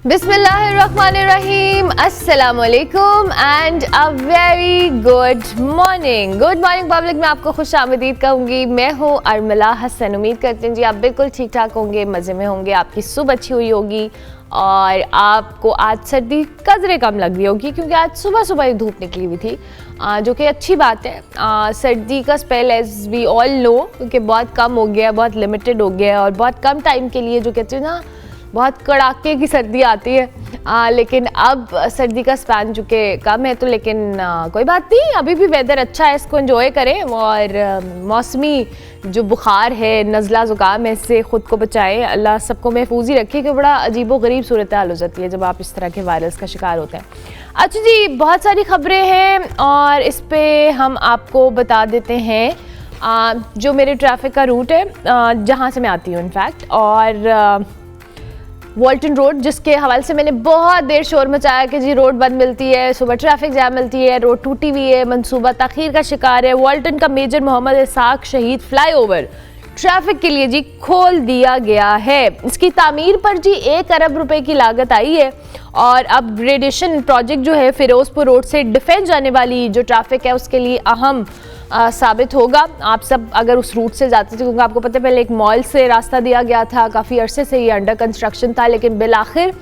बिस्मिल्लाहिर्रहमानिर्रहीम, अस्सलामुअलैकुम and a very good morning public में आपको खुश आमदीद कहूँगी। मैं हूँ अरमला हसन। उम्मीद करते हैं जी आप बिल्कुल ठीक ठाक होंगे, मज़े में होंगे, आपकी सुबह अच्छी हुई होगी और आपको आज सर्दी कदरे कम लग रही होगी क्योंकि आज सुबह सुबह ही धूप निकली हुई थी, जो कि अच्छी बात है। सर्दी का spell as we all know क्योंकि बहुत कम हो गया, बहुत लिमिटेड हो गया और बहुत कम टाइम के लिए, जो कहते हैं ना बहुत कड़ाके की सर्दी आती है। लेकिन अब सर्दी का स्पैन चूँकि कम है तो लेकिन कोई बात नहीं, अभी भी वेदर अच्छा है, इसको एंजॉय करें और मौसमी जो बुखार है, नज़ला ज़ुकाम है, इससे ख़ुद को बचाएं। अल्लाह सबको महफूज ही रखे कि बड़ा अजीबो गरीब सूरत हाल हो जाती है जब आप इस तरह के वायरस का शिकार होते हैं। अच्छा जी, बहुत सारी ख़बरें हैं और इस पर हम आपको बता देते हैं जो मेरे ट्रैफिक का रूट है जहाँ से मैं आती हूँ इनफैक्ट, और वॉल्टन रोड जिसके हवाले से मैंने बहुत देर शोर मचाया कि जी रोड बंद मिलती है, सुबह ट्रैफिक जैम मिलती है, रोड टूटी हुई है, मंसूबा ताखीर का शिकार है। वॉल्टन का मेजर मोहम्मद इसाक शहीद फ्लाईओवर ट्रैफिक के लिए जी खोल दिया गया है। इसकी तामीर पर जी 1 अरब रुपए की लागत आई है और अपग्रेडेशन प्रोजेक्ट जो है फिरोजपुर रोड से डिफेंस जाने वाली जो ट्रैफिक है उसके लिए अहम साबित होगा। आप सब अगर उस रूट से जाते थे, क्योंकि आपको पता है पहले एक मॉल से रास्ता दिया गया था, काफ़ी अरसे से ये अंडर कंस्ट्रक्शन था, लेकिन बिल आखिर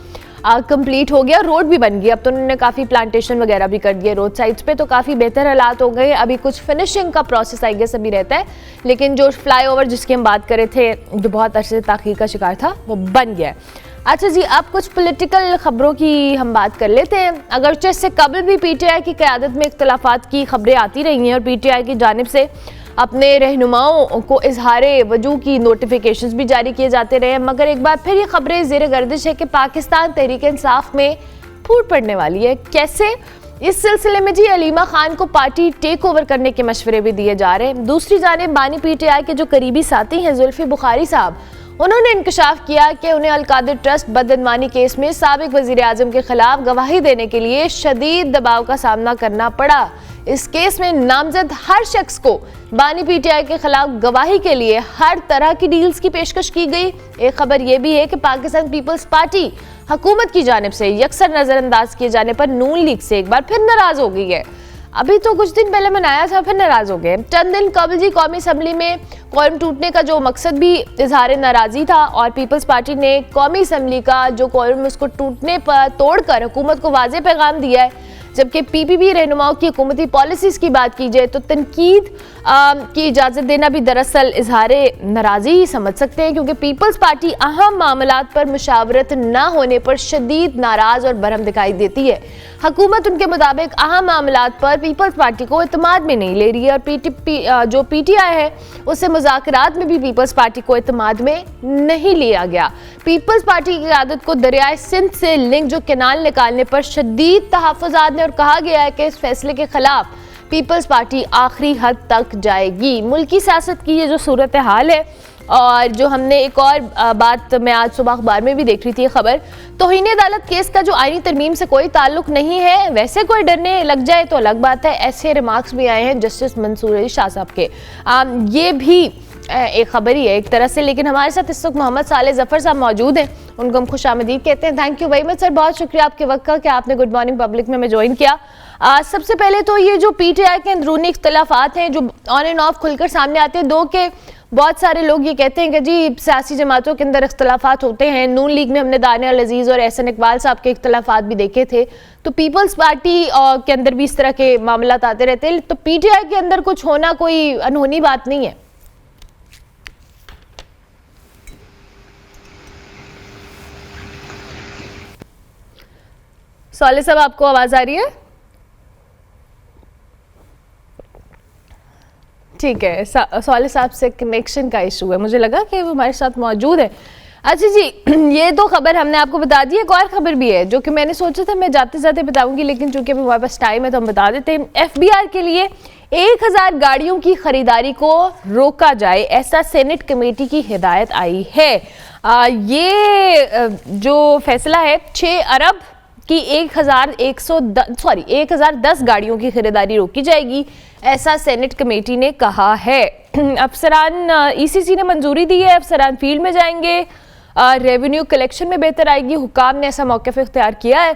कंप्लीट हो गया, रोड भी बन गई। अब तो उन्होंने काफ़ी प्लांटेशन वगैरह भी कर दिए रोड साइड्स पे, तो काफ़ी बेहतर हालात हो गए। अभी कुछ फिनिशिंग का प्रोसेस आई गेस अभी रहता है, लेकिन जो फ्लाईओवर जिसकी हम बात कर रहे थे जो बहुत अरसे से ताख़ीर का शिकार था वो बन गया है। अच्छा जी, अब कुछ पॉलिटिकल खबरों की हम बात कर लेते हैं। अगरचे इससे कबल भी पीटीआई की क़यादत में इख्तलाफात की खबरें आती रही हैं और पीटीआई की जानिब से अपने रहनुमाओं को इजहारे वजू की नोटिफिकेशंस भी जारी किए जाते रहे, मगर एक बार फिर ये खबरें ज़ेर गर्दिश है कि पाकिस्तान तहरीक इंसाफ में फूट पड़ने वाली है। कैसे? इस सिलसिले में जी अलीमा खान को पार्टी टेक ओवर करने के मशवरे भी दिए जा रहे हैं। दूसरी जानिब बानी पीटीआई के जो करीबी साथी हैं जुल्फी बुखारी साहब, उन्होंने इंकशाफ किया कि उन्हें अलकादिर ट्रस्ट बदअमानी केस में साबिक वजीर आजम के खिलाफ गवाही देने के लिए शदीद दबाव का सामना करना पड़ा। इस केस में नामजद हर शख्स को बानी पीटीआई के खिलाफ गवाही के लिए हर तरह की डील्स की पेशकश की गई। एक खबर यह भी है कि पाकिस्तान पीपल्स पार्टी हुकूमत की जानिब से यकसर नजरअंदाज किए जाने पर नून लीग से एक बार फिर नाराज हो गई है। अभी तो कुछ दिन पहले मनाया था, फिर नाराज हो गए। चंद दिन कबल जी कौमी असम्बली में कौम टूटने का जो मकसद भी इजहार नाराजी था और पीपल्स पार्टी ने कौमी असम्बली का जो कौम उसको टूटने पर तोड़कर हुकूमत को वाज़ेह पैगाम दिया है। जबकि पीपीपी रहनुमाओं की हुकूमती पॉलिसीज़ की बात की जाए तो तनकीद की इजाज़त देना भी दरअसल इजहार नाराज़ी ही समझ सकते हैं, क्योंकि पीपल्स पार्टी अहम मामलात पर मुशावरत न होने पर शदीद नाराज़ और बरहम दिखाई देती है। हुकूमत उनके मुताबिक अहम मामलात पर पीपल्स पार्टी को इत्मीनान में नहीं ले रही है और जो पीटीआई है उससे मुज़ाकरात में भी पीपल्स पार्टी को इत्मीनान में नहीं लिया गया। पीपल्स पार्टी की क़यादत को दरियाए सिंध से लिंक जो कैनाल निकालने पर शदीद तहफ़्फ़ुज़ात और कहा गया है कि इस फैसले के खिलाफ पीपल्स पार्टी आखिरी हद तक जाएगी। मुल्की सियासत की ये जो सूरत हाल है और जो हमने एक और बात मैं आज सुबह अखबार में भी देख रही थी खबर, तौहीन अदालत केस का जो आईनी तरमीम से कोई ताल्लुक नहीं है, वैसे कोई डरने लग जाए तो अलग बात है। ऐसे रिमार्क्स भी आए हैं जस्टिस मंसूर अली शाह साहब के। ये भी एक खबर ही है एक तरह से, लेकिन हमारे साथ इस वक्त मोहम्मद साले जफर साहब मौजूद हैं, उनको हम खुश आमदीद कहते हैं। Thank you very much sir, बहुत शुक्रिया आपके वक्त का कि आपने गुड मॉर्निंग पब्लिक में ज्वाइन किया। सबसे पहले तो ये जो पीटीआई के अंदरूनी इख्तलाफात हैं जो ऑन एंड ऑफ खुलकर सामने आते हैं, दो के बहुत सारे लोग ये कहते हैं कि जी सियासी जमातों के अंदर इख्तलाफात होते हैं। नून लीग में हमने दानिया अजीज़ और एहसन इकबाल साहब के इख्तलाफात भी देखे थे, तो पीपल्स पार्टी के अंदर भी इस तरह के मामला आते रहते हैं, तो पीटीआई के अंदर कुछ होना कोई अनहोनी बात नहीं है। साले साहब आपको आवाज आ रही है? ठीक है, साले साहब से कनेक्शन का इशू है, मुझे लगा कि वो हमारे साथ मौजूद है। अच्छा जी, ये तो खबर हमने आपको बता दी। एक और खबर भी है जो कि मैंने सोचा था मैं जाते जाते बताऊंगी, लेकिन चूंकि अभी हमारे पास टाइम है तो हम बता देते हैं। एफबीआर के लिए 1000 गाड़ियों की खरीदारी को रोका जाए, ऐसा सेनेट कमेटी की हिदायत आई है। ये जो फैसला है 6 अरब की 1010 गाड़ियों की खरीदारी रोकी जाएगी, ऐसा सेनेट कमेटी ने कहा है। अफसरान ईसीसी ने मंजूरी दी है, अफसरान फील्ड में जाएंगे रेवेन्यू कलेक्शन में बेहतर आएगी। हुकाम ने ऐसा मौक़िफ़ इख्तियार किया है।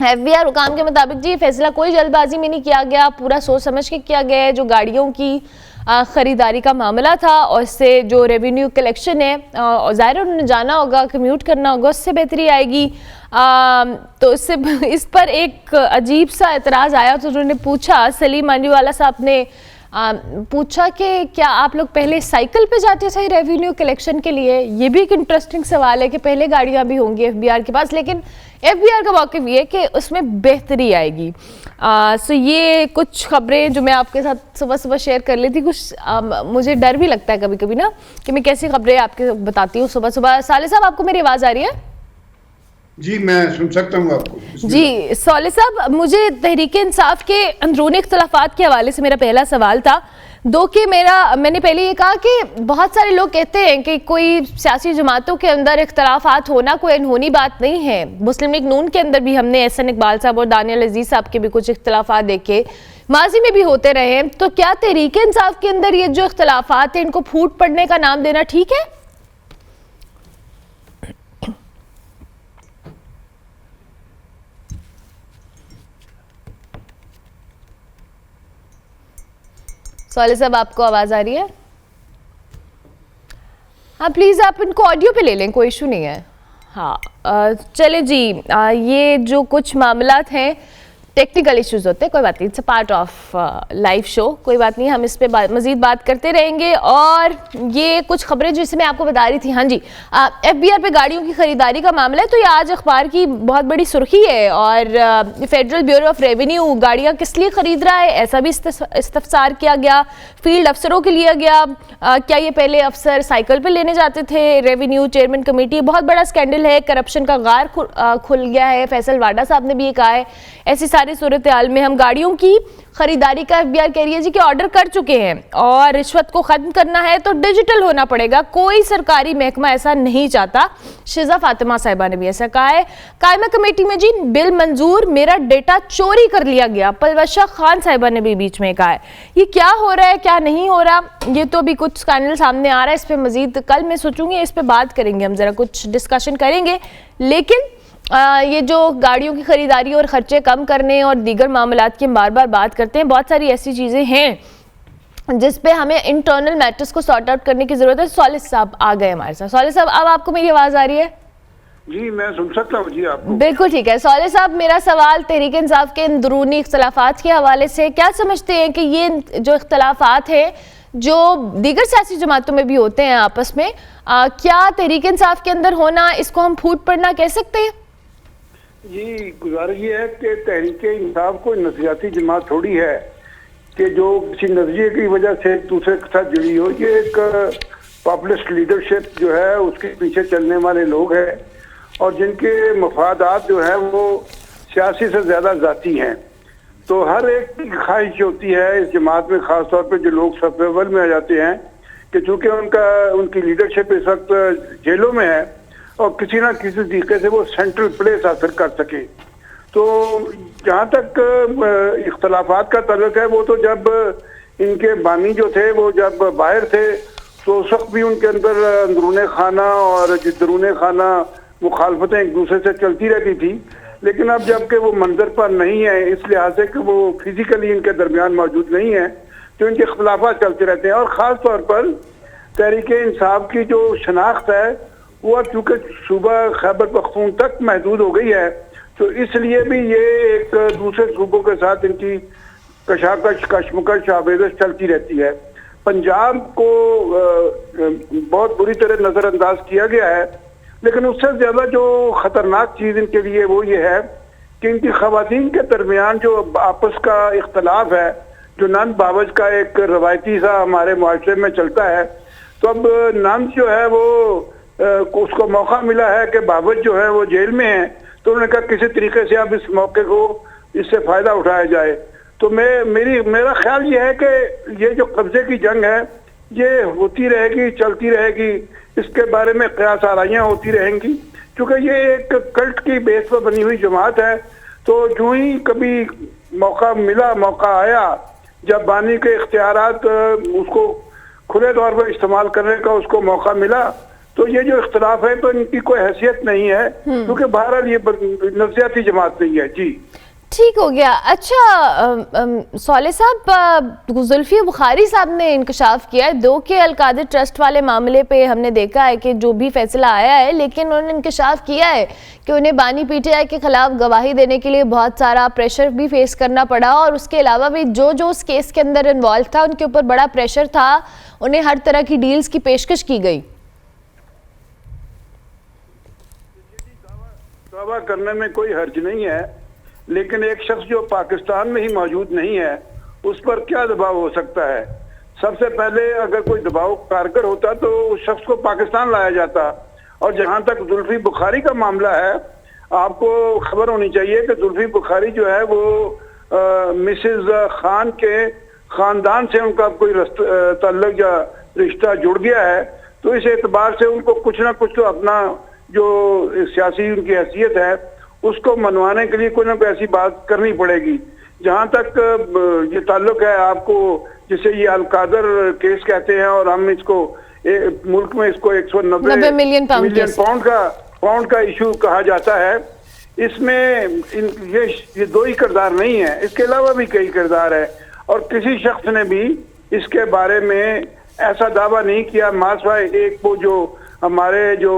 FBI हुकाम के मुताबिक जी फैसला कोई जल्दबाजी में नहीं किया गया, पूरा सोच समझ के किया गया है। जो गाड़ियों की ख़रीदारी का मामला था और इससे जो रेवेन्यू कलेक्शन है, ज़ाहिर उन्होंने जाना होगा, कम्यूट करना होगा, उससे बेहतरी आएगी। तो इससे इस पर एक अजीब सा एतराज़ आया तो उन्होंने पूछा, सलीम मांडीवाला साहब ने पूछा कि क्या आप लोग पहले साइकिल पे जाते थे रेवेन्यू कलेक्शन के लिए? ये भी एक इंटरेस्टिंग सवाल है कि पहले गाड़ियां भी होंगी FBR के पास, लेकिन FBR का मौक़िफ़ ये है कि उसमें बेहतरी आएगी। सो ये कुछ खबरें जो मैं आपके साथ सुबह सुबह शेयर कर ली थी। कुछ मुझे डर भी लगता है कभी कभी ना कि मैं कैसी खबरें आपके बताती हूँ सुबह सुबह। साले साहब, आपको मेरी आवाज़ आ रही है? जी, मैं सुन सकता हूँ आपको। जी साले साहब, मुझे तहरीक इंसाफ के अंदरूनी इख्तलाफात के हवाले से मेरा पहला सवाल था। मैंने पहले ये कहा कि बहुत सारे लोग कहते हैं कि कोई सियासी जमातों के अंदर इख्तलाफात होना कोई अनहोनी बात नहीं है। मुस्लिम लीग नून के अंदर भी हमने एहसन इकबाल साहब और दानियल अजीज साहब के भी कुछ इख्तलाफात देखे, माजी में भी होते रहे। तो क्या तहरीक इंसाफ के अंदर ये जो इख्तलाफात हैं इनको फूट पड़ने का नाम देना ठीक है? साले साहब, आपको आवाज़ आ रही है? हाँ प्लीज़ आप इनको ऑडियो पे ले लें, कोई इशू नहीं है। हाँ चले जी, ये जो कुछ मामलात हैं टेक्निकल इश्यूज होते हैं, कोई बात नहीं, it's a part of live show, कोई बात नहीं, हम इस पे मजीद बात करते रहेंगे। और ये कुछ खबरें जिसे मैं आपको बता रही थी, हाँ जी, FBR पे गाड़ियों की खरीदारी का मामला है। तो ये आज अखबार की बहुत बड़ी सुर्खी है और फेडरल ब्यूरो ऑफ रेवेन्यू गाड़ियाँ किस लिए खरीद रहा है ऐसा भी इस्तफसार किया गया, फील्ड अफसरों के लिया गया। क्या ये पहले अफसर साइकिल पर लेने जाते थे? रेवेन्यू चेयरमैन कमेटी, बहुत बड़ा स्कैंडल है, करप्शन का गार खुल गया है। फैसल वाडा साहब ने भी ये कहा है। ऐसी सारी सूरत हाल में हम गाड़ियों की खरीदारी का FBR कह रही है जी कि ऑर्डर कर चुके हैं और रिश्वत को खत्म करना है तो डिजिटल होना पड़ेगा, कोई सरकारी महकमा ऐसा नहीं चाहता। शिजा फातिमा साहिबा ने भी ऐसा कहा है। कायमा कमेटी में जी बिल मंजूर, मेरा डेटा चोरी कर लिया गया, पलवशा खान साहिबा ने भी बीच में कहा है। ये क्या हो रहा है, क्या नहीं हो रहा, ये तो अभी कुछ स्कैंडल सामने आ रहा है। इस पर मजीद कल मैं सोचूंगी, इस पर बात करेंगे, हम जरा कुछ डिस्कशन करेंगे। लेकिन ये जो गाड़ियों की खरीदारी और खर्चे कम करने और दीगर मामलात की हम बार बार बात करते हैं, बहुत सारी ऐसी चीज़ें हैं जिस पे हमें इंटरनल मैटर्स को सॉर्ट आउट करने की ज़रूरत है। सालिह साहब आ गए हमारे साथ। सालिह साहब, अब आपको मेरी आवाज़ आ रही है? जी, मैं सुन सकता हूँ जी आपको। बिल्कुल ठीक है। सालिह साहब, मेरा सवाल तहरीक इंसाफ के अंदरूनी इख्तलाफात के हवाले से, क्या समझते हैं कि ये जो इख्तलाफात हैं जो दीगर सियासी जमातों में भी होते हैं आपस में, क्या तहरीक इंसाफ के अंदर होना, इसको हम फूट पड़ना कह सकते हैं? जी, गुजारिश ये है कि तहरीक इंसाफ कोई नजरियाती जमात थोड़ी है कि जो किसी नजरिए की वजह से एक दूसरे के साथ जुड़ी हो। ये एक पॉपुलिस्ट लीडरशिप जो है उसके पीछे चलने वाले लोग हैं और जिनके मफादात जो है वो सियासी से ज़्यादा ज़ाती हैं। तो हर एक की ख्वाहिश होती है इस जमात में, ख़ास तौर पे जो लोग सफ़ अव्वल में आ जाते हैं, कि चूँकि उनकी लीडरशिप इस वक्त जेलों में है और किसी ना किसी तरीके से वो सेंट्रल प्लेस हासिल कर सके। तो जहाँ तक इख्तलाफात का ताल्लुक है, वो तो जब इनके बानी जो थे वो जब बाहर थे तो उस वक्त भी उनके अंदर अंदरूने खाना और जिदरूने खाना मुखालफतें एक दूसरे से चलती रहती थी। लेकिन अब जबकि वो मंजर पर नहीं है, इस लिहाज से कि वो फिजिकली इनके दरमियान मौजूद नहीं है, तो इनके इख्तलाफात चलते रहते हैं। और ख़ास तौर पर तहरीक इंसाफ की जो शनाख्त है वो अब चूँकि सूबा खैबर पख्तून तक महदूद हो गई है, तो इसलिए भी ये एक दूसरे सूबों के साथ इनकी कशाकश, कशमकश, आवेदश चलती रहती है। पंजाब को बहुत बुरी तरह नज़रअंदाज किया गया है, लेकिन उससे ज़्यादा जो ख़तरनाक चीज़ इनके लिए वो ये है कि इनकी ख़वातीन के दरमियान जो आपस का इख्तलाफ है, जो नंद बावज का एक रवायती सा हमारे माशरे में चलता है। तो अब नंद जो है वो उसको मौका मिला है कि बाबत जो है वो जेल में है, तो उन्होंने कहा किसी तरीके से अब इस मौके को इससे फ़ायदा उठाया जाए। तो मेरा ख्याल ये है कि ये जो कब्जे की जंग है ये होती रहेगी, चलती रहेगी, इसके बारे में क़यास आराइयाँ होती रहेंगी, क्योंकि ये एक कल्ट की बेस पर बनी हुई जमात है। तो जो ही कभी मौका मिला, मौका आया, जब बानी के इख्तियारात उसको खुले तौर पर इस्तेमाल करने का उसको मौका मिला, तो तो ये जो इख्तलाफ है तो इनकी कोई हैसियत नहीं है, क्योंकि बहरहाल ये नफसियाती जमात नहीं है। जी ठीक हो गया। अच्छा सौले साहब, जुल्फी बुखारी साहब ने इंकशाफ किया है 2 के अलकादर ट्रस्ट वाले मामले पे। हमने देखा है कि जो भी फैसला आया है, लेकिन उन्होंने इंकशाफ किया है कि उन्हें बानी पीटीआई के खिलाफ गवाही देने के लिए बहुत सारा प्रेशर भी फेस करना पड़ा, और उसके अलावा भी जो जो उस केस के अंदर इन्वॉल्व था उनके ऊपर बड़ा प्रेशर था, उन्हें हर तरह की डील्स की पेशकश की गई। दावा करने में कोई हर्ज नहीं है, लेकिन एक शख्स जो पाकिस्तान में ही मौजूद नहीं है उस पर क्या दबाव हो सकता है? सबसे पहले अगर कोई दबाव कारगर होता तो उस शख्स को पाकिस्तान लाया जाता। और जहां तक जुल्फी बुखारी का मामला है, आपको खबर होनी चाहिए कि जुल्फी बुखारी जो है वो मिसेज खान के खानदान से उनका कोई ताल्लुक या रिश्ता जुड़ गया है, तो इस एतबार से उनको कुछ ना कुछ तो अपना जो सियासी उनकी हैसियत है उसको मनवाने के लिए कोई ना कोई ऐसी बात करनी पड़ेगी। जहां तक ये ताल्लुक है आपको, जिसे ये अलकादर केस कहते हैं, और हम इसको मुल्क में इसको 190 मिलियन पाउंड का इशू कहा जाता है। इसमें ये 2 ही किरदार नहीं है, इसके अलावा भी कई किरदार है, और किसी शख्स ने भी इसके बारे में ऐसा दावा नहीं किया। मासवाए एक वो जो हमारे जो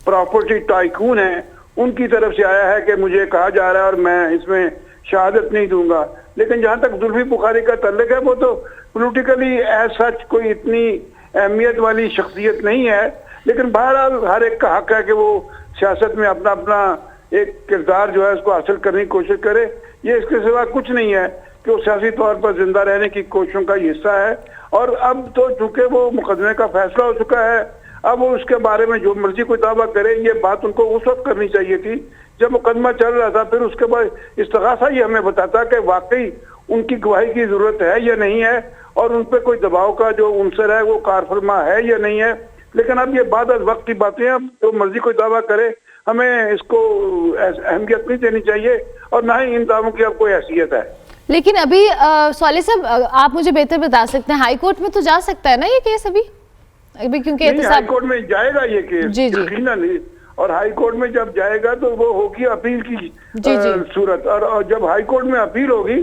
प्रॉपर्टी टाइकून है उनकी तरफ से आया है कि मुझे कहा जा रहा है और मैं इसमें शहादत नहीं दूंगा। लेकिन जहां तक जुल्फी बुखारी का ताल्लुक है, वो तो पॉलिटिकली एज सच कोई इतनी अहमियत वाली शख्सियत नहीं है, लेकिन बहरहाल हर एक का हक है कि वो सियासत में अपना अपना एक किरदार जो है उसको हासिल करने की कोशिश करे। ये इसके सिवा कुछ नहीं है कि वो सियासी तौर पर जिंदा रहने की कोशिशों का हिस्सा है। और अब तो चूंकि वो मुकदमे का फैसला हो चुका है, अब वो उसके बारे में जो मर्जी कोई दावा करे, ये बात उनको उस वक्त करनी चाहिए थी जब मुकदमा चल रहा था। फिर उसके बाद इस्तगासा ये हमें बताता कि वाकई उनकी गवाही की जरूरत है या नहीं है, और उन पर कोई दबाव का जो उनसर है वो कारफरमा है या नहीं है। लेकिन अब ये बाद वक्त की बातें हैं, अब जो मर्जी कोई दावा करे हमें इसको अहमियत नहीं देनी चाहिए, और ना ही इन दावों की अब कोई हैसियत है। लेकिन अभी सौले साहब, आप मुझे बेहतर बता सकते हैं, हाई कोर्ट में तो जा सकता है ना ये केस अभी क्योंकि हाई कोर्ट में जाएगा ये केस यकीनन, और हाई कोर्ट में जब जाएगा तो वो होगी अपील की सूरत, और जब हाई कोर्ट में अपील होगी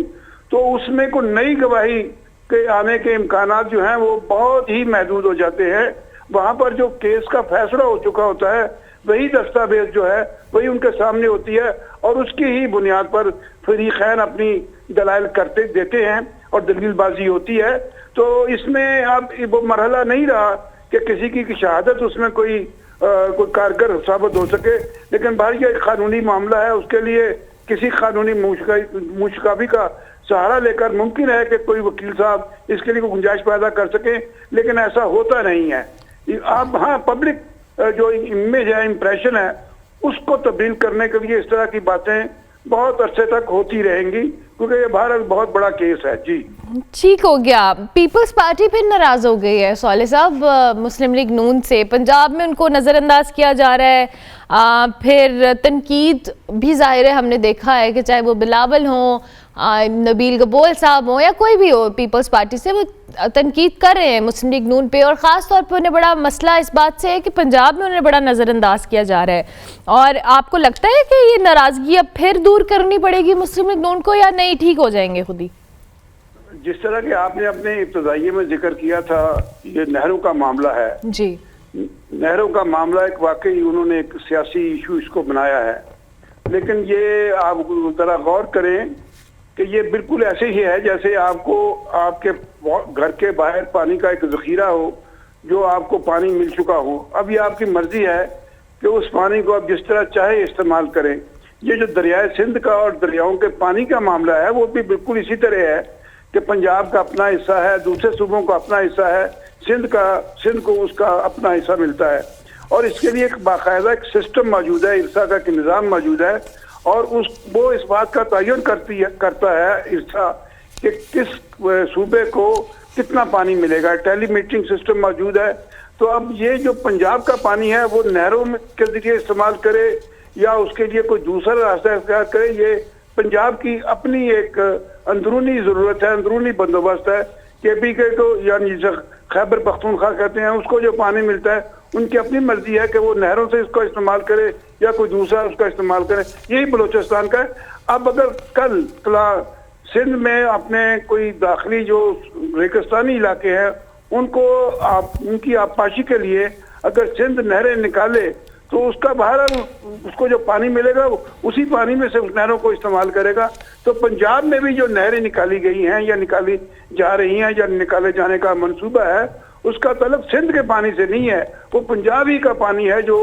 तो उसमें कोई नई गवाही के आने के इम्कानात जो हैं वो बहुत ही महदूद हो जाते हैं। वहां पर जो केस का फैसला हो चुका होता है वही दस्तावेज जो है वही उनके सामने होती है, और उसकी ही बुनियाद पर फरीकैन अपनी दलाइल करते देते हैं और दलीलबाजी होती है। तो इसमें अब वो मरहला नहीं रहा कि किसी की शहादत उसमें कोई कारगर साबित हो सके, लेकिन बाहर ये कानूनी मामला है, उसके लिए किसी कानूनी मुश्काफी का सहारा लेकर मुमकिन है कि कोई वकील साहब इसके लिए गुंजाइश पैदा कर सके, लेकिन ऐसा होता नहीं है। आप हाँ, पब्लिक जो इमेज है, इंप्रेशन है, उसको तब्दील करने के लिए इस तरह की बातें बहुत अरसे तक होती रहेंगी, क्योंकि ये भारत बहुत बड़ा केस है। जी ठीक हो गया। पीपल्स पार्टी फिर नाराज हो गई है सौले साहब मुस्लिम लीग नून से, पंजाब में उनको नज़रअंदाज किया जा रहा है, फिर तनकीद भी जाहिर है, हमने देखा है कि चाहे वो बिलावल हों, नबील गबोल साहब हों या कोई भी हो पीपल्स पार्टी से, वो तनकीद कर रहे हैं मुस्लिम लीग नून पे, और ख़ास तौर पे उन्हें बड़ा मसला इस बात से है कि पंजाब में उन्हें बड़ा नज़रअंदाज किया जा रहा है। और आपको लगता है कि ये नाराज़गी अब फिर दूर करनी पड़ेगी मुस्लिम लीग नून को, या नहीं ठीक हो जाएंगे खुद ही? जिस तरह के आपने अपने इब्तदाइये में जिक्र किया था, ये नेहरू का मामला है जी, नेहरू का मामला एक वाकई उन्होंने एक सियासी इशू इसको बनाया है, लेकिन ये आप जरा गौर करें कि ये बिल्कुल ऐसे ही है जैसे आपको आपके घर के बाहर पानी का एक जखीरा हो जो आपको पानी मिल चुका हो। अब ये आपकी मर्जी है कि उस पानी को आप जिस तरह चाहे इस्तेमाल करें। ये जो दरियाए सिंध का और दरियाओं के पानी का मामला है वो भी बिल्कुल इसी तरह है कि पंजाब का अपना हिस्सा है, दूसरे सूबों का अपना हिस्सा है, सिंध को उसका अपना हिस्सा मिलता है, और इसके लिए एक बाकायदा एक सिस्टम मौजूद है, इरसा का निज़ाम मौजूद है, और वो इस बात का तयन करता है इरसा कि किस सूबे को कितना पानी मिलेगा। टेलीमीटरिंग सिस्टम मौजूद है। तो अब ये जो पंजाब का पानी है वो नहरों के जरिए इस्तेमाल करे या उसके लिए कोई दूसरा रास्ता इख्तियार करे, ये पंजाब की अपनी एक अंदरूनी जरूरत है, अंदरूनी बंदोबस्त है। KPK को यानी जिसे खैबर पख्तूनख्वा कहते हैं, उसको जो पानी मिलता है उनकी अपनी मर्जी है कि वो नहरों से इसको इस्तेमाल करे या कोई दूसरा उसका इस्तेमाल करे, यही बलूचिस्तान का है। अब अगर कल सिंध में अपने कोई दाखिली जो रेगिस्तानी इलाके हैं उनको उनकी आबपाशी के लिए अगर सिंध नहरें निकाले तो उसका बहरहाल उसको जो पानी मिलेगा उसी पानी में से उस नहरों को इस्तेमाल करेगा। तो पंजाब में भी जो नहरें निकाली गई हैं या निकाली जा रही हैं या निकाले जाने का मंसूबा है उसका तलब सिंध के पानी से नहीं है, वो पंजाब ही का पानी है जो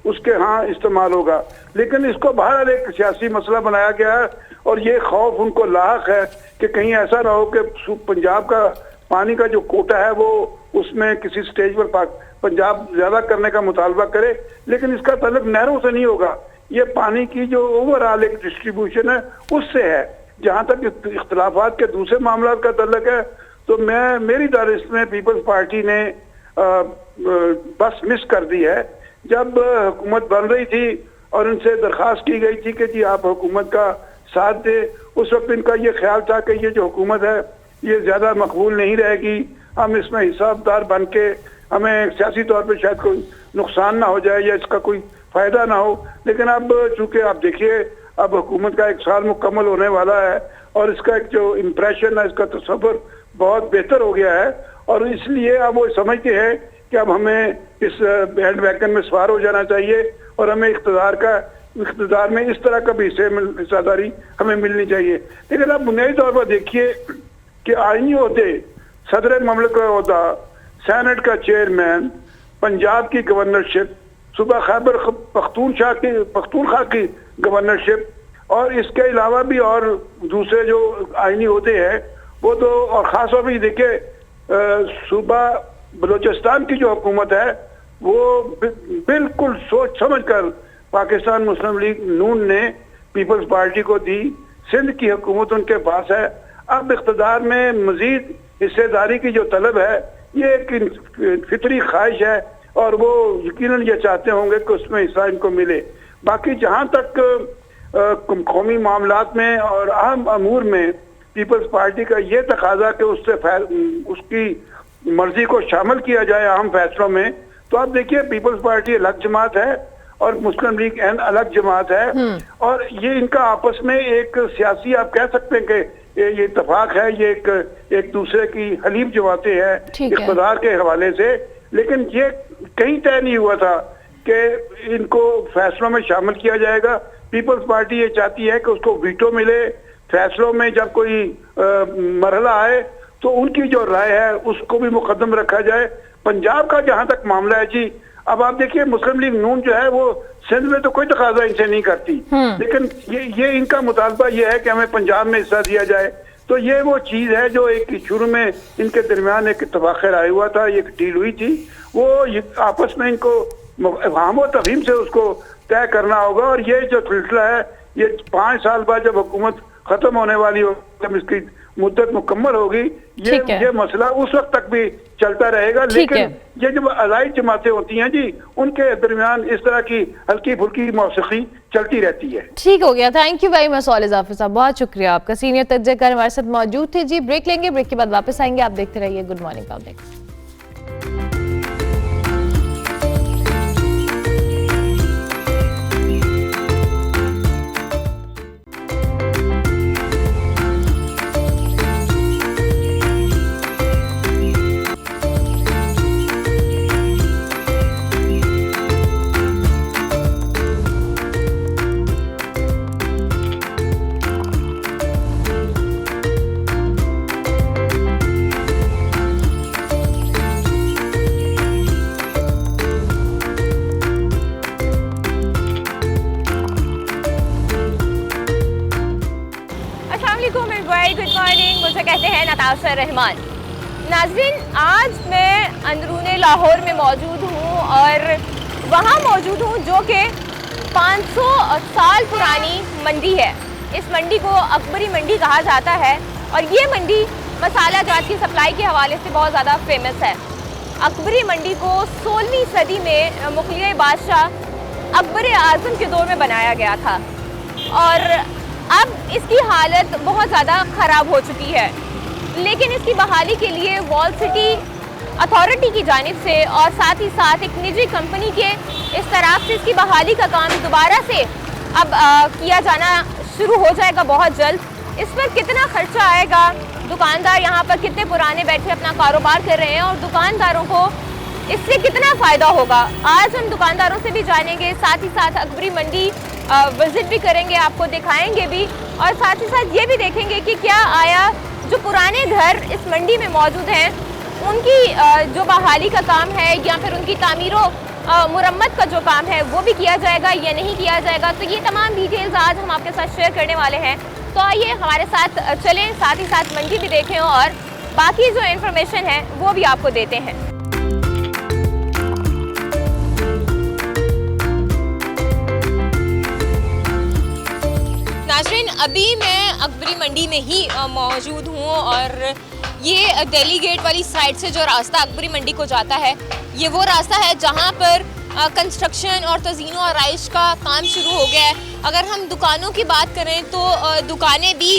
उसके यहाँ इस्तेमाल होगा। लेकिन इसको बहरहाल एक सियासी मसला बनाया गया है और ये खौफ उनको लाक है कि कहीं ऐसा ना हो कि पंजाब का पानी का जो कोटा है वो उसमें किसी स्टेज पर पंजाब ज्यादा करने का मुतालबा करे, लेकिन इसका तल्लुक नहरों से नहीं होगा। ये पानी की जो ओवरऑल एक डिस्ट्रीब्यूशन है उससे है। जहां तक इख्तलाफात के दूसरे मामला का तल्लुक है तो मेरी दानिश में पीपल्स पार्टी ने बस मिस कर दी है। जब हुकूमत बन रही थी और उनसे दरख्वास्त की गई थी कि जी आप हुकूमत का साथ दे, उस वक्त इनका ये ख्याल था कि ये जो हुकूमत है ये ज्यादा मकबूल नहीं रहेगी, हम इसमें हिसाबदार बन के हमें सियासी तौर पे शायद कोई नुकसान ना हो जाए या इसका कोई फायदा ना हो। लेकिन अब चूंकि आप देखिए अब हुकूमत का 1 साल मुकम्मल होने वाला है और इसका एक जो इम्प्रेशन है इसका तस्वर बहुत बेहतर हो गया है और इसलिए अब वो समझते हैं कि अब हमें इस बैंड वैगन में सवार हो जाना चाहिए और हमें इख्तिदार में इस तरह का भी हिस्सेदारी हमें मिलनी चाहिए। लेकिन अब बुनियादी तौर पर देखिए कि आईनी होते सदर ममलकत का होता, सेनेट का चेयरमैन, पंजाब की गवर्नरशिप, सूबा खैबर पख्तूनख्वा की गवर्नरशिप और इसके अलावा भी और दूसरे जो आईनी होते हैं वो तो, और खास तौर पर देखिए सूबा बलूचिस्तान की जो हुकूमत है वो बिल्कुल सोच समझ कर पाकिस्तान मुस्लिम लीग नून ने पीपल्स पार्टी को दी। सिंध की हुकूमत उनके पास है। अब इख्तिदार में मजीद हिस्सेदारी की जो तलब है ये एक फितरी ख्वाहिश है और वो यकीनन ये चाहते होंगे कि उसमें हिस्सा इनको मिले। बाकी जहाँ तक कौमी मामलात में और अहम अमूर में पीपल्स पार्टी का ये तकाजा कि उसकी मर्जी को शामिल किया जाए अहम फैसलों में, तो आप देखिए पीपल्स पार्टी अलग जमात है और मुस्लिम लीग अलग जमात है और ये इनका आपस में एक सियासी आप कह सकते हैं कि ये इत्तेफाक है, ये एक दूसरे की हलीफ जमातें हैं इख्तिदार के हवाले से। लेकिन ये कहीं तय नहीं हुआ था कि इनको फैसलों में शामिल किया जाएगा। पीपल्स पार्टी ये चाहती है कि उसको वीटो मिले फैसलों में, जब कोई मरहला आए तो उनकी जो राय है उसको भी मुकद्दम रखा जाए। पंजाब का जहां तक मामला है जी, अब आप देखिए मुस्लिम लीग नून जो है वो सिंध में तो कोई तकाजा इनसे नहीं करती, लेकिन ये इनका मुतालबा ये है कि हमें पंजाब में हिस्सा दिया जाए। तो ये वो चीज है जो एक शुरू में इनके दरमियान एक इत्तफाक राय हुआ था, एक डील हुई थी, वो आपस में इनको हम व तफहीम से उसको तय करना होगा। और ये जो सिलसिला है ये 5 साल बाद जब हुकूमत खत्म होने वाली हो, जब इसकी मुद्दत मुकम्मल होगी, ये मसला उस वक्त तक भी चलता रहेगा। लेकिन ये जो अलाइड जमातें होती हैं जी, उनके दरमियान इस तरह की हल्की फुल्की मौसीकी चलती रहती है। ठीक हो गया, थैंक यू वेरी मच सॉलिह हाफिज साहब, बहुत शुक्रिया आपका। सीनियर तज्ज़ेकार हमारे साथ मौजूद थे जी। ब्रेक लेंगे, ब्रेक के बाद वापस आएंगे। आप देखते रहिए गुड मॉर्निंग पब्लिक। कहते हैं नताशा रहमान। नाज़रीन, आज मैं अंदरूने लाहौर में मौजूद हूँ और वहाँ मौजूद हूँ जो कि 500 साल पुरानी मंडी है। इस मंडी को अकबरी मंडी कहा जाता है और ये मंडी मसाला जात की सप्लाई के हवाले से बहुत ज़्यादा फेमस है। अकबरी मंडी को 16वीं सदी में मुग़ल बादशाह अकबर आज़म के दौर में बनाया गया था और अब इसकी हालत बहुत ज़्यादा ख़राब हो चुकी है। लेकिन इसकी बहाली के लिए वॉल सिटी अथॉरिटी की जानिब से और साथ ही साथ एक निजी कंपनी के इस तरफ से इसकी बहाली का काम दोबारा से अब किया जाना शुरू हो जाएगा बहुत जल्द। इस पर कितना खर्चा आएगा, दुकानदार यहाँ पर कितने पुराने बैठे अपना कारोबार कर रहे हैं और दुकानदारों को इससे कितना फ़ायदा होगा, आज हम दुकानदारों से भी जानेंगे। साथ ही साथ अकबरी मंडी विजिट भी करेंगे, आपको दिखाएंगे भी और साथ ही साथ ये भी देखेंगे कि क्या आया जो पुराने घर इस मंडी में मौजूद हैं उनकी जो बहाली का काम है या फिर उनकी तामीरों मुरम्मत का जो काम है वो भी किया जाएगा या नहीं किया जाएगा। तो ये तमाम डिटेल्स आज हम आपके साथ शेयर करने वाले हैं। तो आइए हमारे साथ चलें, साथ ही साथ मंडी भी देखें और बाकी जो इन्फॉर्मेशन है वो भी आपको देते हैं। नाज़रीन, अभी मैं अकबरी मंडी में ही मौजूद हूँ और ये दिल्ली गेट वाली साइड से जो रास्ता अकबरी मंडी को जाता है ये वो रास्ता है जहाँ पर कंस्ट्रक्शन और तज़ीनो और आराइश का काम शुरू हो गया है। अगर हम दुकानों की बात करें तो दुकानें भी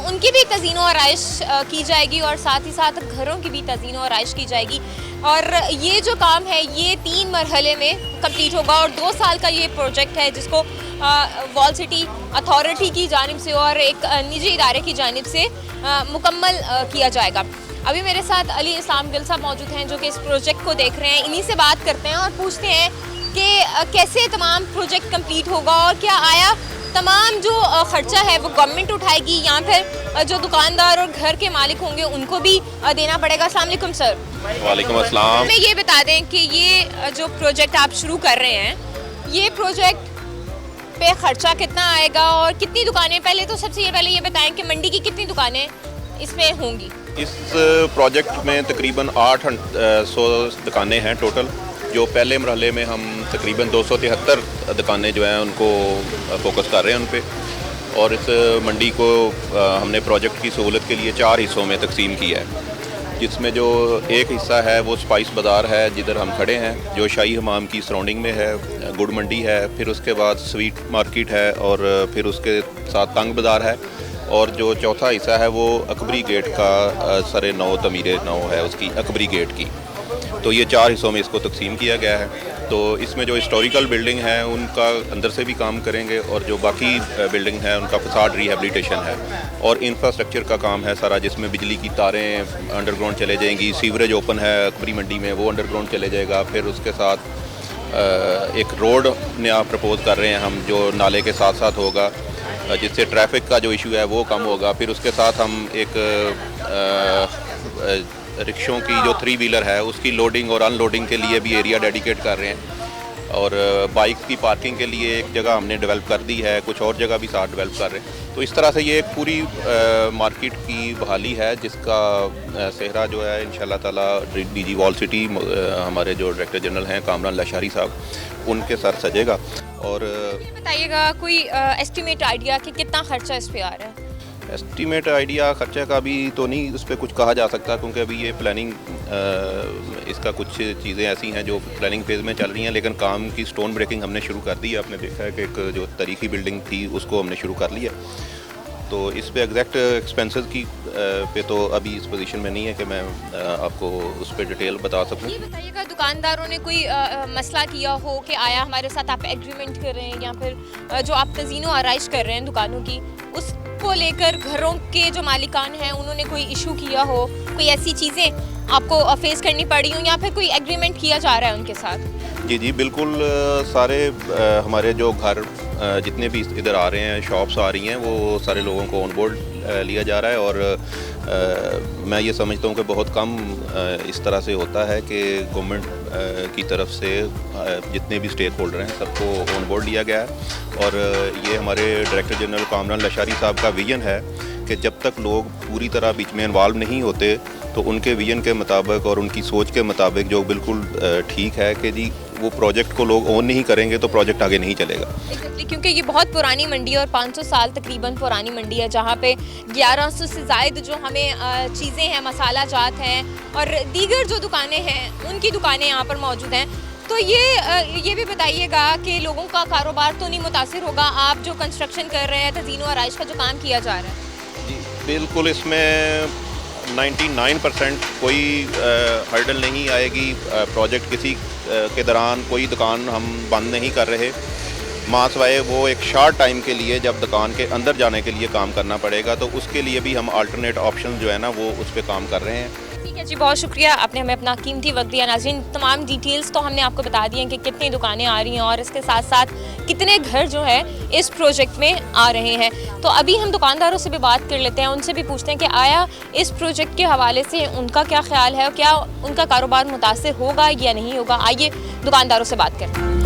उनकी भी तज़ीनो और आराइश की जाएगी और साथ ही साथ घरों की भी तज़ीनो और आराइश की जाएगी। और ये जो काम है ये 3 मरहले में कंप्लीट होगा और 2 साल का ये प्रोजेक्ट है जिसको वॉल सिटी अथॉरिटी की जानिब से और एक निजी इदारे की जानिब से मुकम्मल किया जाएगा। अभी मेरे साथ अली इस्लाम गिल साहब मौजूद हैं जो कि इस प्रोजेक्ट को देख रहे हैं। इन्हीं से बात करते हैं और पूछते हैं कि कैसे तमाम प्रोजेक्ट कंप्लीट होगा और क्या आया तमाम जो खर्चा है वो गवर्नमेंट उठाएगी या फिर जो दुकानदार और घर के मालिक होंगे उनको भी देना पड़ेगा। अस्सलाम वालेकुम सर। वालेकुम अस्सलाम। हमें ये बता दें कि ये जो प्रोजेक्ट आप शुरू कर रहे हैं ये प्रोजेक्ट पे खर्चा कितना आएगा और कितनी दुकानें, पहले तो सबसे पहले ये बताएं कि मंडी की कितनी दुकानें इसमें होंगी। इस प्रोजेक्ट में तकरीबन 800 दुकानें हैं टोटल। जो पहले मरहले में हम तकरीबन 273 दुकानें जो हैं उनको फोकस कर रहे हैं उन पे, और इस मंडी को हमने प्रोजेक्ट की सहूलत के लिए 4 हिस्सों में तकसीम किया है, जिसमें जो एक हिस्सा है वो स्पाइस बाज़ार है जिधर हम खड़े हैं, जो शाही हमाम की सराउंडिंग में है। गुड़ मंडी है, फिर उसके बाद स्वीट मार्केट है और फिर उसके साथ तंग बाज़ार है, और जो चौथा हिस्सा है वो अकबरी गेट का सरे नौ तमीर नौ है उसकी अकबरी गेट की। तो ये 4 हिस्सों में इसको तकसीम किया गया है। तो इसमें जो हिस्टोरिकल बिल्डिंग है उनका अंदर से भी काम करेंगे और जो बाकी बिल्डिंग है उनका फसाड रिहेबिलिटेशन है और इंफ्रास्ट्रक्चर का काम है सारा, जिसमें बिजली की तारें अंडरग्राउंड चले जाएंगी। सीवरेज ओपन है अकबरी मंडी में, वो अंडरग्राउंड चले जाएगा। फिर उसके साथ एक रोड नया प्रपोज कर रहे हैं हम जो नाले के साथ साथ होगा, जिससे ट्रैफिक का जो इशू है वो कम होगा। फिर उसके साथ हम एक रिक्शों की जो 3 व्हीलर है उसकी लोडिंग और अनलोडिंग के लिए भी एरिया डेडिकेट कर रहे हैं, और बाइक की पार्किंग के लिए एक जगह हमने डेवलप कर दी है, कुछ और जगह भी साथ डेवलप कर रहे हैं। तो इस तरह से ये एक पूरी मार्केट की बहाली है जिसका सेहरा जो है इंशाल्लाह ताला डीजी वॉल सिटी हमारे जो डायरेक्टर जनरल हैं कामरान लशारी साहब उनके सर सजेगा। और बताइएगा कोई एस्टिमेट आइडिया कि कितना खर्चा इस पे आ रहा है? एस्टीमेट आइडिया खर्चे का भी तो नहीं उस पर कुछ कहा जा सकता, क्योंकि अभी ये प्लानिंग इसका कुछ चीज़ें ऐसी हैं जो प्लानिंग फेज़ में चल रही हैं, लेकिन काम की स्टोन ब्रेकिंग हमने शुरू कर दी है। आपने देखा है कि एक जो तारीखी बिल्डिंग थी उसको हमने शुरू कर लिया। तो इस पे एग्जैक्ट एक्सपेंसेस की पे तो अभी इस पोजीशन में नहीं है कि मैं आपको उस पर डिटेल बता सकूं। ये बताइएगा दुकानदारों ने कोई मसला किया हो कि आया हमारे साथ आप एग्रीमेंट कर रहे हैं या फिर जो आप तज़ीनो आराइश कर रहे हैं दुकानों की उसको लेकर घरों के जो मालिकान हैं उन्होंने कोई इशू किया हो, कोई ऐसी चीज़ें आपको फेस करनी पड़ी हो या फिर कोई एग्रीमेंट किया जा रहा है उनके साथ? जी बिल्कुल, सारे हमारे जो घर जितने भी इधर आ रहे हैं, शॉप्स आ रही हैं, वो सारे लोगों को ऑन बोर्ड लिया जा रहा है। और मैं ये समझता हूँ कि बहुत कम इस तरह से होता है कि गवर्नमेंट की तरफ से जितने भी स्टेक होल्डर हैं सबको ऑन बोर्ड लिया गया है। और ये हमारे डायरेक्टर जनरल कामरान लशारी साहब का विजन है कि जब तक लोग पूरी तरह बीच में इन्वॉल्व नहीं होते तो उनके विजन के मुताबिक और उनकी सोच के मुताबिक जो बिल्कुल ठीक है कि जी वो प्रोजेक्ट को लोग ऑन नहीं करेंगे तो प्रोजेक्ट आगे नहीं चलेगा। क्योंकि ये बहुत पुरानी मंडी है और 500 साल तकरीबन पुरानी मंडी है जहाँ पे 1100 से ज़ायद जो हमें चीज़ें हैं, मसाला जात हैं और दीगर जो दुकानें हैं उनकी दुकानें यहाँ पर मौजूद हैं। तो ये भी बताइएगा कि लोगों का कारोबार तो नहीं मुतासिर होगा? आप जो कंस्ट्रक्शन कर रहे हैं, तज़ीनो आराइश का जो काम किया जा रहा है। जी बिल्कुल, इसमें 99% कोई हर्डल नहीं आएगी। प्रोजेक्ट किसी के दौरान कोई दुकान हम बंद नहीं कर रहे, मासवाए वो एक शॉर्ट टाइम के लिए जब दुकान के अंदर जाने के लिए काम करना पड़ेगा, तो उसके लिए भी हम अल्टरनेट ऑप्शन जो है ना वो उस पर काम कर रहे हैं। ठीक है जी, बहुत शुक्रिया, आपने हमें अपना कीमती वक्त दिया। नाज़रीन, तमाम डिटेल्स तो हमने आपको बता दी हैं कि कितनी दुकानें आ रही हैं और इसके साथ साथ कितने घर जो है इस प्रोजेक्ट में आ रहे हैं। तो अभी हम दुकानदारों से भी बात कर लेते हैं, उनसे भी पूछते हैं कि आया इस प्रोजेक्ट के हवाले से उनका क्या ख्याल है और क्या उनका कारोबार मुतासिर होगा या नहीं होगा। आइए दुकानदारों से बात करते हैं।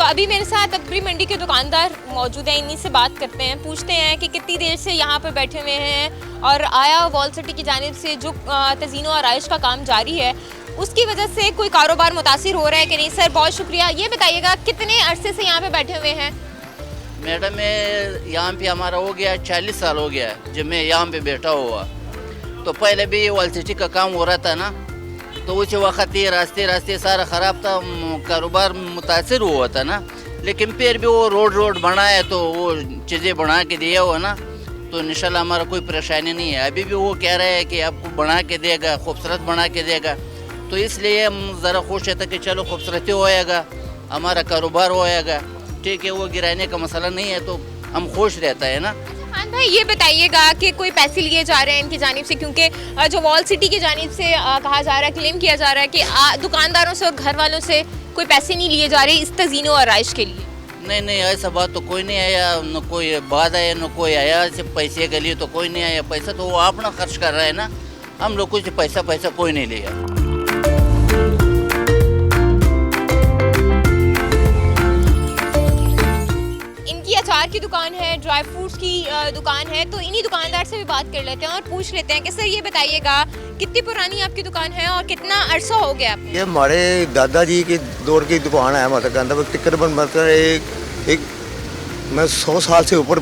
अभी मेरे साथ अकबरी मंडी के दुकानदार मौजूद हैं, इन्हीं से बात करते हैं, पूछते हैं कि कितनी देर से यहाँ पर बैठे हुए हैं और आया वॉल सिटी की जानिब से जो तज़ीनो और आराइश का काम जारी है उसकी वजह से कोई कारोबार मुतासिर हो रहा है कि नहीं। सर बहुत शुक्रिया, ये बताइएगा कितने अरसे से यहाँ पे बैठे हुए हैं। मैडम यहाँ पे हमारा हो गया 40 साल हो गया है जब मैं यहाँ पे बैठा हुआ। तो पहले भी वॉल सिटी का काम हो रहा था ना, तो उस वक्त ही रास्ते सारा ख़राब था, कारोबार मुतासिर हुआ था ना। लेकिन फिर भी वो रोड बना है तो वो चीज़ें बना के दिया हुआ ना, तो इंशाल्लाह हमारा कोई परेशानी नहीं है। अभी भी वो कह रहे हैं कि आपको बना के देगा, खूबसूरत बना के देगा, तो इसलिए हम ज़रा खुश है कि चलो खूबसूरती होएगा, हमारा कारोबार होएगा। ठीक है, वो गिराने का मसला नहीं है, तो हम खुश रहता है ना। हाँ भाई, ये बताइएगा कि कोई पैसे लिए जा रहे हैं इनकी जानिब से, क्योंकि जो वॉल सिटी की जानिब से कहा जा रहा है, क्लेम किया जा रहा है कि दुकानदारों से और घर वालों से कोई पैसे नहीं लिए जा रहे इस तज़ीनो और आराइश के लिए। नहीं, ऐसा बात तो कोई नहीं आया, न कोई बात आया, न कोई आया सिर्फ पैसे के लिए, तो कोई नहीं आया। पैसा तो वो अपना खर्च कर रहा है ना, हम लोग कुछ पैसा कोई नहीं लिया। अचार की दुकान है, ड्राई फ्रूट्स की दुकान है, तो इन्हीं दुकानदार से भी बात कर लेते हैं और पूछ लेते हैं कि सर ये बताइएगा कितनी पुरानी आपकी दुकान है और कितना अरसा हो गया आपको? ये हमारे दादाजी के दौर की दुकान है, मतलब तकरीबन मतलब एक मैं 100 साल से ऊपर,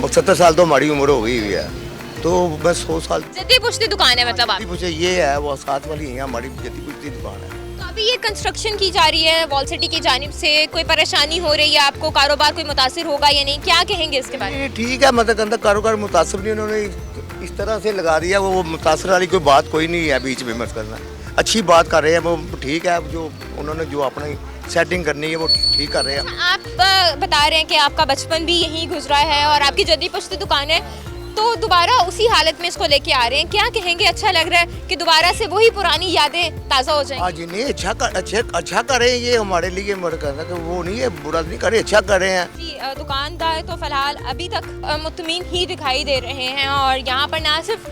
70 साल तो हमारी उम्र हो गई हुई है, तो मैं 100 साल जद्दी पुश्ती दुकान है मतलब आप? ये है वो साथ वाली है हमारी जद्दी पुश्ती दुकान है। अभी ये कंस्ट्रक्शन की जा रही है वॉल सिटी की जानिब से, कोई परेशानी हो रही है आपको, कारोबार कोई मुतासिर होगा या नहीं, क्या कहेंगे इसके बारे में? ठीक है, मतलब कारोबार मुतासिर नहीं, उन्होंने इस तरह से लगा दिया, वो मुतासिर वाली कोई बात कोई नहीं है बीच में मत करना। अच्छी बात कर रहे हैं वो, ठीक है, जो उन्होंने जो अपनी सेटिंग करनी है वो ठीक कर रहे हैं। आप बता रहे हैं कि आपका बचपन भी यहीं गुजरा है और आपकी जद्दी पुश्ती दुकान है, तो दोबारा उसी हालत में इसको लेके आ रहे हैं, क्या कहेंगे? अच्छा लग रहा है कि दोबारा से वही पुरानी यादें ताज़ा हो जाएंगी? हाँ जी, नहीं अच्छा कर रहे हैं, ये हमारे लिए मर करना कि वो नहीं है, बुरा नहीं कर रहे, अच्छा कर रहे हैं जी। दुकानदार तो फिलहाल अभी तक मुतमिन ही दिखाई दे रहे हैं और यहाँ पर ना सिर्फ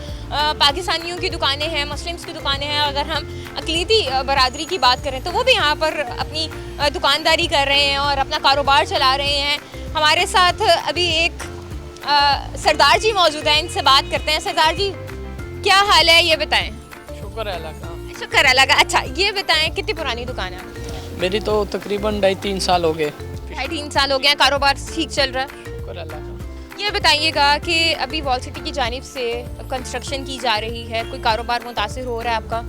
पाकिस्तानियों की दुकानें हैं, मुस्लिम्स की दुकानें हैं, अगर हम अक़लीती बरादरी की बात करें तो वो भी यहाँ पर अपनी दुकानदारी कर रहे हैं और अपना कारोबार चला रहे हैं। हमारे साथ अभी एक सरदार जी मौजूद हैं, इनसे बात करते हैं। सरदार जी क्या हाल है ये बताएं? शुक्र है अल्लाह का। शुक्र अल्लाह का। अच्छा ये बताएं कितनी पुरानी दुकान है? मेरी तो तकरीबन 2.5-3 साल हो गए। 2.5-3 साल हो गया, कारोबार ठीक चल रहा है? शुक्र अल्लाह का। ये बताइएगा कि अभी वॉल सिटी की जानिब से कंस्ट्रक्शन की जा रही है, कोई कारोबार मुतासिर हो रहा है आपका?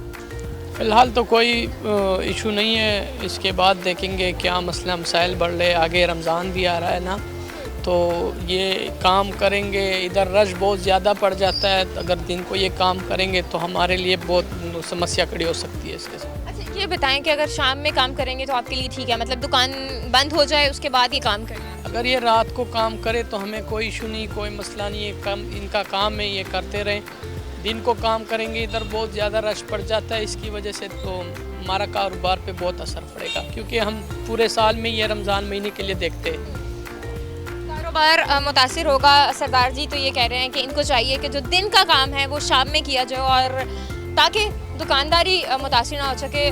फ़िलहाल तो कोई इशू नहीं है, इसके बाद देखेंगे क्या मसला मसाइल बढ़ रहे, आगे रमज़ान भी आ रहा है ना, तो ये काम करेंगे। इधर रश बहुत ज़्यादा पड़ जाता है, अगर दिन को ये काम करेंगे तो हमारे लिए बहुत समस्या खड़ी हो सकती है इसके साथ। अच्छा ये बताएं कि अगर शाम में काम करेंगे तो आपके लिए ठीक है, मतलब दुकान बंद हो जाए उसके बाद ये काम करें? अगर ये रात को काम करे तो हमें कोई इशू नहीं, कोई मसला नहीं है, काम इनका काम है, ये करते रहें। दिन को काम करेंगे इधर बहुत ज़्यादा रश पड़ जाता है, इसकी वजह से तो हमारा कारोबार पे बहुत असर पड़ेगा, क्योंकि हम पूरे साल में ये रमज़ान महीने के लिए देखते हैं। कारोबार मुतासिर होगा। सरदार जी तो ये कह रहे हैं कि इनको चाहिए कि जो दिन का काम है वो शाम में किया जाए और ताकि दुकानदारी मुतासिर ना हो सके।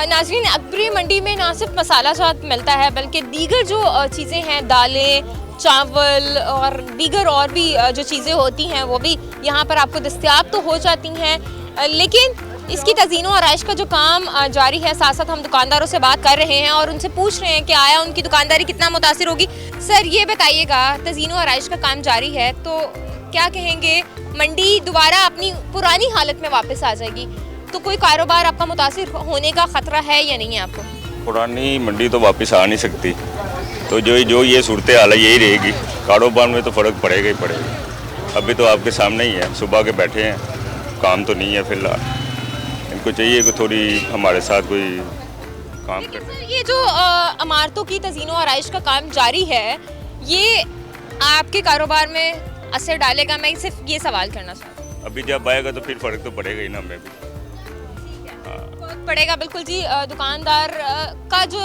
नाज़रीन, अकबरी मंडी में ना सिर्फ मसाला जात मिलता है बल्कि दीगर जो चीज़ें हैं, दालें, चावल और दीगर और भी जो चीज़ें होती हैं वो भी यहाँ पर आपको दस्तयाब तो हो जाती हैं, लेकिन इसकी तज़ीनो और आराइश का जो काम जारी है, साथ साथ हम दुकानदारों से बात कर रहे हैं और उनसे पूछ रहे हैं कि आया उनकी दुकानदारी कितना मुतासिर होगी। सर ये बताइएगा, तज़ीनो और आराइश का काम जारी है तो क्या कहेंगे, मंडी दोबारा अपनी पुरानी हालत में वापस आ जाएगी? तो कोई कारोबार आपका मुतासिर होने का ख़तरा है या नहीं है आपको? पुरानी मंडी तो वापस आ नहीं सकती, तो जो ये सूरत हाल है यही रहेगी। कारोबार में तो फ़र्क पड़ेगा ही पड़ेगा। अभी तो आपके सामने ही है, सुबह के बैठे हैं, काम तो नहीं है फ़िलहाल। इनको चाहिए कि थोड़ी हमारे साथ कोई काम लेकिन करे। सर, ये जो इमारतों की तज़ीनो आराइश का काम जारी है, ये आपके कारोबार में असर डालेगा? मैं सिर्फ ये सवाल करना चाहती हूँ। अभी जब आएगा तो फिर फ़र्क तो पड़ेगा ही ना हमें भी। फर्क पड़ेगा बिल्कुल जी। दुकानदार का जो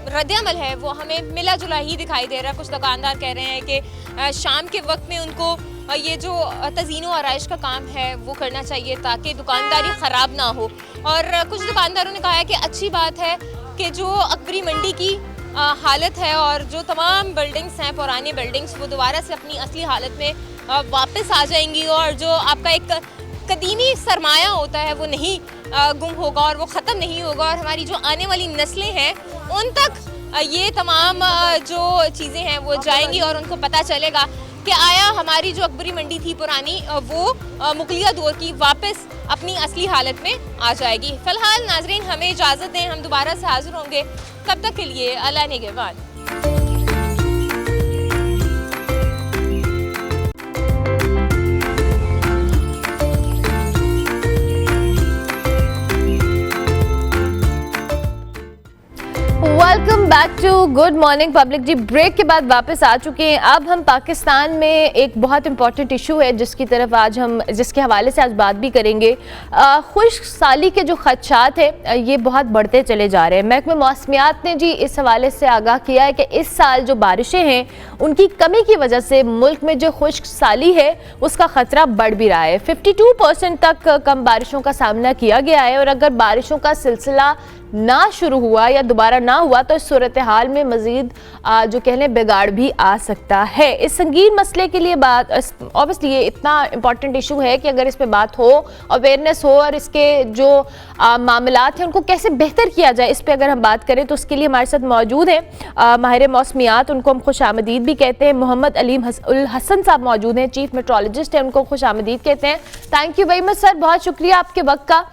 रद्द-ए-अमल है वो हमें मिला जुला ही दिखाई दे रहा है। कुछ दुकानदार कह रहे हैं कि शाम के वक्त में उनको ये जो तज़ीनो आराइश का काम है वो करना चाहिए ताकि दुकानदारी ख़राब ना हो। और कुछ दुकानदारों ने कहा है कि अच्छी बात है कि जो अकबरी मंडी की हालत है और जो तमाम बिल्डिंग्स हैं, पुरानी बिल्डिंग्स, वो दोबारा से अपनी असली हालत में वापस आ जाएंगी और जो आपका एक कदीमी सरमाया होता है वो नहीं गुम होगा और वो ख़त्म नहीं होगा और हमारी जो आने वाली नस्लें हैं उन तक ये तमाम जो चीज़ें हैं वो जाएंगी और उनको पता चलेगा कि आया हमारी जो अकबरी मंडी थी पुरानी वो मुगलिया दौर की वापस अपनी असली हालत में आ जाएगी। फ़िलहाल नाजरीन हमें इजाज़त दें, हम दोबारा से हाज़िर होंगे, तब तक के लिए अल्लाह निगहबान। Welcome back to good morning public जी। ब्रेक के बाद वापस आ चुके हैं। अब हम पाकिस्तान में एक बहुत इंपॉर्टेंट इशू है जिसके हवाले से आज बात भी करेंगे। खुश्क साली के जो खदशात है ये बहुत बढ़ते चले जा रहे हैं। महकमे मौसमियात ने जी इस हवाले से आगाह किया है कि इस साल जो बारिशें हैं उनकी कमी की वजह से मुल्क में जो खुश्क साली है उसका ख़तरा बढ़ भी रहा है। 52% तक कम बारिशों का सामना किया गया है और अगर बारिशों का सिलसिला ना शुरू हुआ या दोबारा ना हुआ तो इस सूरत हाल में मज़ीद जो कह लें बिगाड़ भी आ सकता है। इस संगीन मसले के लिए बात ऑब्वियसली ये इतना इम्पॉर्टेंट इशू है कि अगर इस पे बात हो, अवेयरनेस हो और इसके जो मामलात हैं उनको कैसे बेहतर किया जाए, इस पे अगर हम बात करें तो उसके लिए हमारे साथ मौजूद हैं माहिर मौसमियात, उनको हम खुश आमदीद भी कहते हैं। मोहम्मद अलीम उल हसन साहब मौजूद हैं, चीफ मेट्रोलॉजिस्ट हैं, उनको खुश आमदीद कहते हैं। Thank you very much sir, बहुत शुक्रिया आपके वक्त का।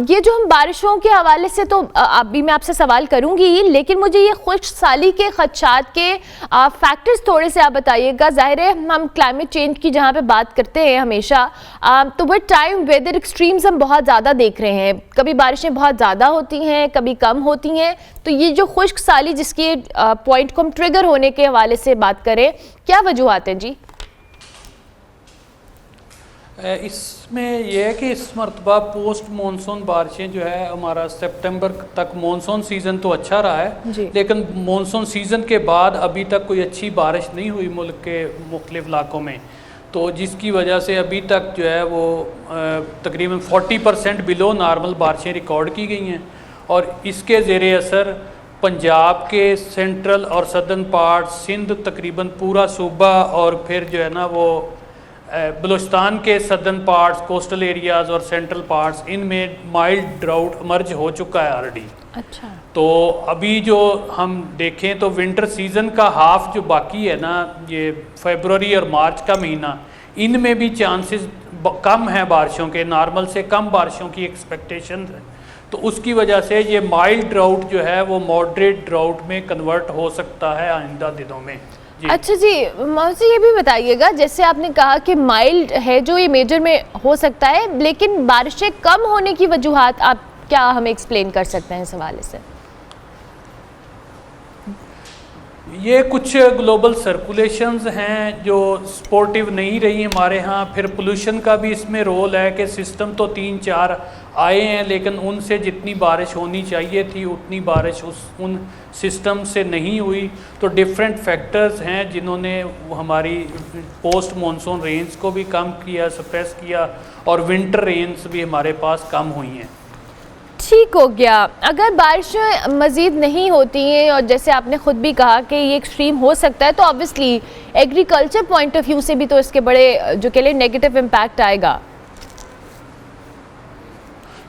ये जो हम बारिशों के हवाले से तो अभी मैं आपसे सवाल करूंगी, लेकिन मुझे ये खुश्क साली के खदशात के फैक्टर्स थोड़े से आप बताइएगा। ज़ाहिर है हम क्लाइमेट चेंज की जहाँ पे बात करते हैं हमेशा, तो विद टाइम वेदर एक्सट्रीम्स हम बहुत ज़्यादा देख रहे हैं। कभी बारिशें बहुत ज़्यादा होती हैं, कभी कम होती हैं। तो ये जो खुश्क साली जिसके पॉइंट को हम ट्रिगर होने के हवाले से बात करें, क्या वजूहात हैं जी? इसमें यह है कि इस मरतबा पोस्ट मानसून बारिशें जो है, हमारा सितंबर तक मानसून सीज़न तो अच्छा रहा है, लेकिन मानसून सीज़न के बाद अभी तक कोई अच्छी बारिश नहीं हुई मुल्क के मुख्तलिफ इलाकों में, तो जिसकी वजह से अभी तक जो है वो तकरीबन 40% बिलो नॉर्मल बारिशें रिकॉर्ड की गई हैं। और इसके ज़ेरे असर पंजाब के सेंट्रल और सदर्न पार्ट, सिंध तकरीबन पूरा सूबा और फिर जो है ना वो बलूचिस्तान के सदर्न पार्ट्स, कोस्टल एरियाज़ और सेंट्रल पार्ट्स, इनमें माइल्ड ड्राउट इमर्ज हो चुका है ऑलरेडी। अच्छा, तो अभी जो हम देखें तो विंटर सीज़न का हाफ जो बाकी है ना, ये फरवरी और मार्च का महीना, इनमें भी चांसेस कम हैं बारिशों के, नॉर्मल से कम बारिशों की एक्सपेक्टेशन है। तो उसकी वजह से ये माइल्ड ड्राउट जो है वो मॉडरेट ड्राउट में कन्वर्ट हो सकता है आइंदा दिनों में। अच्छा जी, मुझे ये भी बताइएगा, जैसे आपने कहा कि माइल्ड है जो ये मेजर में हो सकता है, लेकिन बारिशें कम होने की वजूहात आप क्या हमें एक्सप्लेन कर सकते हैं इस हवाले से? ये कुछ ग्लोबल सर्कुलेशंस हैं जो सपोर्टिव नहीं रही हमारे यहाँ। फिर पोल्यूशन का भी इसमें रोल है कि सिस्टम तो 3-4 आए हैं, लेकिन उनसे जितनी बारिश होनी चाहिए थी उतनी बारिश उन सिस्टम से नहीं हुई। तो डिफरेंट फैक्टर्स हैं जिन्होंने हमारी पोस्ट मानसून रेंज को भी कम किया, सप्रेस किया, और विंटर रेंज भी हमारे पास कम हुई हैं। ठीक हो गया। अगर बारिशें मज़ीद नहीं होती हैं और जैसे आपने ख़ुद भी कहा कि ये एक्सट्रीम हो सकता है, तो obviously agriculture point of view से भी तो इसके बड़े जो कह लें नेगेटिव इम्पैक्ट आएगा।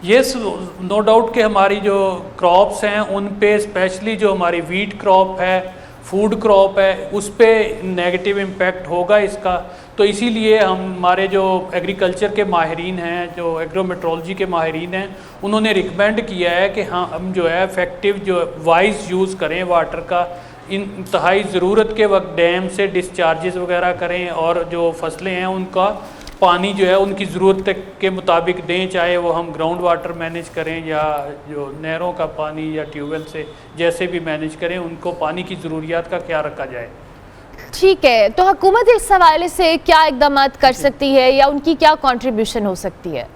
यस, नो डाउट कि हमारी जो क्रॉप्स हैं उन पे, स्पेशली जो हमारी वीट क्रॉप है फूड क्रॉप है उस पर नेगेटिव इम्पैक्ट होगा इसका। तो इसीलिए हमारे जो एग्रीकल्चर के माहिरीन हैं, जो एग्रोमेट्रोलॉजी के माहिरीन हैं, उन्होंने रिकमेंड किया है कि हाँ हम जो है इफेक्टिव जो वाइज यूज़ करें वाटर का, इंतहाई ज़रूरत के वक्त डैम से डिस्चार्जेस वगैरह करें और जो फसलें हैं उनका पानी जो है उनकी ज़रूरत के मुताबिक दें, चाहे वो हम ग्राउंड वाटर मैनेज करें या जो नहरों का पानी या ट्यूबवेल से जैसे भी मैनेज करें, उनको पानी की ज़रूरियात का ख्याल रखा जाए। ठीक है, तो हुकूमत इस हवाले से क्या इक़दाम कर सकती है या उनकी क्या कंट्रीब्यूशन हो सकती है?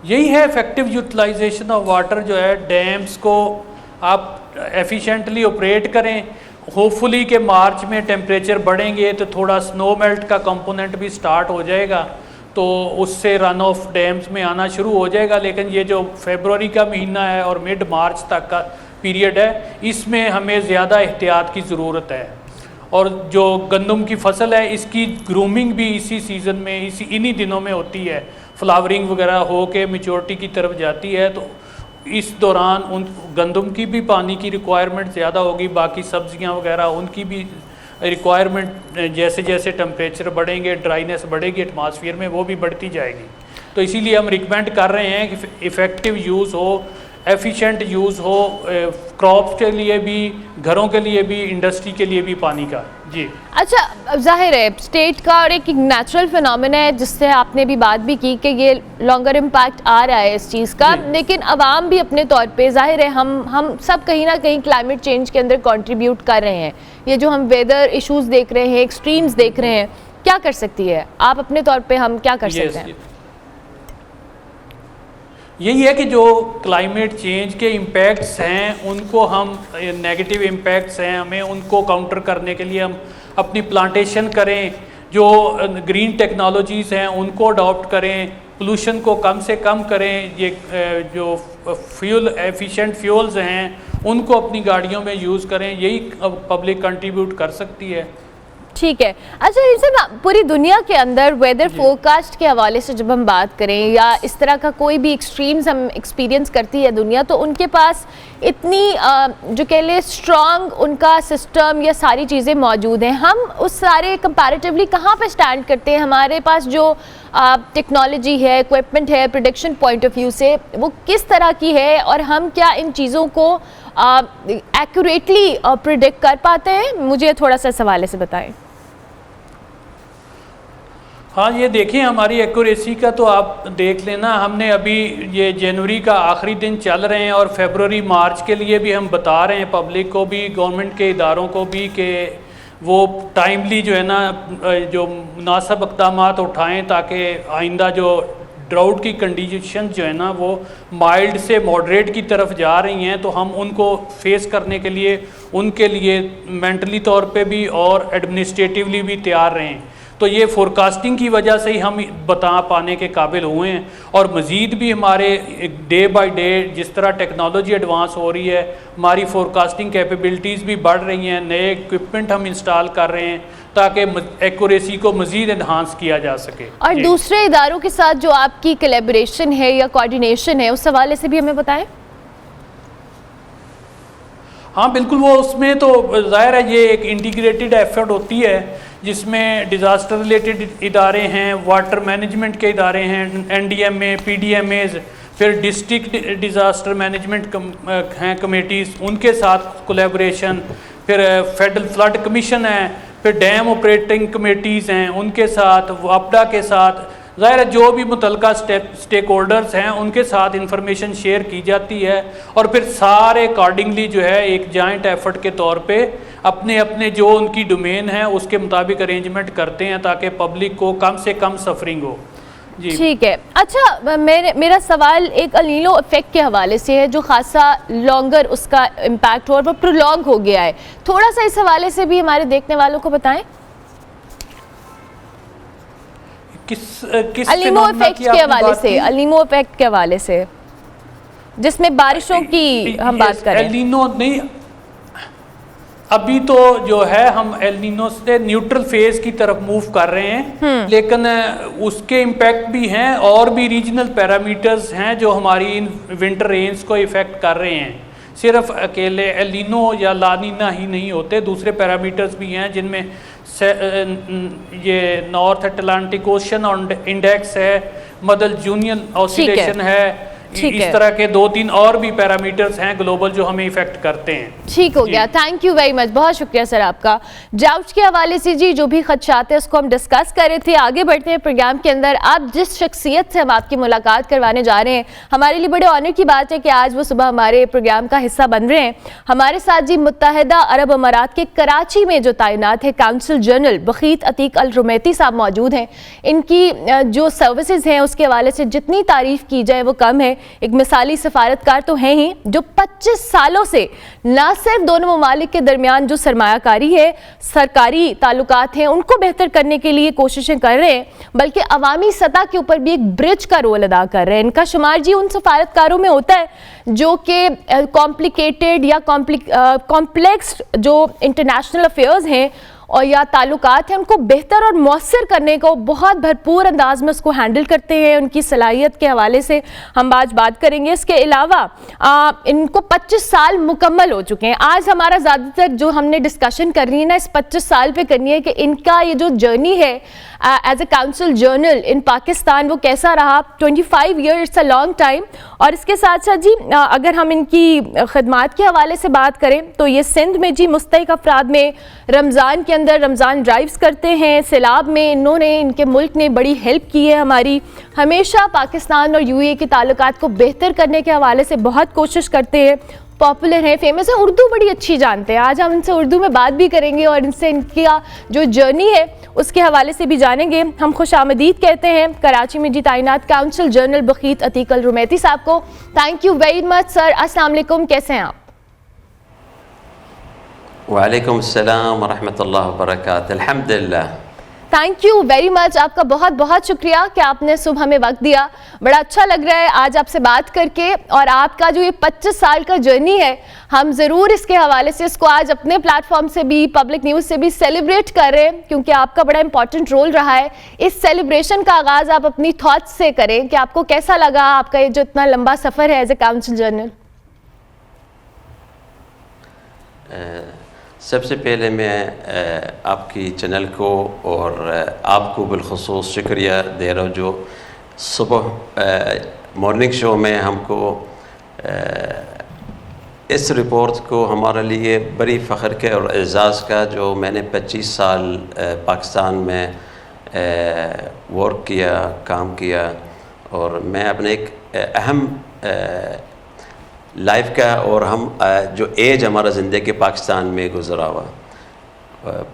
यही है इफेक्टिव यूटिलाइजेशन ऑफ वाटर, जो है डैम्स को आप एफिशिएंटली ऑपरेट करें। होपफुली के मार्च में टेम्परेचर बढ़ेंगे तो थोड़ा स्नो मेल्ट का कंपोनेंट भी स्टार्ट हो जाएगा, तो उससे रन ऑफ डैम्स में आना शुरू हो जाएगा। लेकिन ये जो फरवरी का महीना है और मिड मार्च तक का पीरियड है, इसमें हमें ज़्यादा एहतियात की ज़रूरत है। और जो गंदम की फसल है इसकी ग्रूमिंग भी इसी सीज़न में इन्हीं दिनों में होती है, फ्लावरिंग वगैरह हो के मेच्योरिटी की तरफ जाती है, तो इस दौरान उन गंदम की भी पानी की रिक्वायरमेंट ज़्यादा होगी, बाकी सब्जियां वगैरह उनकी भी रिक्वायरमेंट जैसे जैसे टेम्परेचर बढ़ेंगे, ड्राइनेस बढ़ेगी एटमॉस्फेयर में, वो भी बढ़ती जाएगी। तो इसीलिए हम रिकमेंड कर रहे हैं कि इफ़ेक्टिव यूज़ हो, एफिशिएंट यूज़ हो, क्रॉप्स के लिए भी, घरों के लिए भी, इंडस्ट्री के लिए भी पानी का। जी अच्छा, जाहिर है स्टेट का और एक नेचुरल फिनोमेना है जिससे आपने भी बात भी की कि ये लॉन्गर इम्पैक्ट आ रहा है इस चीज़ का, लेकिन अवाम भी अपने तौर पे ज़ाहिर है हम सब कहीं ना कहीं क्लाइमेट चेंज के अंदर कंट्रीब्यूट कर रहे हैं। ये जो हम वेदर इश्यूज़ देख रहे हैं, एक्सट्रीम्स देख रहे हैं, क्या कर सकती है आप अपने तौर पर, हम क्या कर सकते हैं? यही है कि जो क्लाइमेट चेंज के इम्पैक्ट्स हैं उनको हम, नेगेटिव इम्पैक्ट्स हैं, हमें उनको काउंटर करने के लिए हम अपनी प्लांटेशन करें, जो ग्रीन टेक्नोलॉजीज़ हैं उनको अडॉप्ट करें, पोल्यूशन को कम से कम करें, ये जो फ्यूल एफिशिएंट फ्यूल्स हैं उनको अपनी गाड़ियों में यूज़ करें, यही पब्लिक कंट्रीब्यूट कर सकती है। ठीक है। अच्छा, इनसे पूरी दुनिया के अंदर वेदर फोरकास्ट के हवाले से जब हम बात करें या इस तरह का कोई भी एक्सट्रीम्स हम एक्सपीरियंस करती है दुनिया, तो उनके पास इतनी जो कह ले स्ट्रॉन्ग उनका सिस्टम या सारी चीज़ें मौजूद हैं। हम उस सारे कंपैरेटिवली कहाँ पे स्टैंड करते हैं? हमारे पास जो टेक्नोलॉजी है, इक्विपमेंट है, प्रोडक्शन पॉइंट ऑफ व्यू से वो किस तरह की है, और हम क्या इन चीज़ों को एक्यूरेटली प्रिडिक्ट कर पाते हैं? मुझे थोड़ा सा इस हवाले से बताएं। हाँ, ये देखें हमारी एक्यूरेसी का तो आप देख लेना, हमने अभी ये जनवरी का आखिरी दिन चल रहे हैं और फरवरी मार्च के लिए भी हम बता रहे हैं पब्लिक को भी, गवर्नमेंट के इदारों को भी, कि वो टाइमली जो है ना जो मुनासिब इक़दामात उठाएं ताकि आइंदा जो ड्राउट की कंडीशन जो है ना वो माइल्ड से मॉडरेट की तरफ जा रही हैं, तो हम उनको फेस करने के लिए उनके लिए मेंटली तौर पे भी और एडमिनिस्ट्रेटिवली भी तैयार रहें। तो ये फोरकास्टिंग की वजह से ही हम बता पाने के काबिल हुए हैं, और मज़ीद भी हमारे डे बाय डे जिस तरह टेक्नोलॉजी एडवांस हो रही है, हमारी फोरकास्टिंग कैपेबिलिटीज़ भी बढ़ रही हैं, नए इक्विपमेंट हम इंस्टॉल कर रहे हैं ताकि एक्यूरेसी को मज़ीद एनहांस किया जा सके। और दूसरे इदारों के साथ जो आपकी कोलैबोरेशन है या कोऑर्डिनेशन है, उस हवाले से भी हमें बताएं। हाँ बिल्कुल, वो उसमें तो ज़ाहिर है ये एक इंटीग्रेटेड एफर्ट होती है जिसमें डिज़ास्टर रिलेटेड इदारे हैं, वाटर मैनेजमेंट के इदारे हैं, NDMA, PDMAs, फिर डिस्ट्रिक्ट डिज़ास्टर मैनेजमेंट हैं कमेटीज़, उनके साथ कोलैबोरेशन, फिर फेडरल फ्लड कमीशन है, फिर डैम ऑपरेटिंग कमेटीज़ हैं उनके साथ, वापडा के साथ, ज़ाहिर है जो भी मुतलका स्टेक होल्डर्स हैं उनके साथ इंफॉर्मेशन शेयर की जाती है, और फिर सारे अकॉर्डिंगली जो है एक जॉइंट एफर्ट के तौर पे अपने अपने जो उनकी डोमेन है उसके मुताबिक अरेंजमेंट करते हैं ताकि पब्लिक को कम से कम सफरिंग हो। जी ठीक है। अच्छा, मेरा सवाल एक अलीनो इफेक्ट के हवाले से है, जो खासा लॉन्गर उसका इम्पैक्ट हो और वो प्रोलॉन्ग हो गया है, थोड़ा सा इस हवाले से भी हमारे देखने वालों को बताएं। किस अलीमो इफेक्ट के हवाले से, अलीमो इफेक्ट के हवाले से जिसमें बारिशों की हम बात करें। एलिनो नहीं, अभी तो जो है हम एलिनो से न्यूट्रल फेज की तरफ मूव कर रहे हैं, लेकिन उसके इम्पैक्ट भी हैं और भी रीजनल पैरामीटर्स हैं जो हमारी इन विंटर रेंज को इफेक्ट कर रहे हैं। सिर्फ अकेले एलिनो या लानीना ही नहीं होते, दूसरे पैरामीटर्स भी हैं जिनमें ये नॉर्थ अटलांटिक ओशन इंडेक्स है, मदल जूनियर ऑसिलेशन है, इस तरह के 2-3 और भी पैरामीटर्स हैं ग्लोबल जो हमें इफेक्ट करते हैं। ठीक हो गया, थैंक यू वेरी मच, बहुत शुक्रिया सर आपका। ड्राउट के हवाले से जी जो भी खदशात है उसको हम डिस्कस कर रहे थे। आगे बढ़ते हैं प्रोग्राम के अंदर। आप जिस शख्सियत से हम आपकी मुलाकात करवाने जा रहे हैं, हमारे लिए बड़े ऑनर की बात है कि आज वो सुबह हमारे प्रोग्राम का हिस्सा बन रहे हैं। हमारे साथ जी मुत्तहिदा अरब अमारात के कराची में जो तैनात है काउंसिल जनरल बखीत अतीक अल रुमैती साहब मौजूद हैं। इनकी जो सर्विसेज हैं उसके हवाले से जितनी तारीफ़ की जाए वो कम है। एक मिसाली सफारतकार तो हैं ही जो 25 सालों से न सिर्फ दोनों ममालिक के दरमियान जो सरमायाकारी है, सरकारी ताल्लुकात हैं, उनको बेहतर करने के लिए कोशिशें कर रहे हैं, बल्कि अवामी सतह के ऊपर भी एक ब्रिज का रोल अदा कर रहे हैं। इनका शुमार जी उन सफारतकारों में होता है जो कि कॉम्प्लिकेटेड या कॉम्प्लेक्स जो इंटरनेशनल अफेयर्स हैं और या ताल्लुकात हैं उनको बेहतर और मौसर करने को बहुत भरपूर अंदाज में उसको हैंडल करते हैं। उनकी सलाहियत के हवाले से हम आज बात करेंगे। इसके अलावा इनको 25 साल मुकम्मल हो चुके हैं। आज हमारा ज़्यादातर जो हमने डिस्कशन करनी है ना इस 25 साल पे करनी है कि इनका ये जो जर्नी है एज ए काउंसिल जर्नल इन पाकिस्तान वो कैसा रहा। 25 year it's a long time. और इसके साथ साथ जी अगर हम इनकी खदमात के हवाले से बात करें तो ये सिंध में जी मुस्तहिक अफराद में रमज़ान के अंदर रमज़ान ड्राइव्स करते हैं। सैलाब में इन्होंने इनके मुल्क ने बड़ी हेल्प की है हमारी। हमेशा पाकिस्तान और यूएई के ताल्लुकात को बेहतर करने के हवाले से बहुत कोशिश करते हैं। पॉपुलर है, फेमस है, उर्दू बड़ी अच्छी जानते हैं। आज हम इनसे उर्दू में बात भी करेंगे और इनसे इनका जो जर्नी है उसके हवाले से भी जानेंगे। हम खुश आमदीद कहते हैं कराची में जी तैनात काउंसिल जनरल बखीत अतीक अल रुमैती साहब को। Thank you very much sir. अस्सलाम वालेकुम, कैसे हैं आप? वालेकुम अस्सलाम व रहमतुल्लाहि व बरकातहू। अल्हम्दुलिल्लाह। थैंक यू वेरी मच, आपका बहुत बहुत शुक्रिया कि आपने सुबह हमें वक्त दिया। बड़ा अच्छा लग रहा है आज आपसे बात करके। और आपका जो ये 25 साल का जर्नी है हम ज़रूर इसके हवाले से इसको आज अपने प्लेटफॉर्म से भी पब्लिक न्यूज़ से भी सेलिब्रेट कर रहे हैं क्योंकि आपका बड़ा इंपॉर्टेंट रोल रहा है। इस सेलिब्रेशन का आगाज़ आप अपनी थॉट्स से करें कि आपको कैसा लगा आपका ये जो इतना लंबा सफ़र है एज ए काउंसिल जनरल। सबसे पहले मैं आपकी चैनल को और आपको बिलखुसूस शुक्रिया दे रहा हूँ जो सुबह मॉर्निंग शो में हमको इस रिपोर्ट को हमारे लिए बड़ी फ़ख्र के और एज़ाज़ का जो मैंने 25 साल पाकिस्तान में वर्क किया, काम किया और मैं अपने एक अहम लाइफ का और हम जो एज हमारा ज़िंदगी पाकिस्तान में गुजरा हुआ।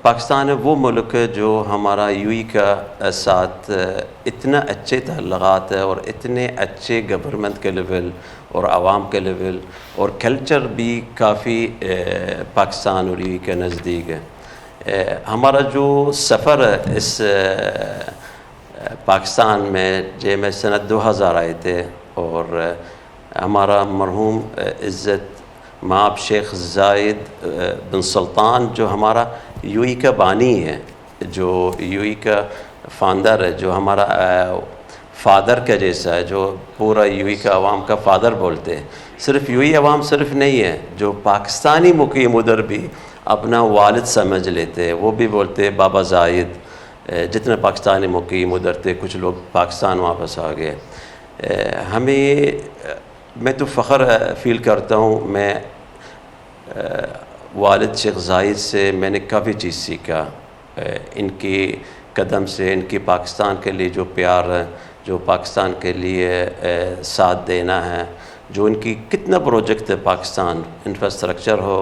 पाकिस्तान है वो मुल्क जो हमारा यूई का साथ इतना अच्छे तल्लुक़ात है और इतने अच्छे गवर्नमेंट के लेवल और आवाम के लेवल और कल्चर भी काफ़ी पाकिस्तान और यूई के नज़दीक है। हमारा जो सफ़र है इस पाकिस्तान में जे में सनत 2000 आए थे और हमारा मरहूम इज़्ज़त माब शेख ज़ायद बिन सुल्तान जो हमारा यूई का बानी है, जो यूई का फादर है, जो हमारा फादर का जैसा है, जो पूरा यूई का अवाम का फादर बोलते हैं। सिर्फ यूई अवाम सिर्फ नहीं है, जो पाकिस्तानी मुकीम उधर भी अपना वालिद समझ लेते हैं, वो भी बोलते हैं बाबा ज़ायद। जितने पाकिस्तानी मुकीम उधर थे कुछ लोग पाकिस्तान वापस आ गए। हमें मैं तो फ़ख्र फ़ील करता हूँ। मैं वालिद शेख ज़ायद से मैंने काफ़ी चीज़ सीखा। इनकी कदम से इनकी पाकिस्तान के लिए जो प्यार है, जो पाकिस्तान के लिए साथ देना है, जो इनकी कितना प्रोजेक्ट है पाकिस्तान, इंफ्रास्ट्रक्चर हो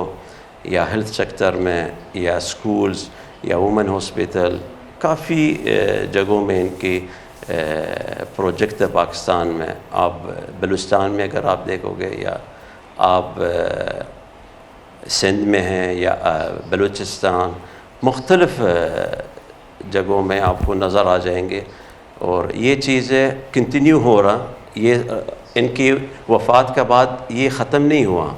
या हेल्थ सेक्टर में या स्कूल्स या वुमेन हॉस्पिटल, काफ़ी जगहों में इनकी प्रोजेक्ट है पाकिस्तान में। आप बलूचिस्तान में अगर आप देखोगे या आप सिंध में हैं या बलूचिस्तान, मुख्तलिफ़ जगहों में आपको नज़र आ जाएंगे। और ये चीज़ें कंटिन्यू हो रहा, ये इनकी वफ़ात के बाद ये ख़त्म नहीं हुआ।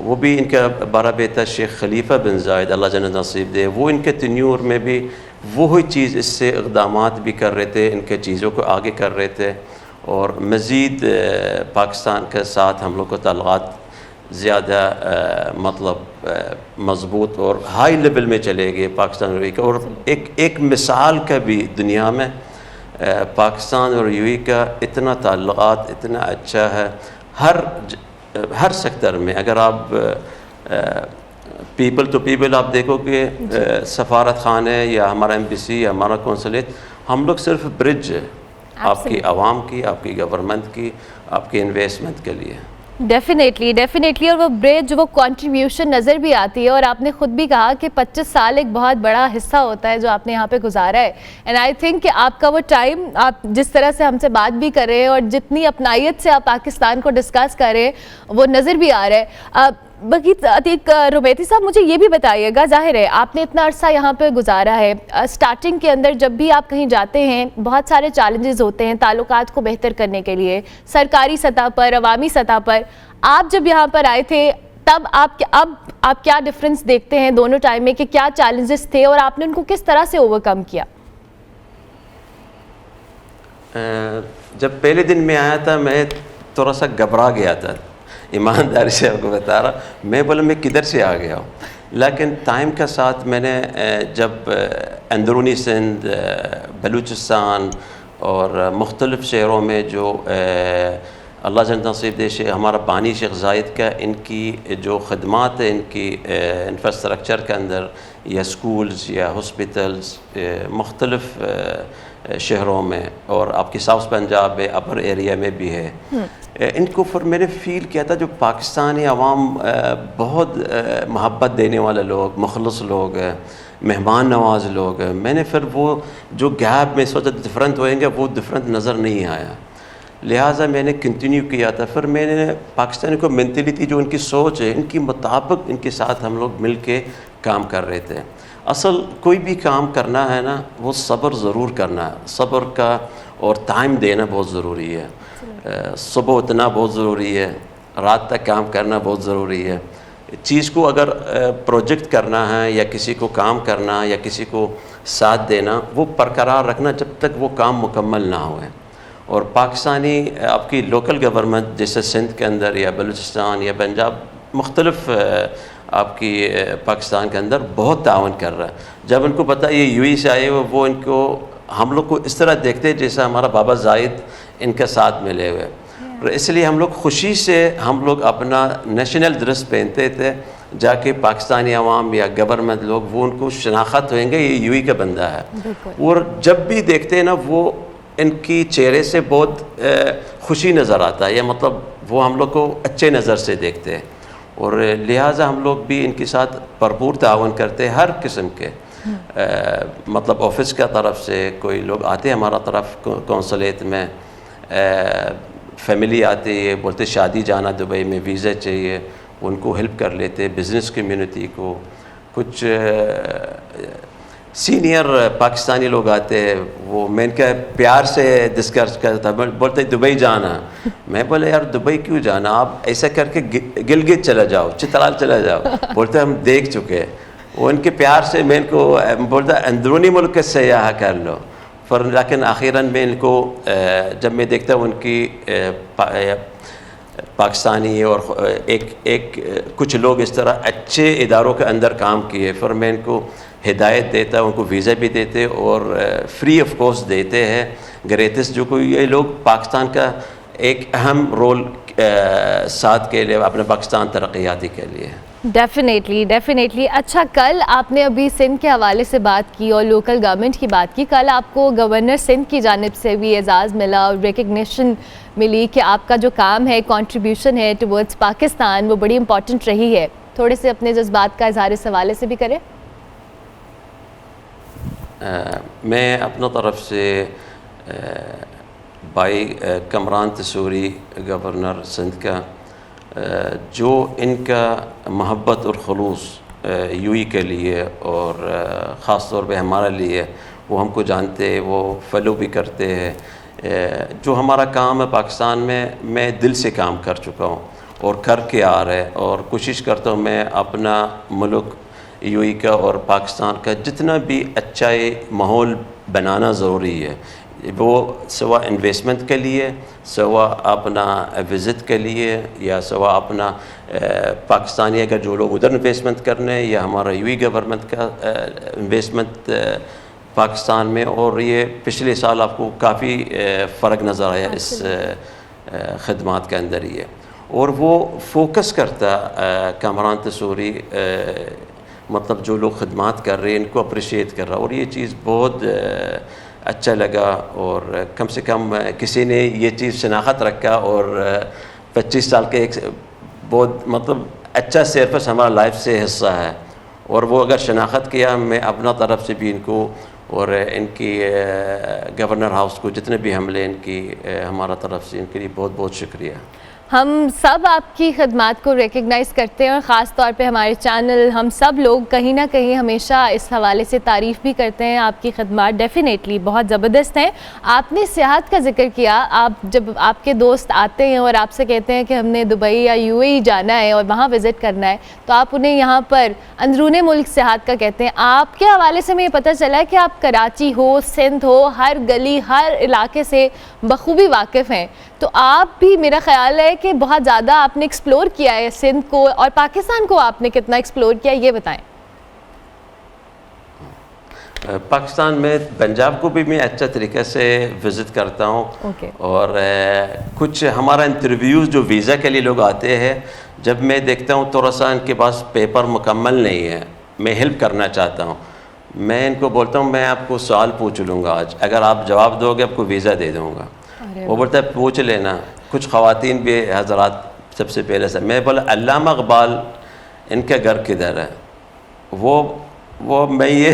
वो भी इनका बड़ा बेटा शेख खलीफा बिन ज़ायद अल्लाह जन्नत नसीब दे, वो इनके तन्यूर में भी वही चीज़ इससे इक़दामात भी कर रहे थे, इनके चीज़ों को आगे कर रहे थे और मज़ीद पाकिस्तान के साथ हम लोग को ताल्लुक़ात ज़्यादा मतलब मज़बूत और हाई लेवल में चलेगी पाकिस्तान और यूएई का। और एक मिसाल का भी दुनिया में पाकिस्तान और यूएई का इतना ताल्लुक़ात इतना अच्छा है हर सेक्टर में। अगर आप पीपल टू पीपल आप देखोगे सफारत खाने या हमारा एम्बेसी या हमारा कौंसलेट, हम लोग सिर्फ ब्रिज है आपकी आवाम की, आपकी गवर्नमेंट की, आपकी इन्वेस्टमेंट के लिए। डेफिनेटली और वो ब्रिज, वो कंट्रीब्यूशन नज़र भी आती है। और आपने ख़ुद भी कहा कि 25 साल एक बहुत बड़ा हिस्सा होता है जो आपने यहाँ पे गुजारा है। एंड आई थिंक कि आपका वो टाइम, आप जिस तरह से हमसे बात भी कर रहे हैं और जितनी अपनायत से आप पाकिस्तान को डिस्कस कर रहे हैं वो नज़र भी आ रहा है। बाकी अतीक रुमैती साहब, मुझे ये भी बताइएगा, जाहिर है आपने इतना अरसा यहाँ पे गुजारा है, स्टार्टिंग के अंदर जब भी आप कहीं जाते हैं बहुत सारे चैलेंजेस होते हैं ताल्लुकात को बेहतर करने के लिए, सरकारी सतह पर, अवामी सतह पर। आप जब यहाँ पर आए थे तब आप क्या डिफरेंस देखते हैं दोनों टाइम में, कि क्या चैलेंजेस थे और आपने उनको किस तरह से ओवरकम किया? जब पहले दिन में आया था मैं थोड़ा सा घबरा गया था, ईमानदारी से आपको बता रहा, मैं बोला मैं किधर से आ गया हूँ। लेकिन टाइम के साथ मैंने जब अंदरूनी सिंध, बलूचिस्तान और मुख्तलिफ़ शहरों में जो अल्लाह जन्नत नसीब देशे हमारा बानी शेख ज़ायद का, इनकी जो खदमात है इनकी इंफ्रास्ट्रक्चर के अंदर, या स्कूल्स या हॉस्पिटल्स मुख्तलिफ़ शहरों में, और आपकी साउथ पंजाब में अपर एरिया में भी है, इनको फिर मैंने फ़ील किया था जो पाकिस्तानी अवाम बहुत मोहब्बत देने वाले लोग, मुखलस लोग, मेहमान नवाज लोग। मैंने फिर वो जो गैप में सोचा डिफरेंट होएंगे, वो डिफरेंट नज़र नहीं आया, लिहाजा मैंने कंटिन्यू किया था। फिर मैंने पाकिस्तानी को मेंटलिटी जो उनकी सोच है, इनके मुताबिक इनके साथ हम लोग मिल के काम कर रहे थे। असल कोई भी काम करना है ना, वो सब्र ज़रूर करना है, सब्र का और टाइम देना बहुत ज़रूरी है। सुबह उठना बहुत ज़रूरी है, रात तक काम करना बहुत ज़रूरी है। चीज़ को अगर प्रोजेक्ट करना है या किसी को काम करना या किसी को साथ देना, वो बरकरार रखना जब तक वो काम मुकम्मल ना होए। और पाकिस्तानी आपकी लोकल गवर्नमेंट जैसे सिंध के अंदर या बलूचिस्तान या पंजाब, मुख्तलिफ़ आपकी पाकिस्तान के अंदर बहुत तावन कर रहा है। जब उनको पता ये यूएई से आए हुए, वो इनको हम लोग को इस तरह देखते हैं जैसा हमारा बाबा ज़ायद इनके साथ मिले हुए। और इसलिए हम लोग खुशी से हम लोग अपना नेशनल ड्रेस पहनते थे, जाके पाकिस्तानी अवाम या गवर्नमेंट लोग वो उनको शनाख्त होंगे ये यूएई का बंदा है। और जब भी देखते हैं ना, वो इनकी चेहरे से बहुत खुशी नज़र आता है, या मतलब वो हम लोग को अच्छे नज़र से देखते हैं। और लिहाजा हम लोग भी इनके साथ भरपूर तावन करते हैं हर किस्म के। मतलब ऑफिस का तरफ से कोई लोग आते हैं हमारा तरफ कौंसलेट में, फैमिली आती है, बोलते शादी जाना दुबई में, वीज़ा चाहिए, उनको हेल्प कर लेते। बिज़नेस कम्युनिटी को कुछ सीनियर पाकिस्तानी लोग आते हैं, वो मैं इनका प्यार से डिस्कस करता, बोलते दुबई जाना। मैं बोले यार दुबई क्यों जाना, आप ऐसा करके गिलगित चला जाओ, चित्राल चला जाओ। बोलते हम देख चुके हैं। वो इनके प्यार से मैं इनको बोलता अंदरूनी मुल्क के सयाह कर लो। फिर लेकिन आखिरन में इनको जब मैं देखता हूँ उनकी पाकिस्तानी और एक कुछ लोग इस तरह अच्छे इदारों के अंदर काम किए, फिर मैं इनको हिदायत देता हूँ, उनको वीज़ा भी देते और फ्री ऑफ कॉस्ट देते हैं ग्रेटिस, जो कोई ये लोग पाकिस्तान का एक अहम रोल साथ के लिए, अपने पाकिस्तान तरक्याती के लिए। डेफिनेटली। अच्छा, कल आपने अभी सिंध के हवाले से बात की और लोकल गवर्नमेंट की बात की। कल आपको गवर्नर सिंध की जानिब से भी एजाज़ मिला और रिकग्निशन मिली कि आपका जो काम है, कंट्रीब्यूशन है टुवर्ड्स पाकिस्तान, वो बड़ी इंपॉर्टेंट रही है। थोड़े से अपने जज्बात का इज़हार इस हवाले से भी करें। मैं अपना तरफ से भाई कमरान तसूरी गवर्नर सिंध का, जो इनका मोहब्बत और ख़ुलूस यूएई के लिए और ख़ास तौर पे हमारे लिए, वो हमको जानते हैं, वो फॉलो भी करते हैं। जो हमारा काम है पाकिस्तान में, मैं दिल से काम कर चुका हूँ और करके आ रहे, और कोशिश करता हूँ मैं अपना मुल्क यूएई का और पाकिस्तान का जितना भी अच्छा माहौल बनाना ज़रूरी है। वो सवा इन्वेस्टमेंट के लिए, सवा अपना विज़िट के लिए, या सवा अपना पाकिस्तानी अगर जो लोग उधर इन्वेस्टमेंट करने, या हमारा यूएई गवर्नमेंट का इन्वेस्टमेंट पाकिस्तान में। और ये पिछले साल आपको काफ़ी फ़र्क नज़र आया इस खदमात के अंदर ही है। और वो फोकस करता कामरान तसूरी मतलब जो लोग खदमात कर रहे हैं इनको अप्रिशिएट कर रहा, और ये चीज़ बहुत अच्छा लगा। और कम से कम किसी ने ये चीज़ शनाख्त रखा, और 25 साल के एक बहुत मतलब अच्छा सरफस हमारा लाइफ से हिस्सा है, और वो अगर शनाख्त किया, मैं अपना तरफ से भी इनको और इनकी गवर्नर हाउस को जितने भी हमले इनकी हमारा तरफ से इनके लिए बहुत बहुत शुक्रिया। हम सब आपकी खदमात को रिकग्नाइज़ करते हैं, और ख़ास तौर पे हमारे चैनल, हम सब लोग कहीं ना कहीं हमेशा इस हवाले से तारीफ़ भी करते हैं। आपकी खदमात डेफ़िनेटली बहुत ज़बरदस्त हैं। आपने सियाहत का जिक्र किया, आप जब आपके दोस्त आते हैं और आपसे कहते हैं कि हमने दुबई या यूएई जाना है और वहाँ विज़िट करना है, तो आप उन्हें यहाँ पर अंदरूने मुल्क सियाहत का कहते हैं। आपके हवाले से मुझे पता चला है कि आप कराची हो, सिंध हो, हर गली हर इलाके से बखूबी वाकिफ़ हैं, तो आप भी, मेरा ख़्याल है कि बहुत ज़्यादा आपने एक्सप्लोर किया है सिंध को, और पाकिस्तान को आपने कितना एक्सप्लोर किया, ये बताएं। पाकिस्तान में पंजाब को भी मैं अच्छा तरीके से विज़िट करता हूँ। और कुछ हमारा इंटरव्यूज़ जो वीज़ा के लिए लोग आते हैं, जब मैं देखता हूँ थोड़ा सा इनके पास पेपर मुकम्मल नहीं है, मैं हेल्प करना चाहता हूँ, मैं इनको बोलता हूँ मैं आपको सवाल पूछ लूँगा आज, अगर आप जवाब दोगे आपको वीज़ा दे दूँगा। वो बोलता है पूछ लेना। कुछ ख़वातीन भी हज़रात सबसे पहले से, मैं बोला अल्लामा इक़बाल इनका घर किधर है, वो मैं ये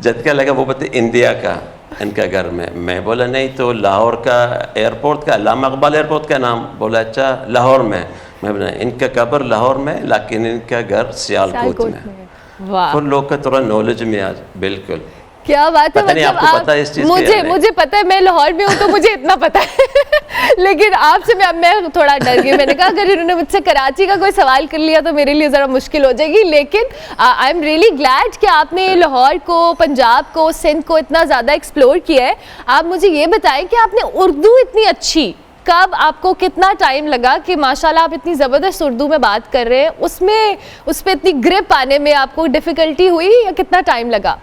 झटका लगा, वो बोलते इंडिया का इनका घर में। मैं बोला नहीं तो लाहौर का एयरपोर्ट का, अल्लामा इक़बाल एयरपोर्ट का नाम। बोला अच्छा लाहौर में। मैं बोला इनका कब्र लाहौर में, लेकिन इनका घर सियालकोट में। वाह, तो लोग का थोड़ा नॉलेज में आज बिल्कुल क्या बात है। मतलब आपको पता है इस चीज़ मुझे पता है, मैं लाहौर में हूँ तो मुझे इतना पता है लेकिन आपसे मैं थोड़ा डर गई। मैंने कहा अगर इन्होंने मुझसे कराची का कोई सवाल कर लिया तो मेरे लिए ज़रा मुश्किल हो जाएगी। लेकिन आई एम रियली ग्लैड कि आपने लाहौर को, पंजाब को, सिंध को इतना ज़्यादा एक्सप्लोर किया है। आप मुझे ये बताएं कि आपने उर्दू इतनी अच्छी, कब आपको कितना टाइम लगा कि माशाल्लाह आप इतनी ज़बरदस्त उर्दू में बात कर रहे हैं, उस पर इतनी ग्रिप आने में आपको डिफ़िकल्टी हुई या कितना टाइम लगा?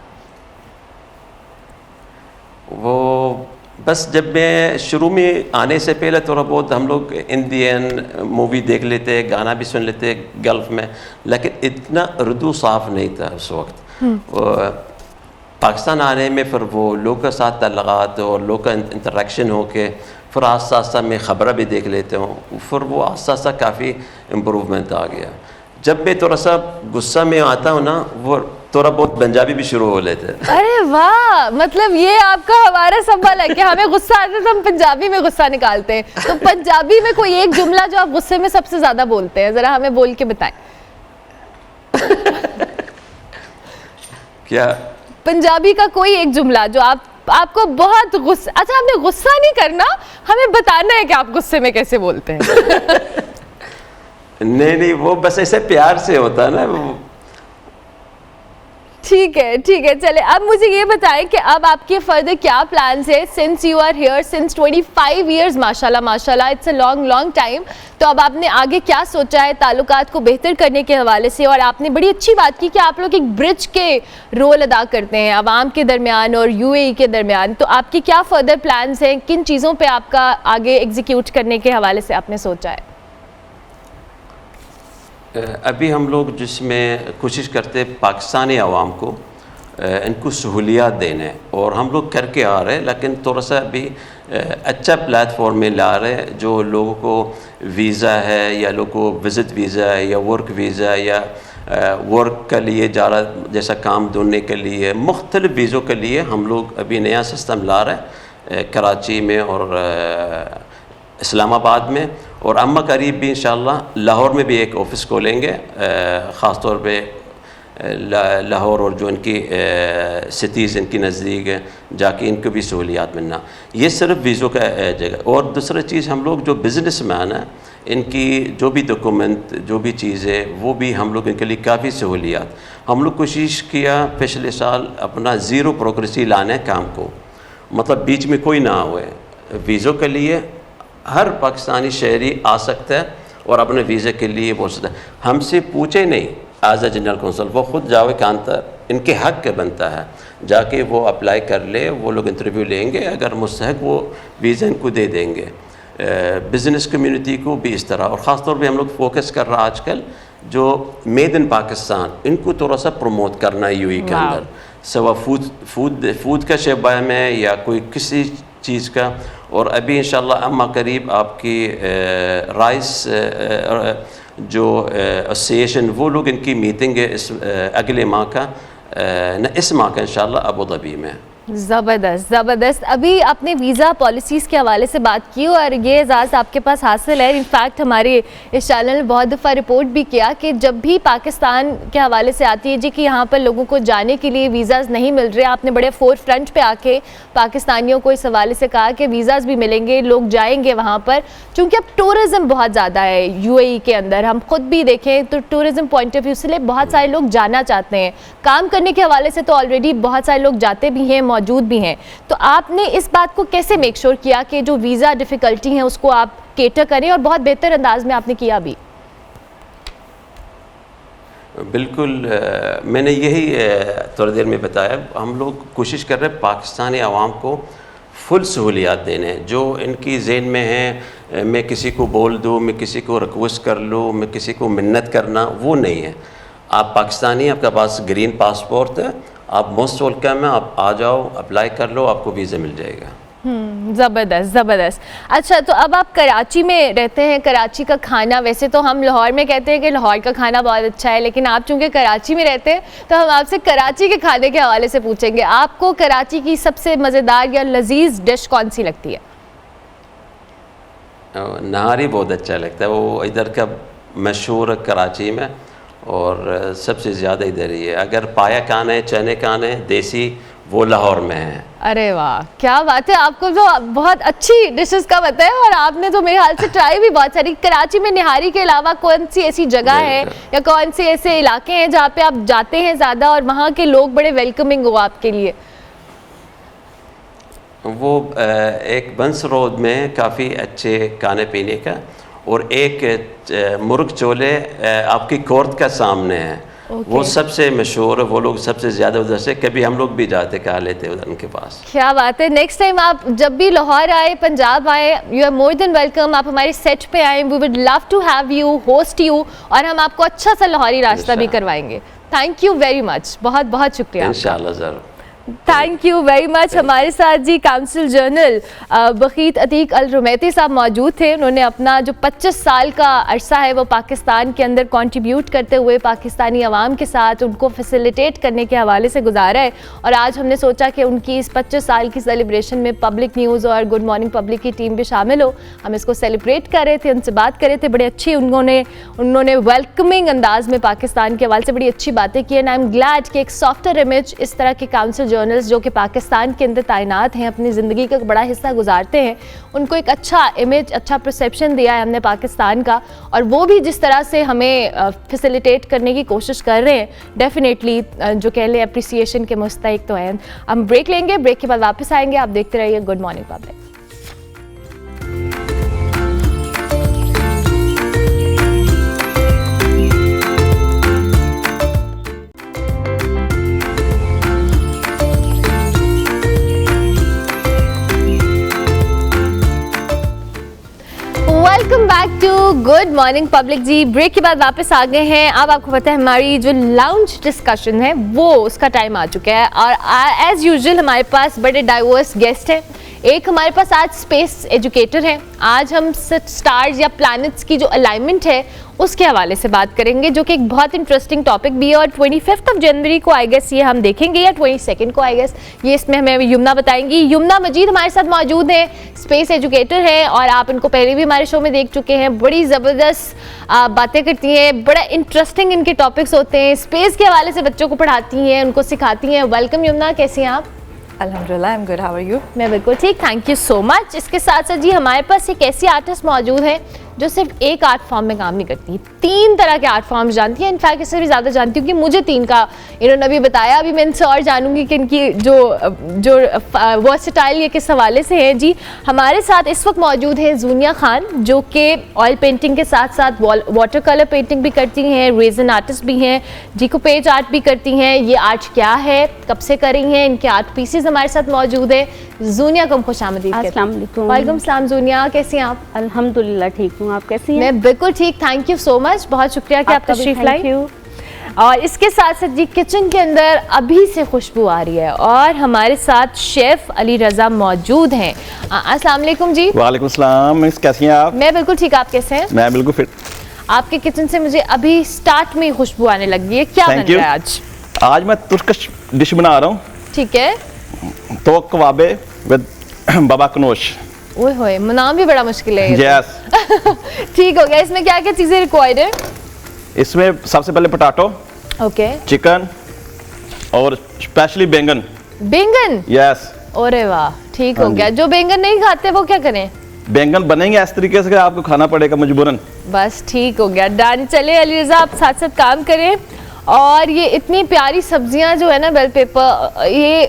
वो बस जब मैं शुरू में आने से पहले थोड़ा बहुत हम लोग इंडियन मूवी देख लेते, गाना भी सुन लेते गल्फ़ में, लेकिन इतना उर्दू साफ़ नहीं था उस वक्त। पाकिस्तान आने में फिर वो लोग के साथ तल्लक़ात और लोग का इंटरेक्शन हो के फिर आस्ता आस्ता मैं ख़बरें भी देख लेता हूँ, फिर वो आस्ता आस्ता काफ़ी इम्प्रूवमेंट आ गया। जब मैं थोड़ा सा गुस्सा में आता हूँ ना, वो थोड़ा बहुत पंजाबी भी शुरू हो लेते हैं। अरे वाह, मतलब ये आपका हमारा सवाल है कि हमें गुस्सा आता है तो हम पंजाबी में गुस्सा निकालते हैं। तो पंजाबी में कोई एक जुमला जो आप गुस्से में सबसे ज्यादा बोलते हैं, जरा हमें बोल के बताएं। क्या पंजाबी का कोई एक जुमला जो आपको बहुत गुस्सा, अच्छा आपने गुस्सा नहीं करना, हमें बताना है कि आप गुस्से में कैसे बोलते हैं। नहीं, वो बस ऐसे प्यार से होता है ना। ठीक है, चले अब मुझे ये बताएं कि अब आपके फर्दर क्या प्लान्स है, since you are here since 25 years, माशाल्लाह इट्स अ लॉन्ग टाइम। तो अब आपने आगे क्या सोचा है ताल्लुकात को बेहतर करने के हवाले से? और आपने बड़ी अच्छी बात की कि आप लोग एक ब्रिज के रोल अदा करते हैं अवाम के दरमियान और यूएई के दरमियान। तो आपके क्या फर्दर प्लान्स हैं, किन चीज़ों पर आपका आगे एग्जीक्यूट करने के हवाले से आपने सोचा है? अभी हम लोग जिसमें कोशिश करते पाकिस्तानी आवाम को इनको सहूलियात देने, और हम लोग करके आ रहे हैं, लेकिन थोड़ा सा अभी अच्छा प्लेटफॉर्म में ला रहे हैं। जो लोगों को वीज़ा है या लोगों को विज़िट वीज़ा है या वर्क वीज़ा या वर्क के लिए जा रहा जैसा काम ढूंढने के लिए, मुख्तलिफ़ वीज़ों के लिए हम लोग अभी नया सिस्टम ला रहे हैं कराची में और इस्लामाबाद में, और अम्मा करीब भी इंशाअल्लाह लाहौर में भी एक ऑफ़िस खोलेंगे, ख़ास तौर पे लाहौर और जो इनकी सिटीज़ इनकी नज़दीक है, जाके इनको भी सहूलियात मिलना। ये सिर्फ वीज़ों का जगह। और दूसरा चीज़, हम लोग जो बिज़नेसमैन हैं इनकी जो भी डॉक्यूमेंट जो भी चीज़ें, वो भी हम लोग इनके लिए काफ़ी सहूलियात। हम लोग कोशिश किया पिछले साल अपना ज़ीरो प्रोग्रेसी लाने काम को, मतलब बीच में कोई ना हुए। वीज़ों के लिए हर पाकिस्तानी शहरी आ सकता है और अपने वीज़े के लिए बोल सकता है, हमसे पूछे नहीं एज ए जनरल कौंसल, वो ख़ुद जावे कांतर, इनके हक़ के बनता है, जाके वो अप्लाई कर ले, वो लोग इंटरव्यू लेंगे, अगर मुस्तहक वो वीज़ा इनको दे देंगे। बिज़नेस कम्युनिटी को भी इस तरह, और ख़ास तौर पे हम लोग फोकस कर रहा आजकल जो मेड इन पाकिस्तान, इनको थोड़ा सा प्रमोट करना है यूएई के अंदर, सवा फूड का शैबा में या कोई किसी चीज़ का। और अभी इंशाल्लाह अम्मा करीब आपकी राइस जो एसोसिएशन, वो लोग इनकी मीटिंग है इस अगले माह का इस माह का इंशाल्लाह अबू धाबी में। ज़बरदस्त ज़बरदस्त। अभी आपने वीज़ा पॉलिसीज़ के हवाले से बात की और ये एजाज़ आपके पास हासिल है। इनफैक्ट हमारे इस चैनल ने बहुत दफ़ा रिपोर्ट भी किया कि जब भी पाकिस्तान के हवाले से आती है जी कि यहाँ पर लोगों को जाने के लिए वीज़ाज़ नहीं मिल रहे, आपने बड़े फोर फ्रंट पे आके पाकिस्तानियों को इस हवाले से कहा कि वीज़ाज़ भी मिलेंगे, लोग जाएंगे वहाँ पर, चूँकि अब टूरिज़म बहुत ज़्यादा है यूएई के अंदर। हम खुद भी देखें तो टूरिज़म पॉइंट ऑफ व्यू से बहुत सारे लोग जाना चाहते हैं, काम करने के हवाले से तो ऑलरेडी बहुत सारे लोग जाते भी हैं, मौजूद भी हैं। तो आपने इस बात को कैसे मेक श्योर किया कि जो वीज़ा डिफ़िकल्टी है उसको आप केटर करें, और बहुत बेहतर अंदाज में आपने किया भी? बिल्कुल, मैंने यही थोड़ी देर में बताया, हम लोग कोशिश कर रहे हैं पाकिस्तानी आवाम को फुल सहूलियात देने, जो इनकी ज़हन में है मैं किसी को बोल दूँ, मैं किसी को रिक्वेस्ट कर लूँ, मैं किसी को मिन्नत करना, वो नहीं है। आप पाकिस्तानी, आपके पास ग्रीन पासपोर्ट है, आप मोस्ट वेलकम है, आप आ जाओ, अप्लाई कर लो, आपको वीज़ा मिल जाएगा। ज़बरदस्त ज़बरदस्त। अच्छा, तो अब आप कराची में रहते हैं, कराची का खाना, वैसे तो हम लाहौर में कहते हैं कि लाहौर का खाना बहुत अच्छा है, लेकिन आप चूँकि कराची में रहते हैं तो हम आपसे कराची के खाने के हवाले से पूछेंगे। आपको कराची की सबसे मज़ेदार या लजीज डिश कौन सी लगती है? नहारी बहुत अच्छा लगता है, वो इधर का मशहूर कराची में, और सबसे ज़्यादा इधर ही है। अगर पाया कान है, चने कान है देसी, वो लाहौर में है। अरे वाह, क्या बात है, आपको तो बहुत अच्छी डिशेस का पता है, और आपने तो मेरे ख्याल से ट्राई भी बहुत सारी। कराची में निहारी के अलावा कौन सी ऐसी जगह है या कौन से ऐसे इलाके हैं जहाँ पे आप जाते हैं ज़्यादा और वहाँ के लोग बड़े वेलकमिंग हो आपके लिए? वो एक बंस रोड में काफ़ी अच्छे खाने पीने का, और एक मुर्ग चोले आपकी कोर्ट का सामने है, वो सबसे मशहूर है, वो लोग सबसे ज़्यादा उधर से, कभी हम लोग भी जाते खा लेते उधर उनके पास। क्या बात है, नेक्स्ट टाइम आप जब भी लाहौर आए, पंजाब आए, you are more than welcome. आप हमारे सेट पे आए, we would love to have you, host you, और हम आपको अच्छा सा लाहौरी रास्ता भी करवाएंगे। थैंक यू वेरी मच, बहुत बहुत शुक्रिया। इंशाल्लाह ज़रूर। Thank you very much. हमारे साथ जी काउंसिल जनरल बखीत अतीक अल रुमैती साहब मौजूद थे। उन्होंने अपना जो 25 साल का अरसा है वो पाकिस्तान के अंदर कंट्रीब्यूट करते हुए पाकिस्तानी अवाम के साथ उनको फैसिलिटेट करने के हवाले से गुजारा है, और आज हमने सोचा कि उनकी इस 25 साल की सेलिब्रेशन में पब्लिक न्यूज़ और गुड मॉर्निंग पब्लिक की टीम भी शामिल हो। हम इसको सेलिब्रेट कर रहे थे, उनसे बात कर रहे थे, बड़े अच्छी उन्होंने वेलकमिंग अंदाज में पाकिस्तान के हवाले से बड़ी अच्छी बातें की। एंड आई एम ग्लैड कि एक सॉफ्टर इमेज इस तरह के काउंसिल जर्नलिस्ट जो कि पाकिस्तान के अंदर तैनात हैं, अपनी ज़िंदगी का बड़ा हिस्सा गुजारते हैं, उनको एक अच्छा इमेज, अच्छा परसेप्शन दिया है हमने पाकिस्तान का, और वो भी जिस तरह से हमें फैसिलिटेट करने की कोशिश कर रहे हैं, डेफिनेटली जो कह लें अप्रिसिएशन के मुस्तहिक तो हैं। हम ब्रेक लेंगे, ब्रेक के बाद वापस आएंगे। आप देखते रहिए good morning public. Welcome back to good morning public. जी, ब्रेक के बाद वापस आ गए हैं। अब आपको पता है हमारी जो लाउंज डिस्कशन है वो उसका टाइम आ चुका है, और एज यूजुअल हमारे पास बड़े डाइवर्स गेस्ट हैं। एक हमारे पास आज स्पेस एजुकेटर हैं। आज हम स्टार्स या प्लैनेट्स की जो अलाइनमेंट है उसके हवाले से बात करेंगे, जो कि एक बहुत इंटरेस्टिंग टॉपिक भी है, और 25 जनवरी को आई गेस ये हम देखेंगे, या 22 को आई गेस ये, इसमें हमें यमुना बताएंगी। यमुना मजीद हमारे साथ मौजूद है, स्पेस एजुकेटर है, और आप इनको पहले भी हमारे शो में देख चुके हैं। बड़ी ज़बरदस्त बातें करती हैं, बड़ा इंटरेस्टिंग इनके टॉपिक्स होते हैं, स्पेस के हवाले से बच्चों को पढ़ाती हैं, उनको सिखाती हैं। वेलकम यमुना, कैसी हैं आप? अल्हम्दुलिल्लाह, I am good, how are you? मैं बिल्कुल ठीक, थैंक यू सो मच। इसके साथ साथ जी हमारे पास एक ऐसी आर्टिस्ट मौजूद है जो सिर्फ एक आर्ट फॉर्म में काम नहीं करती, 3 तरह के आर्ट फॉर्म्स जानती है। इनफैक्ट इससे भी ज़्यादा जानती हूँ कि मुझे 3 का इन्होंने अभी बताया। अभी मैं इनसे और जानूंगी कि इनकी जो वर्सेटाइल ये किस हवाले से है। जी हमारे साथ इस वक्त मौजूद है ज़ूनिया खान, जो कि ऑयल पेंटिंग के साथ साथ वाटर कलर पेंटिंग भी करती हैं, रेजन आर्टिस्ट भी हैं, डीकोपेज आर्ट भी करती हैं। ये आर्ट क्या है, कब से कर रही हैं, इनके आर्ट पीसेस हमारे साथ मौजूद है। ज़ूनिया को खुशामदीद कहते हैं। अस्सलाम वालेकुम। वालेकुम सलाम ज़ूनिया, कैसी हैं आप? अल्हम्दुलिल्लाह ठीक हूँ, आप कैसी हैं? मैं बिल्कुल ठीक, थैंक यू सो मच, बहुत शुक्रिया कि आप तशरीफ लाई। और इसके साथ साथ जी किचन के अंदर अभी से खुशबू आ रही है और हमारे साथ शेफ अली रज़ा मौजूद हैं। अस्सलाम वालेकुम जी। वालेकुम सलाम, मिस कैसी हैं आप? मैं बिल्कुल ठीक, आप कैसे हैं? मैं बिल्कुल फिट। आपके किचन से मुझे अभी स्टार्ट में ही खुशबू आने लगी है, क्या बन रहा है आज? आज मैं तुर्किश डिश बना रहा हूँ। ठीक है। तो कबाबे विद बाबा कनोश। ओए होए, नाम भी बड़ा मुश्किल है। यस। ठीक हो गया। इसमें क्या क्या चीज़ें रिक्वायर्ड है? इसमें सबसे पहले पोटैटो, ओके, चिकन और स्पेशली बैंगन। बैंगन? यस। अरे वाह, ठीक हो गया। जो बैंगन नहीं खाते वो क्या करें? बैंगन बनेंगे इस तरीके से कि आपको खाना पड़ेगा मजबूरन। बस ठीक हो गया, डन। चले अली रज़ा, आप साथ साथ काम करें। और ये इतनी प्यारी सब्जियां जो है ना बेल पेपर, ये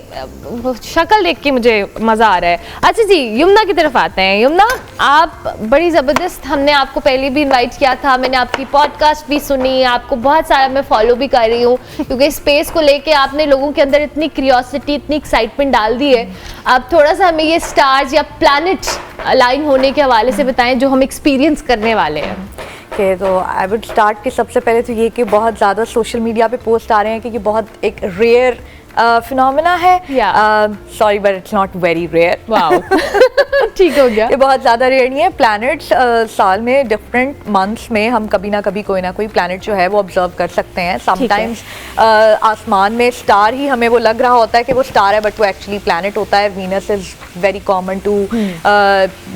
शक्ल देख के मुझे मज़ा आ रहा है। अच्छा जी, यमुना की तरफ आते हैं। यमुना, आप बड़ी ज़बरदस्त, हमने आपको पहले भी इनवाइट किया था, मैंने आपकी पॉडकास्ट भी सुनी, आपको बहुत सारा मैं फॉलो भी कर रही हूँ, क्योंकि स्पेस को लेके आपने लोगों के अंदर इतनी क्यूरियोसिटी, इतनी एक्साइटमेंट डाल दी है। आप थोड़ा सा हमें ये स्टार्स या प्लैनेट अलाइन होने के हवाले से बताएं जो हम एक्सपीरियंस करने वाले हैं। तो आई वुड स्टार्ट कि सबसे पहले तो ये कि बहुत ज़्यादा सोशल मीडिया पे पोस्ट आ रहे हैं कि ये बहुत एक रेयर फिनोमेना है। Sorry but it's not very rare. Wow. ठीक हो गया। ये बहुत ज़्यादा रेयर नहीं है। प्लैनेट्स साल में डिफरेंट मंथ्स में हम कभी ना कभी कोई ना कोई प्लैनेट जो है वो ऑब्जर्व कर सकते हैं। समटाइम्स आसमान में स्टार ही हमें वो लग रहा होता है कि वो स्टार है, बट वो एक्चुअली प्लैनेट होता है। Venus is very common to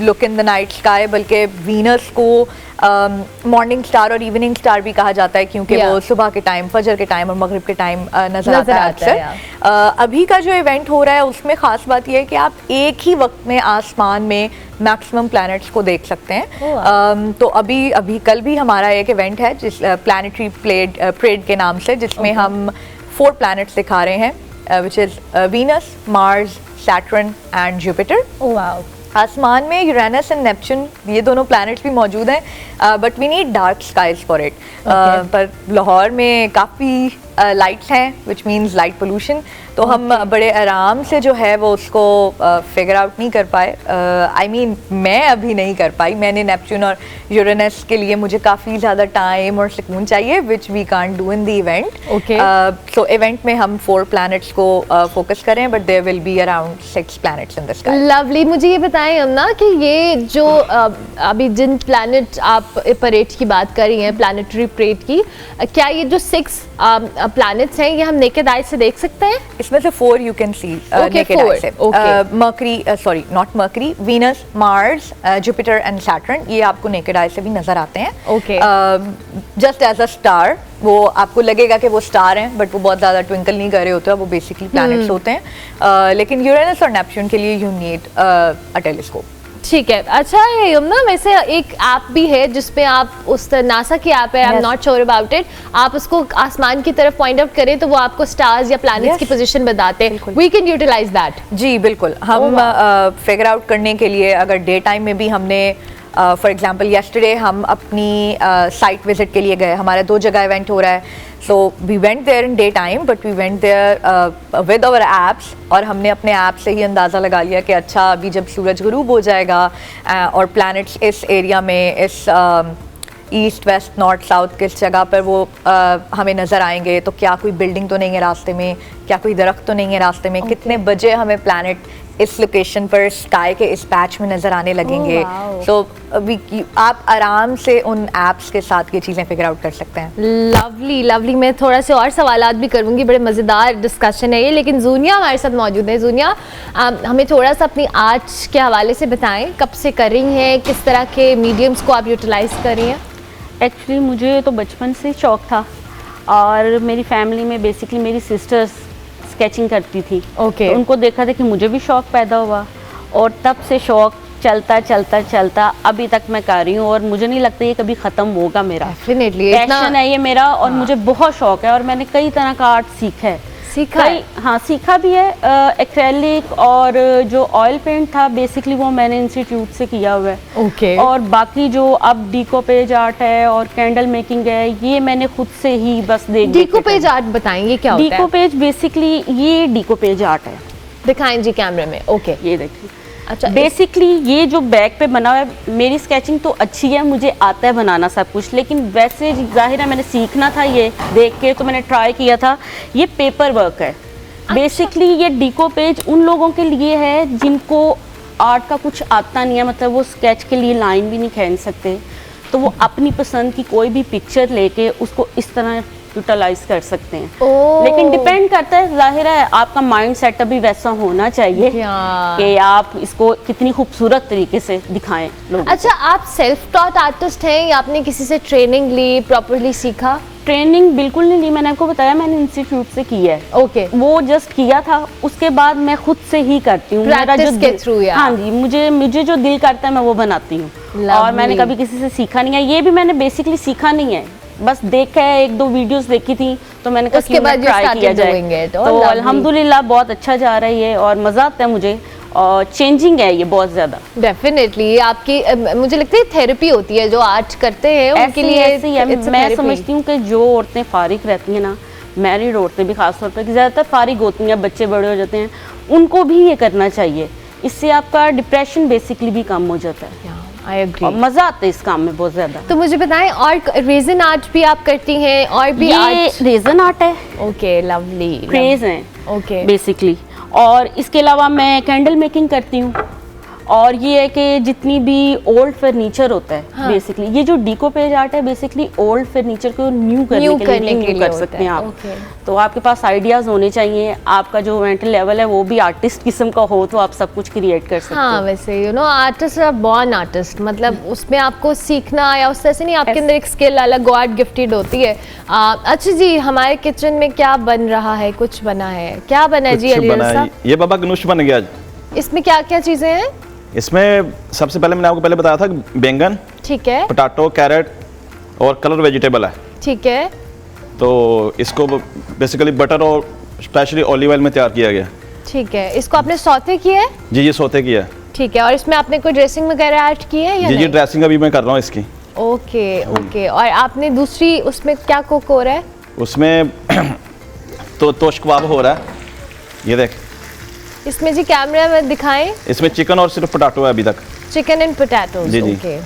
look in the night sky, बल्कि वीनस को मॉर्निंग स्टार और इवनिंग स्टार भी कहा जाता है, क्योंकि वो सुबह के टाइम, फजर के टाइम और मगरिब के टाइम नजर आता है अक्सर। अभी का जो इवेंट हो रहा है उसमें ख़ास बात यह है कि आप एक ही वक्त में आसमान में मैक्सिमम प्लैनेट्स को देख सकते हैं। तो अभी कल भी हमारा एक इवेंट है जिस प्लैनेटरी परेड के नाम से, जिसमें हम 4 प्लैनेट्स दिखा रहे हैं, which is Venus, Mars, Saturn and Jupiter. Wow. आसमान में यूरेनस एंड नेपच्यून, ये दोनों प्लैनेट्स भी मौजूद हैं, but we need dark skies for it. पर लाहौर में काफ़ी लाइट्स हैं, विच मीन्स लाइट पोल्यूशन, तो हम बड़े आराम से जो है वो उसको फिगर आउट नहीं कर पाए। आई मीन मैं अभी नहीं कर पाई। मैंने नेपच्यून और यूरेनस के लिए मुझे काफ़ी ज़्यादा टाइम और सुकून चाहिए, which we can't do in the event. So event में हम 4 प्लैनेट्स को फोकस करें, but there will be around 6 planets in the sky. Lovely. मुझे ये बताएं यमुना कि ये जो अभी जिन प्लैनेट आप परेड की बात कर रही हैं, प्लैनेटरी परेड की, क्या ये जो 6 प्लैनेट्स हैं ये हम नेकेड आई से देख सकते हैं? इसमें से 4 you can see naked eye से। Mercury, sorry not Mercury, Venus, Mars, Jupiter and Saturn, ये आपको नेकेड आई से भी नजर आते हैं। जस्ट एज अ स्टार, वो आपको लगेगा कि वो स्टार हैं, बट वो बहुत ज़्यादा ट्विंकल नहीं कर रहे होते, वो बेसिकली प्लैनेट्स होते हैं। लेकिन यूरेनस और नेपच्यून के लिए यू नीड अ टेलीस्कोप। ठीक है। अच्छा यमुना, वैसे एक ऐप भी है जिसपे आप उस नासा की ऐप है, I am not sure about it, आप उसको आसमान की तरफ पॉइंट आउट करें तो वो आपको स्टार्स या प्लैनेट्स की पोजीशन बताते हैं। We can utilize that. जी बिल्कुल। हम फिगर आउट करने के लिए अगर डे टाइम में भी हमने फॉर एग्जांपल येस्टरडे हम अपनी साइट विजिट के लिए गए, हमारे 2 जगह इवेंट हो रहा है, so we went there in day time, but we went there with our apps, और हमने अपने ऐप से ही अंदाज़ा लगा लिया कि अच्छा अभी जब सूरज गुरूब हो जाएगा और प्लैनेट्स इस एरिया में, इस ईस्ट वेस्ट नॉर्थ साउथ किस जगह पर वो हमें नज़र आएंगे, तो क्या कोई बिल्डिंग तो नहीं है रास्ते में, क्या कोई दरख्त तो नहीं है रास्ते में, कितने बजे हमें प्लैनेट इस लोकेशन पर स्काई के इस पैच में नज़र आने लगेंगे। सो आप आराम से उन ऐप्स के साथ ये चीज़ें फिगर आउट कर सकते हैं। Lovely lovely. मैं थोड़ा से और सवालात भी करूँगी, बड़े मज़ेदार डिस्कशन है ये, लेकिन ज़ूनिया हमारे साथ मौजूद है। ज़ूनिया, हमें थोड़ा सा अपनी आर्ट के हवाले से बताएं, कब से कर रही हैं, किस तरह के मीडियम्स को आप यूटिलाइज़ कर रही हैं? एक्चुअली मुझे तो बचपन से शौक़ था, और मेरी फैमिली में बेसिकली मेरी सिस्टर्स स्केचिंग करती थी। तो उनको देखा था कि मुझे भी शौक़ पैदा हुआ, और तब से शौक़ चलता चलता चलता अभी तक मैं कर रही हूँ और मुझे नहीं लगता ये कभी ख़त्म होगा। मेरा डेफिनेटली पैशन है ये मेरा और मुझे बहुत शौक है और मैंने कई तरह का आर्ट सीखा है। हाँ सीखा भी है। एक्रेलिक और जो ऑयल पेंट था बेसिकली वो मैंने इंस्टीट्यूट से किया हुआ है। ओके। और बाकी जो अब डीकोपेज आर्ट है और कैंडल मेकिंग है ये मैंने खुद से ही बस डीकोपेज आर्ट बताएंगे क्या होता है? डीकोपेज बेसिकली ये डीकोपेज आर्ट है। दिखाएं जी कैमरे में। ओके ये देखिए। अच्छा बेसिकली ये जो बैग पे बना हुआ है, मेरी स्केचिंग तो अच्छी है, मुझे आता है बनाना सब कुछ, लेकिन वैसे जाहिर है मैंने सीखना था ये देख के तो मैंने ट्राई किया था। ये पेपर वर्क है। बेसिकली ये डीकोपेज उन लोगों के लिए है जिनको आर्ट का कुछ आता नहीं है, मतलब वो स्केच के लिए लाइन भी नहीं खींच सकते, तो वो अपनी पसंद की कोई भी पिक्चर लेके उसको इस तरह यूटिलाइज कर सकते हैं। लेकिन डिपेंड करता है, जाहिर है आपका माइंड सेटअप भी वैसा होना चाहिए कि आप इसको कितनी खूबसूरत तरीके से दिखाएं लोगों को। अच्छा, आप सेल्फ टॉट आर्टिस्ट हैं या आपने किसी से ट्रेनिंग ली, प्रॉपर्ली सीखा? ट्रेनिंग बिल्कुल नहीं ली, मैंने आपको बताया मैंने इंस्टीट्यूट से किया है। ओके। वो जस्ट किया था, उसके बाद मैं खुद से ही करती हूँ। प्रैक्टिस के थ्रू? हाँ जी, मुझे जो दिल करता है मैं वो बनाती हूँ और मैंने कभी किसी से सीखा नहीं है। ये भी मैंने बेसिकली सीखा नहीं है, बस देखा है, एक दो वीडियोस देखी थी तो मैंने कहा उसके बाद ट्राई किया जाए। तो अल्हम्दुलिल्लाह बहुत अच्छा जा रहा है ये और मज़ा आता है मुझे और चेंजिंग है ये बहुत ज़्यादा। डेफिनेटली आपकी मुझे लगता है थेरेपी होती है जो आर्ट करते हैं उनके लिए। ऐसे ही मैं समझती हूँ कि जो औरतें फारिग रहती हैं ना, मैरिड औरतें भी खासतौर पर ज़्यादातर फारिग होती हैं, बच्चे बड़े हो जाते हैं, उनको भी ये करना चाहिए। इससे आपका डिप्रेशन बेसिकली भी कम हो जाता है। I agree. और मज़ा आता है इस काम में बहुत ज़्यादा। तो मुझे बताएं, और रेजन आर्ट भी आप करती हैं? और भी आर्ट रेजन आर्ट है। Okay, lovely. क्रेज है ओके बेसिकली। और इसके अलावा मैं कैंडल मेकिंग करती हूँ और ये है कि जितनी भी ओल्ड फर्नीचर होता है, हाँ। बेसिकली ये जो डीकोपेज आर्ट है बेसिकली ओल्ड फर्नीचर को न्यू करने के लिए कर सकते हैं आप। तो आपके पास आइडियाज होने चाहिए, आपका जो मेंटल लेवल है वो भी आर्टिस्ट किस्म का हो तो आप सब कुछ क्रिएट कर सकते हैं। हाँ, वैसे you know artist are born artist, मतलब उसमें आपको सीखना या उस तरह से नहीं, आपके अंदर एक स्किल अलग गॉड गिफ्टेड होती है। अच्छा जी, हमारे किचन में क्या बन रहा है? कुछ बना है? क्या बना है जी अली साहब? ये बाबा गनुश बन गया। इसमें क्या क्या चीजें हैं? इसमें सबसे पहले मैंने आपको पहले बताया था बैंगन, ठीक है, पोटैटो, कैरेट और कलर वेजिटेबल है, ठीक है। तो इसको बेसिकली बटर और स्पेशली ऑलिव ऑयल में तैयार किया गया, ठीक है। इसको आपने सौते किया है? जी जी, सौते किया है, ठीक है। और इसमें आपने कोई ड्रेसिंग वगैरह ऐड की है या जी नहीं? जी, ड्रेसिंग अभी मैं कर रहा हूँ इसकी। Okay okay. और आपने दूसरी उसमें क्या कुक हो रहा है? उसमें तो तोश कबाब हो रहा है, ये देख। इसमें जी कैमरा में दिखाएं। इसमें चिकन और सिर्फ पोटैटो है अभी तक। Chicken and potato. जी जी। ओके।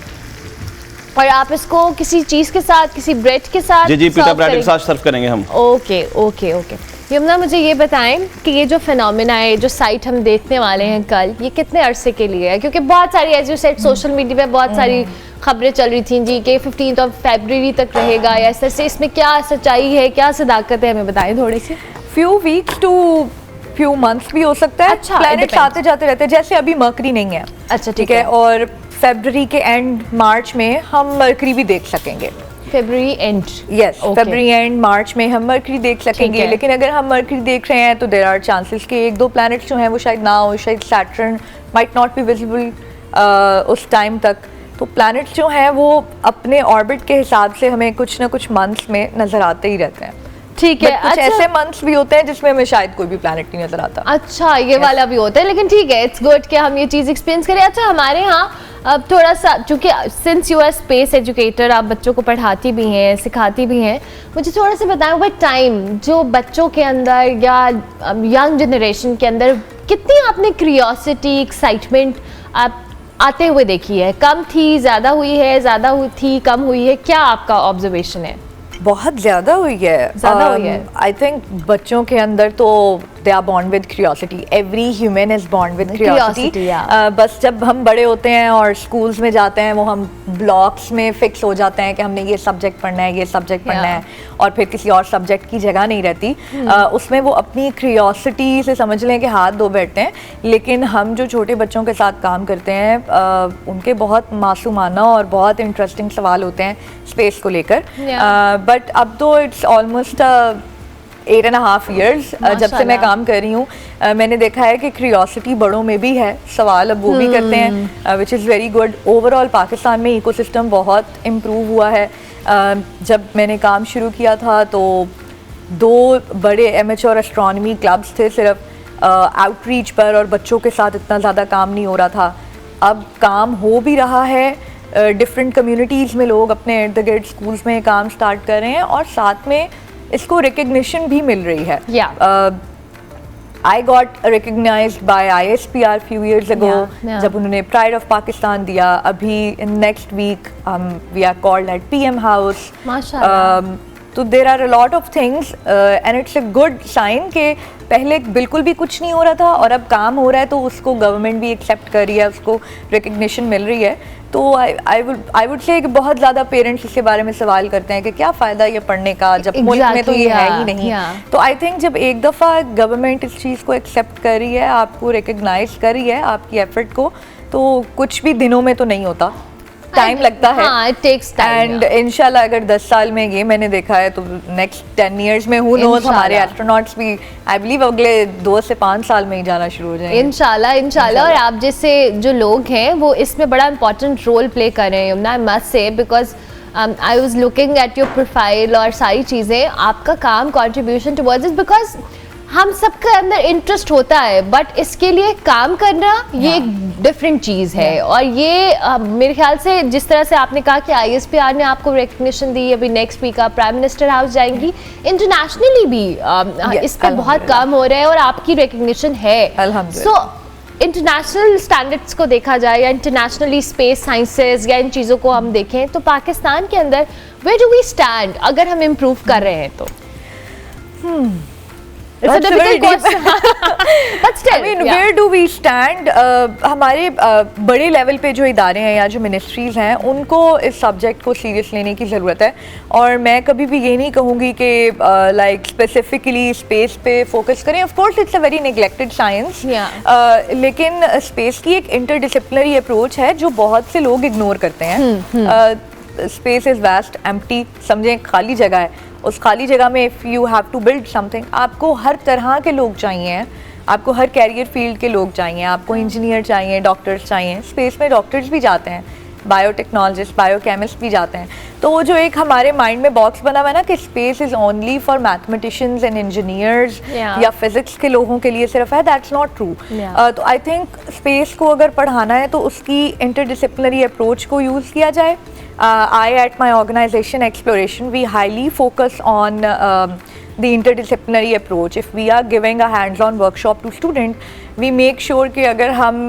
और आप इसको किसी चीज के साथ, किसी ब्रेड के साथ? जी जी, पिटा ब्रेड के साथ सर्व करेंगे हम। Okay okay okay. यमुना, मुझे ये बताएं कि ये जो फिनोमेना है, जो साइट हम देखने वाले हैं कल, ये कितने अरसे के लिए है? क्योंकि बहुत सारी, as you said, social media पे बहुत सारी खबरें चल रही थी जी कि 15 फरवरी तक रहेगा या ऐसे। इसमें क्या सच्चाई है, क्या सदाकत है, हमें बताएं थोड़ी सी। Few weeks to few months भी हो सकता है। अच्छा, प्लैनेट्स आते जाते रहते हैं, जैसे अभी मरकरी नहीं है। अच्छा, ठीक है। और फरवरी के एंड मार्च में हम मरकरी भी देख सकेंगे। फरवरी एंड? यस, फरवरी एंड मार्च में हम मरकरी देख सकेंगे। लेकिन अगर हम मरकरी देख रहे हैं तो देयर आर चांसेस कि एक दो प्लैनेट्स जो हैं वो शायद ना हो, शायद Saturn might not be visible उस टाइम तक। तो प्लैनेट्स जो हैं वो अपने ऑर्बिट के हिसाब से हमें कुछ ना कुछ मंथ्स में नजर आते ही रहते हैं, ठीक है। कुछ ऐसे मंथ्स भी होते हैं जिसमें हमें शायद कोई भी प्लैनेट नहीं नजर आता। अच्छा, ये वाला भी होता है, लेकिन ठीक है, इट्स गुड कि हम ये चीज़ एक्सपीरियंस करें। अच्छा, हमारे यहाँ अब थोड़ा सा, चूँकि since you are space educator, आप बच्चों को पढ़ाती भी हैं, सिखाती भी हैं, मुझे थोड़ा सा बताएं विद टाइम जो बच्चों के अंदर या यंग जनरेशन के अंदर कितनी आपने क्यूरियोसिटी, एक्साइटमेंट आप आते हुए देखी है? कम थी, ज़्यादा हुई है, ज़्यादा हुई थी, कम हुई है? क्या आपका ऑब्जर्वेशन है? बहुत ज़्यादा हुई है, ज़्यादा हुई है। आई थिंक बच्चों के अंदर तो they are born with curiosity, every human is born with curiosity. बस जब हम बड़े होते हैं और स्कूल्स में जाते हैं, वो हम ब्लॉक्स में फिक्स हो जाते हैं कि हमने ये सब्जेक्ट पढ़ना है, ये सब्जेक्ट पढ़ना है, और फिर किसी और सब्जेक्ट की जगह नहीं रहती। उसमें वो अपनी क्यूरियोसिटी से समझ लें कि हाथ धो बैठते हैं। लेकिन हम जो छोटे बच्चों के साथ काम करते हैं, उनके बहुत मासूमाना और बहुत इंटरेस्टिंग सवाल होते हैं स्पेस को लेकर। बट अब तो इट्स ऑलमोस्ट 8.5 years जब से मैं काम कर रही हूँ, मैंने देखा है कि क्यूरियोसिटी बड़ों में भी है, सवाल अब वो भी करते हैं, which is very good. Overall Pakistan में इकोसिस्टम बहुत इम्प्रूव हुआ है। जब मैंने काम शुरू किया था तो 2 बड़े एमेच्योर एस्ट्रोनॉमी क्लब्स थे सिर्फ आउटरीच पर, और बच्चों के साथ इतना ज़्यादा काम नहीं हो रहा था। अब काम हो भी रहा है, डिफरेंट कम्युनिटीज़ में लोग अपने इर्द गिर्द स्कूल्स में काम स्टार्ट कर रहे हैं, और साथ में इसको रिकग्निशन भी मिल रही है। I got recognized by ISPR few years ago, जब उन्होंने प्राइड ऑफ पाकिस्तान दिया। अभी next week we are called at PM house. तो there are a lot of things and it's a good sign कि पहले बिल्कुल भी कुछ नहीं हो रहा था और अब काम हो रहा है, तो उसको गवर्नमेंट भी एक्सेप्ट कर रही है, उसको रिकग्निशन मिल रही है। तो आई वुड से कि बहुत ज़्यादा पेरेंट्स इसके बारे में सवाल करते हैं कि क्या फ़ायदा ये पढ़ने का जब मुल्क में तो ये है ही नहीं। तो आई थिंक जब एक दफ़ा गवर्नमेंट इस चीज़ को एक्सेप्ट कर रही है, आपको रिकग्नाइज कर रही है आपकी एफर्ट को, तो कुछ भी दिनों में तो नहीं होता, टाइम लगता है। it takes time, एंड इंशाल्लाह अगर 10 साल में ये मैंने देखा है, तो नेक्स्ट 10 years में हूँ नोज़ हमारे एस्ट्रोनॉट्स भी आई बिलीव अगले 2 से 5 साल में ही जाना शुरू हो जाएंगे इंशाल्लाह। और आप जैसे जो लोग हैं वो इसमें बड़ा इंपॉर्टेंट रोल प्ले कर रहे हैं Yamuna, I must say, because I was looking at your profile और सारी चीज़ें, आपका काम कंट्रीब्यूशन टुवर्ड्स दिस, बिकॉज हम सबके अंदर इंटरेस्ट होता है, बट इसके लिए काम करना ये एक डिफरेंट चीज़ है। और ये मेरे ख्याल से जिस तरह से आपने कहा कि ISPR ने आपको रिकग्निशन दी, अभी नेक्स्ट वीक आप प्राइम मिनिस्टर हाउस जाएंगी, इंटरनेशनली भी इस पर बहुत काम हो रहा है और आपकी रिकग्निशन है। सो इंटरनेशनल स्टैंडर्ड्स को देखा जाए या इंटरनेशनली स्पेस साइंसेज या इन चीज़ों को हम देखें, तो पाकिस्तान के अंदर वेयर डू वी स्टैंड अगर हम इम्प्रूव कर रहे हैं तो? It's a difficult question. But still, I mean, where do we stand? हमारे बड़े लेवल पे जो इदारे हैं या जो मिनिस्ट्रीज़ हैं, उनको इस सब्जेक्ट को सीरियस लेने की ज़रूरत है। और मैं कभी भी ये नहीं कहूँगी कि लाइक स्पेसिफिकली स्पेस पे फोकस करें। Of course it's a very neglected science, लेकिन स्पेस की एक इंटरडिसिप्लिनरी अप्रोच है जो बहुत से लोग इग्नोर करते हैं। स्पेस इज़ वास्ट, एम्प्टी, समझें खाली जगह है। उस खाली जगह में if you have to build something, आपको हर तरह के लोग चाहिए, आपको हर कैरियर फील्ड के लोग चाहिए, आपको इंजीनियर चाहिए, डॉक्टर्स चाहिए। स्पेस में डॉक्टर्स भी जाते हैं, बायोटेक्नोलॉजिस्ट, बायोकेमिस्ट भी जाते हैं। तो वो जो एक हमारे माइंड में बॉक्स बना हुआ है ना कि space is only for mathematicians and engineers या फिजिक्स के लोगों के लिए सिर्फ है, दैट्स नॉट ट्रू। तो आई थिंक स्पेस को अगर पढ़ाना है तो उसकी इंटरडिसिप्लिनरी अप्रोच को यूज़ किया जाए। At my organization Exploration, we highly focus on the interdisciplinary approach. If we are giving a hands-on workshop to student, we make sure कि अगर हम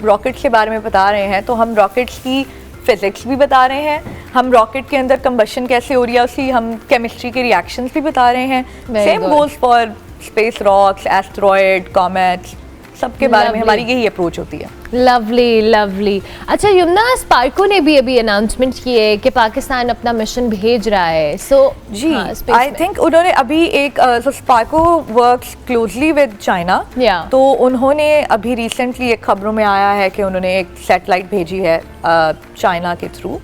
rockets के बारे में बता रहे हैं तो हम rockets की फिज़िक्स भी बता रहे हैं, हम रॉकेट के अंदर कंबशन कैसे हो रही है उसकी हम केमिस्ट्री के रिएक्शंस भी बता रहे हैं। Same goes for space rocks, asteroid, comets, सबके बारे में हमारी यही अप्रोच होती है। लवली। अच्छा यमुना, स्पार्को ने भी अभी अनाउंसमेंट की है कि पाकिस्तान अपना मिशन भेज रहा है। जी आई थिंक उन्होंने अभी एक Sparco works closely with China, तो उन्होंने अभी रिसेंटली एक खबरों में आया है कि उन्होंने एक सैटेलाइट भेजी है चाइना के थ्रू।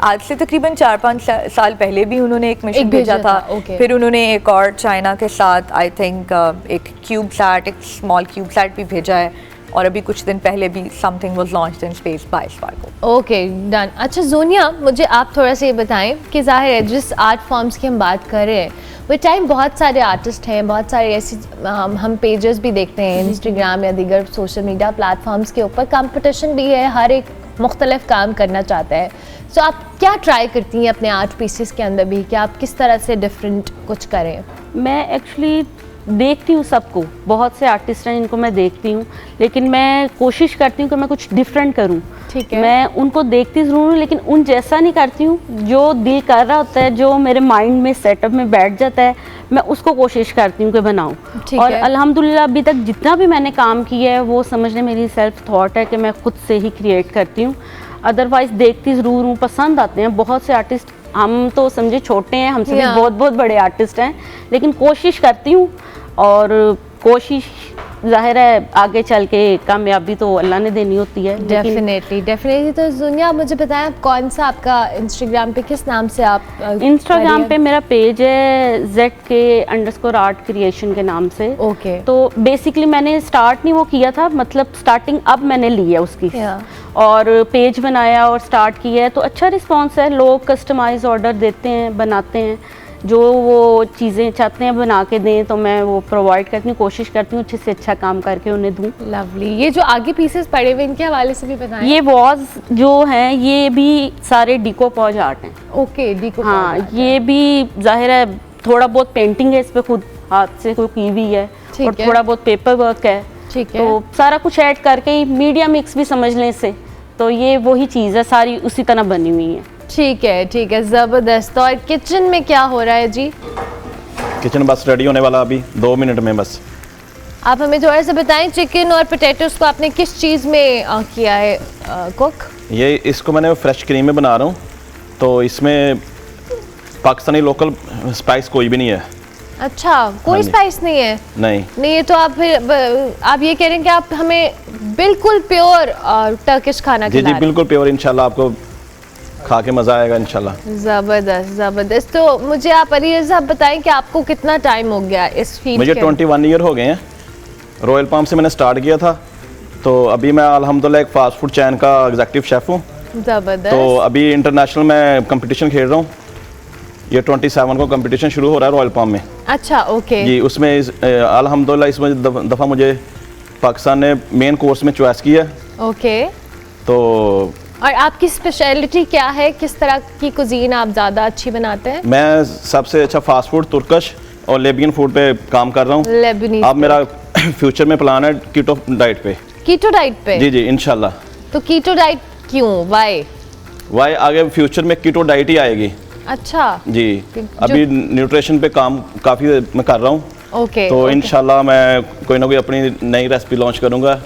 आज से तकरीबन 4-5 साल पहले भी उन्होंने एक मिशन भेजा था। फिर उन्होंने एक और चाइना के साथ आई थिंक एक क्यूबसैट, एक स्मॉल क्यूबसैट भी भेजा है, और अभी कुछ दिन पहले भी something was launched in space by SUPARCO. Okay done. अच्छा जोनिया, मुझे आप थोड़ा सा ये बताएं कि ज़ाहिर है जिस आर्ट फॉर्म्स की हम बात कर रहे हैं वो टाइम बहुत सारे आर्टिस्ट हैं, बहुत सारे ऐसी हम पेजेस भी देखते हैं इंस्टाग्राम या दीगर सोशल मीडिया प्लेटफॉर्म्स के ऊपर, कंपटीशन भी है, हर एक मुख्तलिफ काम करना चाहता है। सो आप क्या ट्राई करती हैं अपने आर्ट पीसेस के अंदर भी कि आप किस तरह से डिफरेंट कुछ करें? मैं एक्चुअली देखती हूँ सबको, बहुत से आर्टिस्ट हैं जिनको मैं देखती हूँ, लेकिन मैं कोशिश करती हूँ कि मैं कुछ डिफरेंट करूँ। ठीक है, मैं उनको देखती ज़रूर हूँ लेकिन उन जैसा नहीं करती हूँ। जो दिल कर रहा होता है, जो मेरे माइंड में सेटअप में बैठ जाता है, मैं उसको कोशिश करती हूँ कि बनाऊँ। और अल्हम्दुलिल्लाह अभी तक जितना भी मैंने काम किया है वो समझने मेरी सेल्फ थॉट है कि मैं खुद से ही क्रिएट करती हूँ। अदरवाइज़ देखती ज़रूर हूँ, पसंद आते हैं बहुत से आर्टिस्ट। हम तो समझे छोटे हैं, हमसे भी बहुत बहुत बड़े आर्टिस्ट हैं, लेकिन कोशिश करती हूँ और कोशिश जाहिर है आगे चल के कामयाबी तो अल्लाह ने देनी होती है। डेफिनेटली। तो दुनिया मुझे बताएं आप कौन सा आपका इंस्टाग्राम पे किस नाम से आप इंस्टाग्राम पे मेरा पेज है ZK_art क्रिएशन के नाम से। ओके। तो बेसिकली मैंने स्टार्ट नहीं वो किया था, मतलब स्टार्टिंग अब मैंने ली है उसकी और पेज बनाया और स्टार्ट किया है, तो अच्छा रिस्पांस है। लोग कस्टमाइज ऑर्डर देते हैं, बनाते हैं, जो वो चीज़ें चाहते हैं बना के दें तो मैं वो प्रोवाइड करती हूँ, कोशिश करती हूँ अच्छे से अच्छा काम करके उन्हें दूँ। लवली। ये जो आगे पीसेस पड़े हुए इनके हवाले से भी बताएं। ये वॉज जो हैं ये भी सारे डीकोपॉज आर्ट हैं। ओके, डीकोपॉज। हाँ, ये भी जाहिर है थोड़ा बहुत पेंटिंग है इस पर, खुद हाथ से कोई की हुई है और थोड़ा बहुत पेपर वर्क है। ठीक है। तो सारा कुछ ऐड करके ही मीडिया मिक्स भी समझ लें इसे, तो ये वही चीज़ है, सारी उसी तरह बनी हुई है। ठीक है, ज़बरदस्त। और किचन में क्या हो रहा है जी? किचन बस रेडी होने वाला अभी 2 मिनट में बस। आप हमें थोड़ा सा बताएं, चिकन और पोटैटोस को आपने किस चीज़ में किया है कुक? ये इसको मैंने फ्रेश क्रीम में बना रहा हूँ, तो इसमें पाकिस्तानी लोकल स्पाइस कोई भी नहीं है। अच्छा, कोई स्पाइस नहीं है? नहीं, ये तो आप फिर आप ये कह रहे हैं कि आप हमें बिल्कुल प्योर टर्किश खाना खिला रहे हैं। जी बिल्कुल प्योर, इंशाल्लाह आपको खा के मज़ा आएगा इंशाल्लाह। ज़बरदस्त। तो मुझे आप अली साहब बताएं कि आपको कितना टाइम हो गया इस फील्ड? मुझे 21 ईयर हो गए हैं। रॉयल पाम से मैंने स्टार्ट किया था, तो अभी मैं अल्हम्दुलिल्लाह एक फास्ट फूड चैन का एग्जीक्यूटिव शेफ़ हूँ। ज़बरदस्त। तो अभी इंटरनेशनल में कंपटीशन खेल रहा हूँ। ये 27 को कंपटीशन शुरू हो रहा है रॉयल पाम में। अच्छा, ओके जी। उसमें अल्हम्दुलिल्लाह इसमें दफ़ा मुझे पाकिस्तान ने मेन कोर्स में चॉइस किया। ओके। तो और आपकी स्पेशलिटी क्या है? किस तरह की कुजीन आप ज़्यादा अच्छी बनाते हैं? मैं सबसे अच्छा फास्ट फूड, तुर्कश और लेबियन फूड पे काम कर रहा हूँ। अब मेरा फ्यूचर में प्लान है कीटो डाइट पे। कीटो डाइट पे? जी इंशाल्लाह। तो कीटो डाइट क्यों, वाई आगे फ्यूचर में कीटो डाइट ही आएगी। अच्छा जी। अभी न्यूट्रिशन पे काम काफ़ी मैं कर रहा हूँ। ओके। तो इंशाल्लाह मैं कोई ना कोई अपनी नई रेसिपी लॉन्च करूँगा।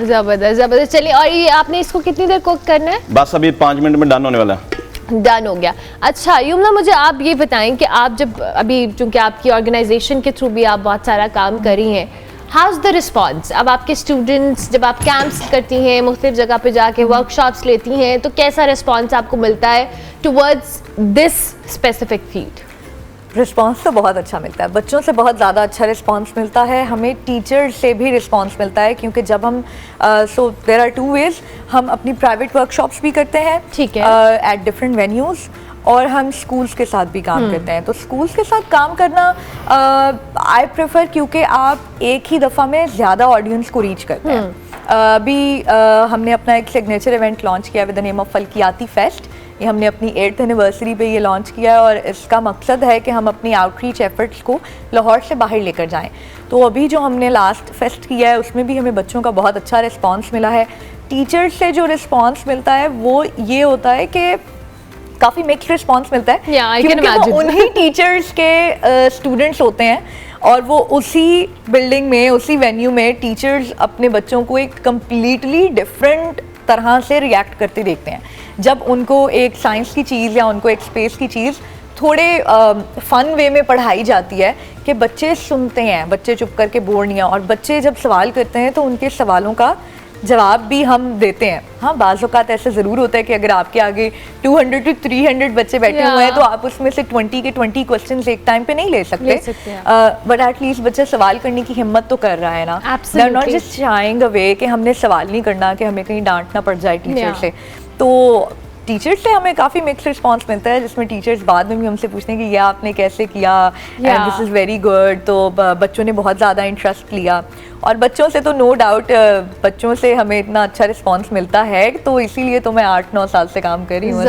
ज़बरदस्त। चलिए, और ये आपने इसको कितनी देर कुक करना है? बस अभी 5 मिनट में डन होने वाला है। डन हो गया। अच्छा युमना, मुझे आप ये बताएं कि आप जब अभी, चूँकि आपकी ऑर्गेनाइजेशन के थ्रू भी आप बहुत सारा काम कर रही हैं, हाउ इज़ द रिस्पॉन्स? अब आपके स्टूडेंट्स जब आप कैंप्स करती हैं, मुख्तलिफ जगह पे जाके वर्कशॉप्स लेती हैं, तो कैसा रिस्पॉन्स आपको मिलता है towards this specific field? Response तो बहुत अच्छा मिलता है, बच्चों से बहुत ज़्यादा अच्छा रिस्पांस मिलता है, हमें टीचर्स से भी रिस्पांस मिलता है, क्योंकि जब हम सो देयर आर 2 वेज, हम अपनी प्राइवेट वर्कशॉप्स भी करते हैं, ठीक है, एट डिफरेंट वेन्यूज़, और हम स्कूल्स के साथ भी काम करते हैं। तो स्कूल्स के साथ काम करना आई प्रेफर, क्योंकि आप एक ही दफ़ा में ज़्यादा ऑडियंस को रीच करते हैं। अभी हमने अपना एक सिग्नेचर इवेंट लॉन्च किया विद द नेम ऑफ फल्कियाती फेस्ट। ये हमने अपनी 8th एनिवर्सरी पे ये लॉन्च किया है, और इसका मकसद है कि हम अपनी आउटरीच एफर्ट्स को लाहौर से बाहर लेकर जाएं। तो अभी जो हमने लास्ट फेस्ट किया है उसमें भी हमें बच्चों का बहुत अच्छा रिस्पांस मिला है। टीचर्स से जो रिस्पांस मिलता है वो ये होता है कि काफ़ी मिक्स रिस्पांस मिलता है, क्योंकि वो उन्हीं टीचर्स के स्टूडेंट्स होते हैं, और वो उसी बिल्डिंग में, उसी वेन्यू में टीचर्स अपने बच्चों को एक कम्प्लीटली डिफरेंट तरह से रिएक्ट करते देखते हैं। जब उनको एक साइंस की चीज़ या उनको एक स्पेस की चीज़ थोड़े फ़न वे में पढ़ाई जाती है कि बच्चे सुनते हैं, बच्चे चुप करके बोर नहीं हैं, और बच्चे जब सवाल करते हैं तो उनके सवालों का जवाब भी हम देते हैं। हाँ, बाज़ औक़ात ऐसे ज़रूर होता है कि अगर आपके आगे 200 to 300 बच्चे बैठे हुए हैं तो आप उसमें से 20 के 20 क्वेश्चंस एक टाइम पे नहीं ले सकते, बट एटलीस्ट बच्चा सवाल करने की हिम्मत तो कर रहा है ना। They are not just shying away कि हमने सवाल नहीं करना, कि हमें कहीं डांट ना पड़ जाए टीचर से। तो टीचर्स से हमें काफ़ी मिक्स रिस्पांस मिलता है, जिसमें टीचर्स बाद में भी हमसे पूछते हैं कि ये आपने कैसे किया, and this is very good. तो बच्चों ने बहुत ज़्यादा इंटरेस्ट लिया, और बच्चों से तो नो डाउट बच्चों से हमें इतना अच्छा रिस्पांस मिलता है, तो इसीलिए तो मैं 8-9 साल से काम कर रही हूँ।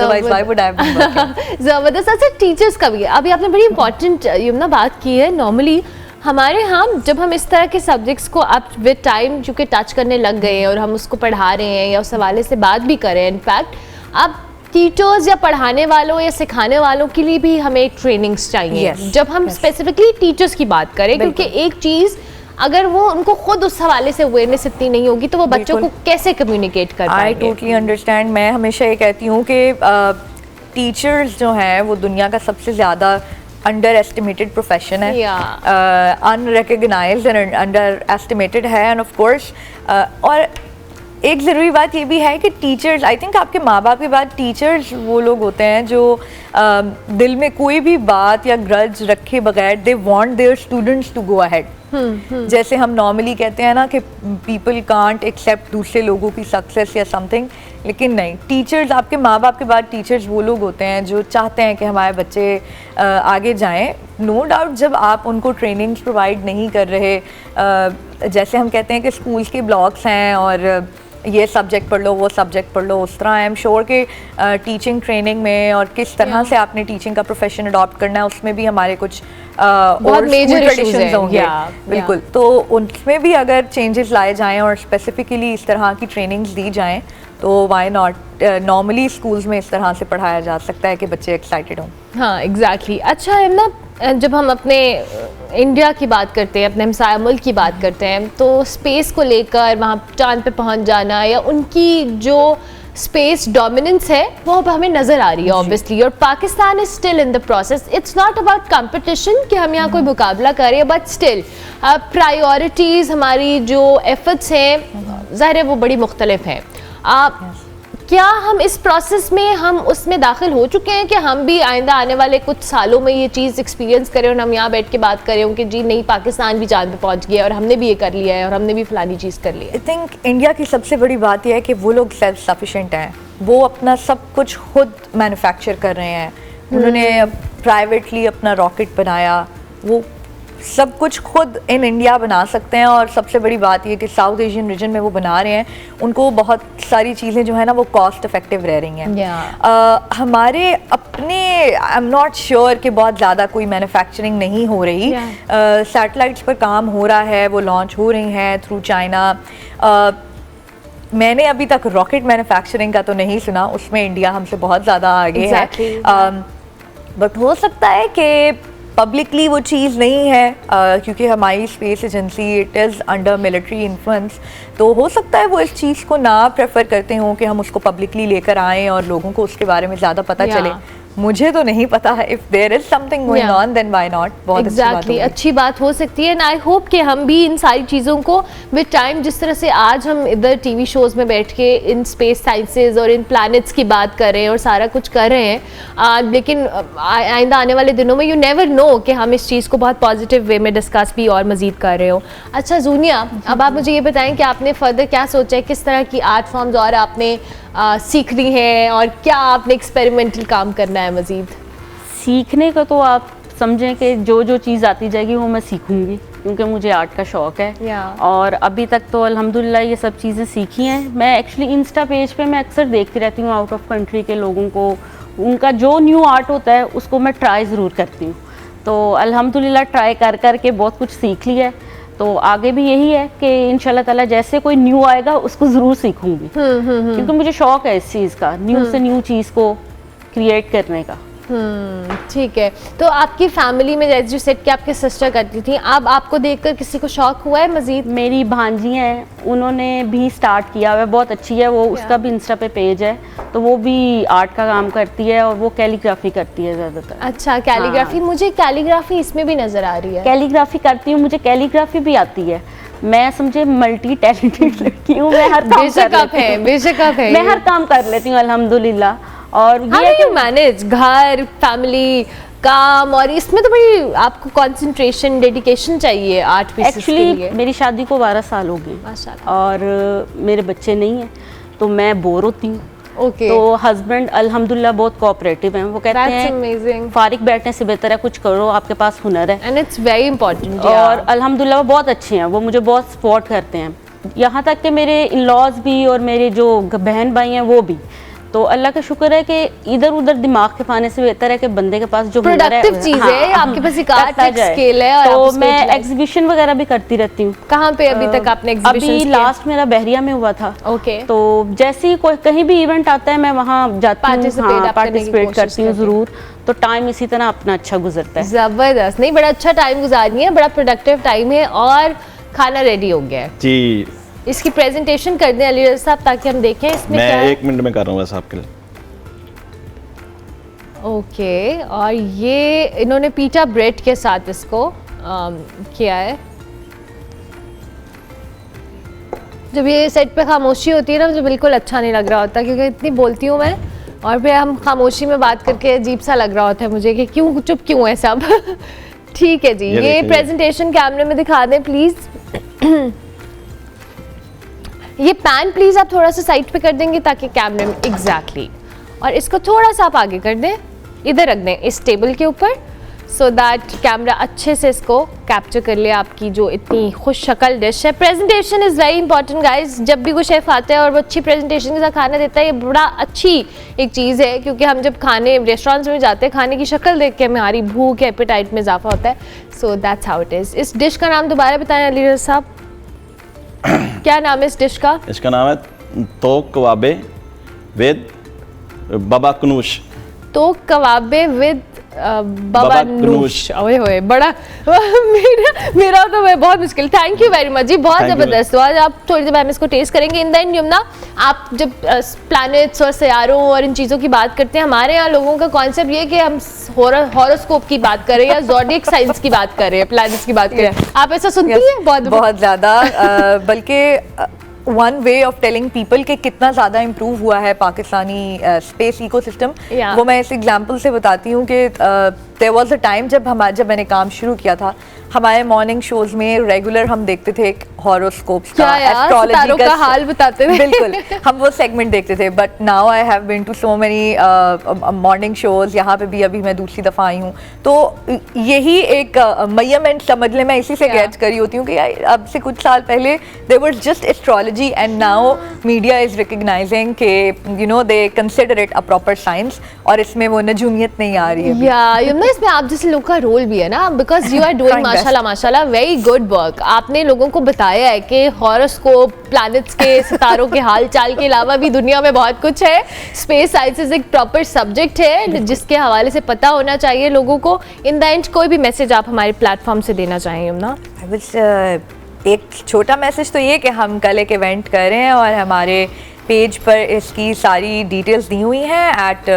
ज़बरदस्त। अच्छा, टीचर्स का भी अभी आपने बड़ी इंपॉर्टेंट युमना बात की है। नॉर्मली हमारे यहाँ जब हम इस तरह के सब्जेक्ट्स को अब विद टाइम चूँकि टच करने लग गए हैं और हम उसको पढ़ा रहे हैं या उस हवाले से बात भी कर रहे हैं, इनफैक्ट अब टीचर्स या पढ़ाने वालों या सिखाने वालों के लिए भी हमें ट्रेनिंग्स चाहिए। जब हम स्पेसिफिकली टीचर्स की बात करें, क्योंकि एक चीज़ अगर वो उनको खुद उस हवाले से अवेयरनेस इतनी नहीं होगी तो वो बच्चों को कैसे कम्युनिकेट कर पाएंगे? I totally understand. मैं हमेशा ये कहती हूँ कि टीचर्स जो हैं वो दुनिया का सबसे ज़्यादा अंडर एस्टिमेटेड प्रोफेशन है, अनरिकग्नाइज्ड एंड अंडर एस्टिमेटेड है, एंड ऑफ कोर्स और एक ज़रूरी बात ये भी है कि टीचर्स, आई थिंक आपके माँ बाप के बाद टीचर्स वो लोग होते हैं जो दिल में कोई भी बात या ग्रज रखे बगैर they want their students to go ahead. जैसे हम नॉर्मली कहते हैं ना कि पीपल कांट एक्सेप्ट दूसरे लोगों की सक्सेस या समथिंग, लेकिन नहीं, टीचर्स, आपके माँ बाप के बाद टीचर्स वो लोग होते हैं जो चाहते हैं कि हमारे बच्चे आगे जाएं। नो डाउट जब आप उनको ट्रेनिंग्स प्रोवाइड नहीं कर रहे, जैसे हम कहते हैं कि स्कूल्स के ब्लॉक्स हैं और ये सब्जेक्ट पढ़ लो वो सब्जेक्ट पढ़ लो, उस तरह आई एम श्योर कि टीचिंग ट्रेनिंग में और किस तरह से आपने टीचिंग का प्रोफेशन अडॉप्ट करना है उसमें भी हमारे कुछ और मेजर ट्रेडिशंस होंगे। बिल्कुल, तो उनमें भी अगर चेंजेस लाए जाएं और स्पेसिफिकली इस तरह की ट्रेनिंग्स दी जाएं तो वाई नॉट, नॉर्मली स्कूल्स में इस तरह से पढ़ाया जा सकता है कि बच्चे एक्साइटेड हों। हाँ एग्जैक्टली। अच्छा है ना, जब हम अपने इंडिया की बात करते हैं, अपने हमसाया मुल्क की बात करते हैं, तो स्पेस को लेकर वहाँ चांद पे पहुँच जाना या उनकी जो स्पेस डोमिनेंस है वो अब हमें नज़र आ रही है ऑब्वियसली, और Pakistan is still in the process. It's not about competition कि हम यहाँ कोई मुकाबला करें, बट स्टिल प्रायोरिटीज़, हमारी जो एफर्ट्स हैं ज़ाहिर है वो बड़ी मुख्तलिफ हैं। क्या हम इस प्रोसेस में हम उसमें दाखिल हो चुके हैं कि हम भी आइंदा आने वाले कुछ सालों में ये चीज़ एक्सपीरियंस करें और हम यहाँ बैठ के बात करें कि जी नहीं, पाकिस्तान भी चांद पे पहुँच गया और हमने भी ये कर लिया है और हमने भी फलानी चीज़ कर ली है? आई थिंक इंडिया की सबसे बड़ी बात यह है कि वो लोग सेल्फ सफिशेंट हैं, वो अपना सब कुछ खुद मैन्युफैक्चर कर रहे हैं। उन्होंने प्राइवेटली अपना रॉकेट बनाया, वो सब कुछ खुद इन इंडिया बना सकते हैं, और सबसे बड़ी बात ये कि साउथ एशियन रीजन में वो बना रहे हैं, उनको बहुत सारी चीज़ें जो है ना वो कॉस्ट इफेक्टिव रह रही हैं। हमारे अपने आई एम नॉट श्योर कि बहुत ज़्यादा कोई मैन्युफैक्चरिंग नहीं हो रही। सैटेलाइट्स पर काम हो रहा है, वो लॉन्च हो रही हैं थ्रू चाइना। मैंने अभी तक रॉकेट मैन्युफैक्चरिंग का तो नहीं सुना, उसमें इंडिया हमसे बहुत ज़्यादा आगे है, बट हो सकता है कि पब्लिकली वो चीज़ नहीं है क्योंकि हमारी space agency it is under military influence, तो हो सकता है वो इस चीज़ को ना प्रेफर करते हों कि हम उसको पब्लिकली लेकर आएँ और लोगों को उसके बारे में ज़्यादा पता चले। मुझे तो नहीं पता है, if there is something going on then why not. बहुत अच्छी बात हो सकती है, एंड आई होप कि हम भी इन सारी चीज़ों को विद टाइम, जिस तरह से आज हम इधर टीवी शोज़ में बैठ के इन स्पेस साइंसेज और इन प्लैनेट्स की बात कर रहे हैं और सारा कुछ कर रहे हैं, लेकिन आइंदा आने वाले दिनों में यू नेवर नो कि हम इस चीज़ को बहुत पॉजिटिव वे में डिस्कस भी और मज़ीद कर रहे हो। अच्छा जूनिया, अब आप मुझे ये बताएं कि आपने फर्दर क्या सोचा है, किस तरह की आर्ट फॉर्म्स और आपने सीखनी है और क्या आपने एक्सपेरिमेंटल काम करना है मज़ीद? सीखने का तो आप समझें कि जो जो चीज़ आती जाएगी वो मैं सीखूंगी, क्योंकि मुझे आर्ट का शौक़ है और अभी तक तो अल्हम्दुलिल्लाह ये सब चीज़ें सीखी हैं। मैं एक्चुअली इंस्टा पेज पे मैं अक्सर देखती रहती हूँ आउट ऑफ कंट्री के लोगों को, उनका जो न्यू आर्ट होता है उसको मैं ट्राई ज़रूर करती हूँ, तो अल्हम्दुलिल्लाह ट्राई कर कर के बहुत कुछ सीख लिया है। तो आगे भी यही है कि इंशाल्लाह ताला जैसे कोई न्यू आएगा उसको ज़रूर सीखूंगी, क्योंकि मुझे शौक़ है इस चीज़ का, न्यू से न्यू चीज़ को क्रिएट करने का। ठीक है, तो आपकी फैमिली में जैसे जो सेट के आपके सिस्टर करती थी, अब आपको देखकर किसी को शौक हुआ है मजीद? मेरी भांजी हैं, उन्होंने भी स्टार्ट किया हुआ है, बहुत अच्छी है वो, उसका भी इंस्टा पे पेज है, तो वो भी आर्ट का काम करती है और वो कैलीग्राफी करती है ज़्यादातर। अच्छा, कैलीग्राफी। हाँ। मुझे कैलीग्राफी इसमें भी नज़र आ रही है। कैलीग्राफी करती हूँ, मुझे कैलीग्राफी भी आती है, मैं समझे मल्टी टैलेंटेड लड़की हूँ, मैं हर काम मैं हर काम कर लेती हूँ अल्हम्दुलिल्लाह। और ये मैनेज घर, फैमिली, काम, और इसमें तो बड़ी आपको कंसंट्रेशन, डेडिकेशन चाहिए आर्ट पीसेस के लिए। एक्चुअली मेरी शादी को 12 साल हो गए और मेरे बच्चे नहीं हैं, तो मैं बोर होती हूँ। तो हस्बैंड अल्हम्दुलिल्लाह बहुत कोऑपरेटिव हैं, वो कहते हैं फारिग बैठने से बेहतर है कुछ करो, आपके पास हुनर है, एंड इट्स वेरी इंपॉर्टेंट। और अल्हम्दुलिल्लाह वो बहुत अच्छे हैं, वो मुझे बहुत सपोर्ट करते हैं, यहाँ तक कि मेरे इन लॉज भी और मेरे जो बहन भाई हैं वो भी। तो अल्लाह का शुक्र है कि इधर उधर दिमाग के पाने से बेहतर है कि बंदे के पास जो प्रोडक्टिव चीज है, आपके पास एक आर्ट स्किल है। तो मैं एग्जीबिशन वगैरह भी करती रहती हूँ। कहाँ पे अभी तक आपने एग्जीबिशन? अभी लास्ट मेरा बहरिया में हुआ था। तो जैसे ही कोई कहीं भी इवेंट आता है मैं वहाँ जाती हूँ, पार्टिसिपेट करती हूँ जरूर, तो टाइम इसी तरह अपना अच्छा गुजरता है। जबरदस्त, नहीं बड़ा अच्छा टाइम गुजारनी है, बड़ा प्रोडक्टिव टाइम है, और खाना रेडी हो गया है जी। इसकी प्रेजेंटेशन कर दें अली साहब ताकि हम देखें इसमें मैं क्या है। 1 मिनट में कर रहा हूँ बस आपके लिए। ओके, और ये इन्होंने पीटा ब्रेड के साथ इसको किया है। जब ये सेट पे खामोशी होती है ना, मुझे बिल्कुल अच्छा नहीं लग रहा होता, क्योंकि इतनी बोलती हूँ मैं, और फिर हम खामोशी में बात करके अजीब सा लग रहा होता है मुझे कि क्यों चुप क्यों है सब। ठीक है जी, ये प्रेजेंटेशन कैमरे में दिखा दें प्लीज। ये पैन प्लीज आप थोड़ा सा साइड पे कर देंगे ताकि कैमरे में एग्जैक्टली, और इसको थोड़ा सा आप आगे कर दें, इधर रख दें इस टेबल के ऊपर, सो दैट कैमरा अच्छे से इसको कैप्चर कर ले आपकी जो इतनी खुश शक्ल डिश है। Presentation is very important guys. जब भी कोई शेफ आता है और वो अच्छी प्रेजेंटेशन के साथ खाना देता है, ये बड़ा अच्छी एक चीज़ है, क्योंकि हम जब खाने रेस्टोरेंट्स में जाते हैं, खाने की शक्ल देख के हमारी भूख एपेटाइट में इजाफा होता है। So that's how it is. इस डिश का नाम दोबारा बताएं अली रज़ा साहब, क्या नाम है इस डिश का? इसका नाम है तोक कबाबे विद बाबा कनूश। तोक कबाबे विद बाबा नूश। ओए होए, बड़ा मेरा तो मैं बहुत मुश्किल। थैंक यू वेरी मच जी, बहुत ज़बरदस्त। आज आप थोड़ी देर बाद इसको टेस्ट करेंगे। इन द एंड यमुना, आप जब प्लैनेट्स और सियारों और इन चीज़ों की बात करते हैं, हमारे यहाँ लोगों का कॉन्सेप्ट ये है कि हम हॉरोस्कोप की बात करें या ज़ोडिएक साइंस की बात करें, प्लैनेट्स की बात करें। आप ऐसा सुनती हैं? बहुत ज़्यादा, बल्कि one way of telling people के कितना ज़्यादा इम्प्रूव हुआ है पाकिस्तानी स्पेस इकोसिस्टम, वो मैं इस एग्जांपल से बताती हूँ कि देयर वाज अ टाइम जब मैंने काम शुरू किया था, हमारे मॉर्निंग शोज में रेगुलर हम देखते थे हॉरोस्कोप्स का, एस्ट्रोलॉजी का हाल बताते थे। बिल्कुल, हम वो सेगमेंट देखते थे। But now I have been to so many morning shows, यहाँ पे भी अभी मैं दूसरी दफ़ा आई हूँ, तो यही एक मेजरमेंट समझ ले, मैं इसी से गैच करी होती हूँ कि अब से कुछ साल पहले there was just astrology and now media is recognizing के you know they consider it a proper science, और इसमें वो नजूमियत नहीं आ रही है। या इसमें आप जैसे लोग का रोल भी है ना, बिकॉज यू आर डूइंग माशाल्लाह माशाल्लाह वेरी गुड वर्क। आपने लोगों को बताया है कि हॉरोस्कोप, प्लैनेट्स के, सितारों के हाल चाल के अलावा भी दुनिया में बहुत कुछ है। स्पेस साइंसेस एक प्रॉपर सब्जेक्ट है जिसके हवाले से पता होना चाहिए लोगों को। इन द एंड कोई भी मैसेज आप हमारे प्लेटफॉर्म से देना चाहेंगे यमुना? एक छोटा मैसेज तो ये कि हम कल एक इवेंट कर रहे हैं और हमारे पेज पर इसकी सारी डिटेल्स दी हुई हैं at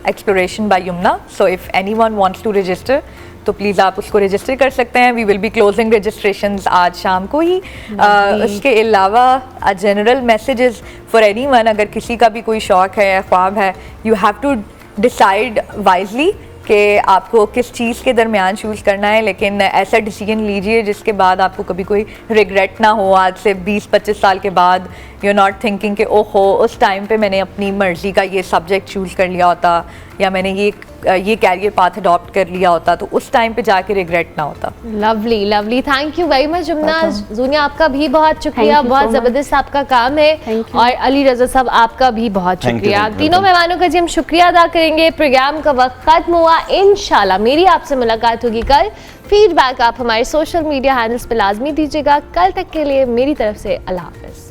exploration by Yamuna. So if anyone wants to register तो प्लीज़ आप उसको रजिस्टर कर सकते हैं। We will be closing registrations आज शाम को ही। उसके अलावा जनरल मैसेजेस फॉर एनीवन, अगर किसी का भी कोई शौक़ है, ख्वाब है, you have to decide wisely कि आपको किस चीज़ के दरमियान चूज़ करना है, लेकिन ऐसा डिसीजन लीजिए जिसके बाद आपको कभी कोई रिग्रेट ना हो। आज से 20-25 साल के बाद यू आर नॉट थिंकिंग कि ओहो उस टाइम पे मैंने अपनी मर्ज़ी का ये सब्जेक्ट चूज़ कर लिया होता या मैंने ये कैरियर पाथ अडॉप्ट कर लिया होता, तो उस टाइम पे जाके रिग्रेट ना होता। Lovely lovely, thank you very much Yamuna. ज़ूनिया आपका भी बहुत शुक्रिया, बहुत ज़बरदस्त आपका काम है, और अली रज़ा साहब आपका भी बहुत शुक्रिया। तीनों मेहमानों का जी हम शुक्रिया अदा करेंगे। प्रोग्राम का वक्त खत्म हुआ, इंशाल्लाह मेरी आपसे मुलाकात होगी कल। फीडबैक आप हमारे सोशल मीडिया हैंडल्स पर लाजमी दीजिएगा। कल तक के लिए मेरी तरफ से अल्लाह हाफ़िज़।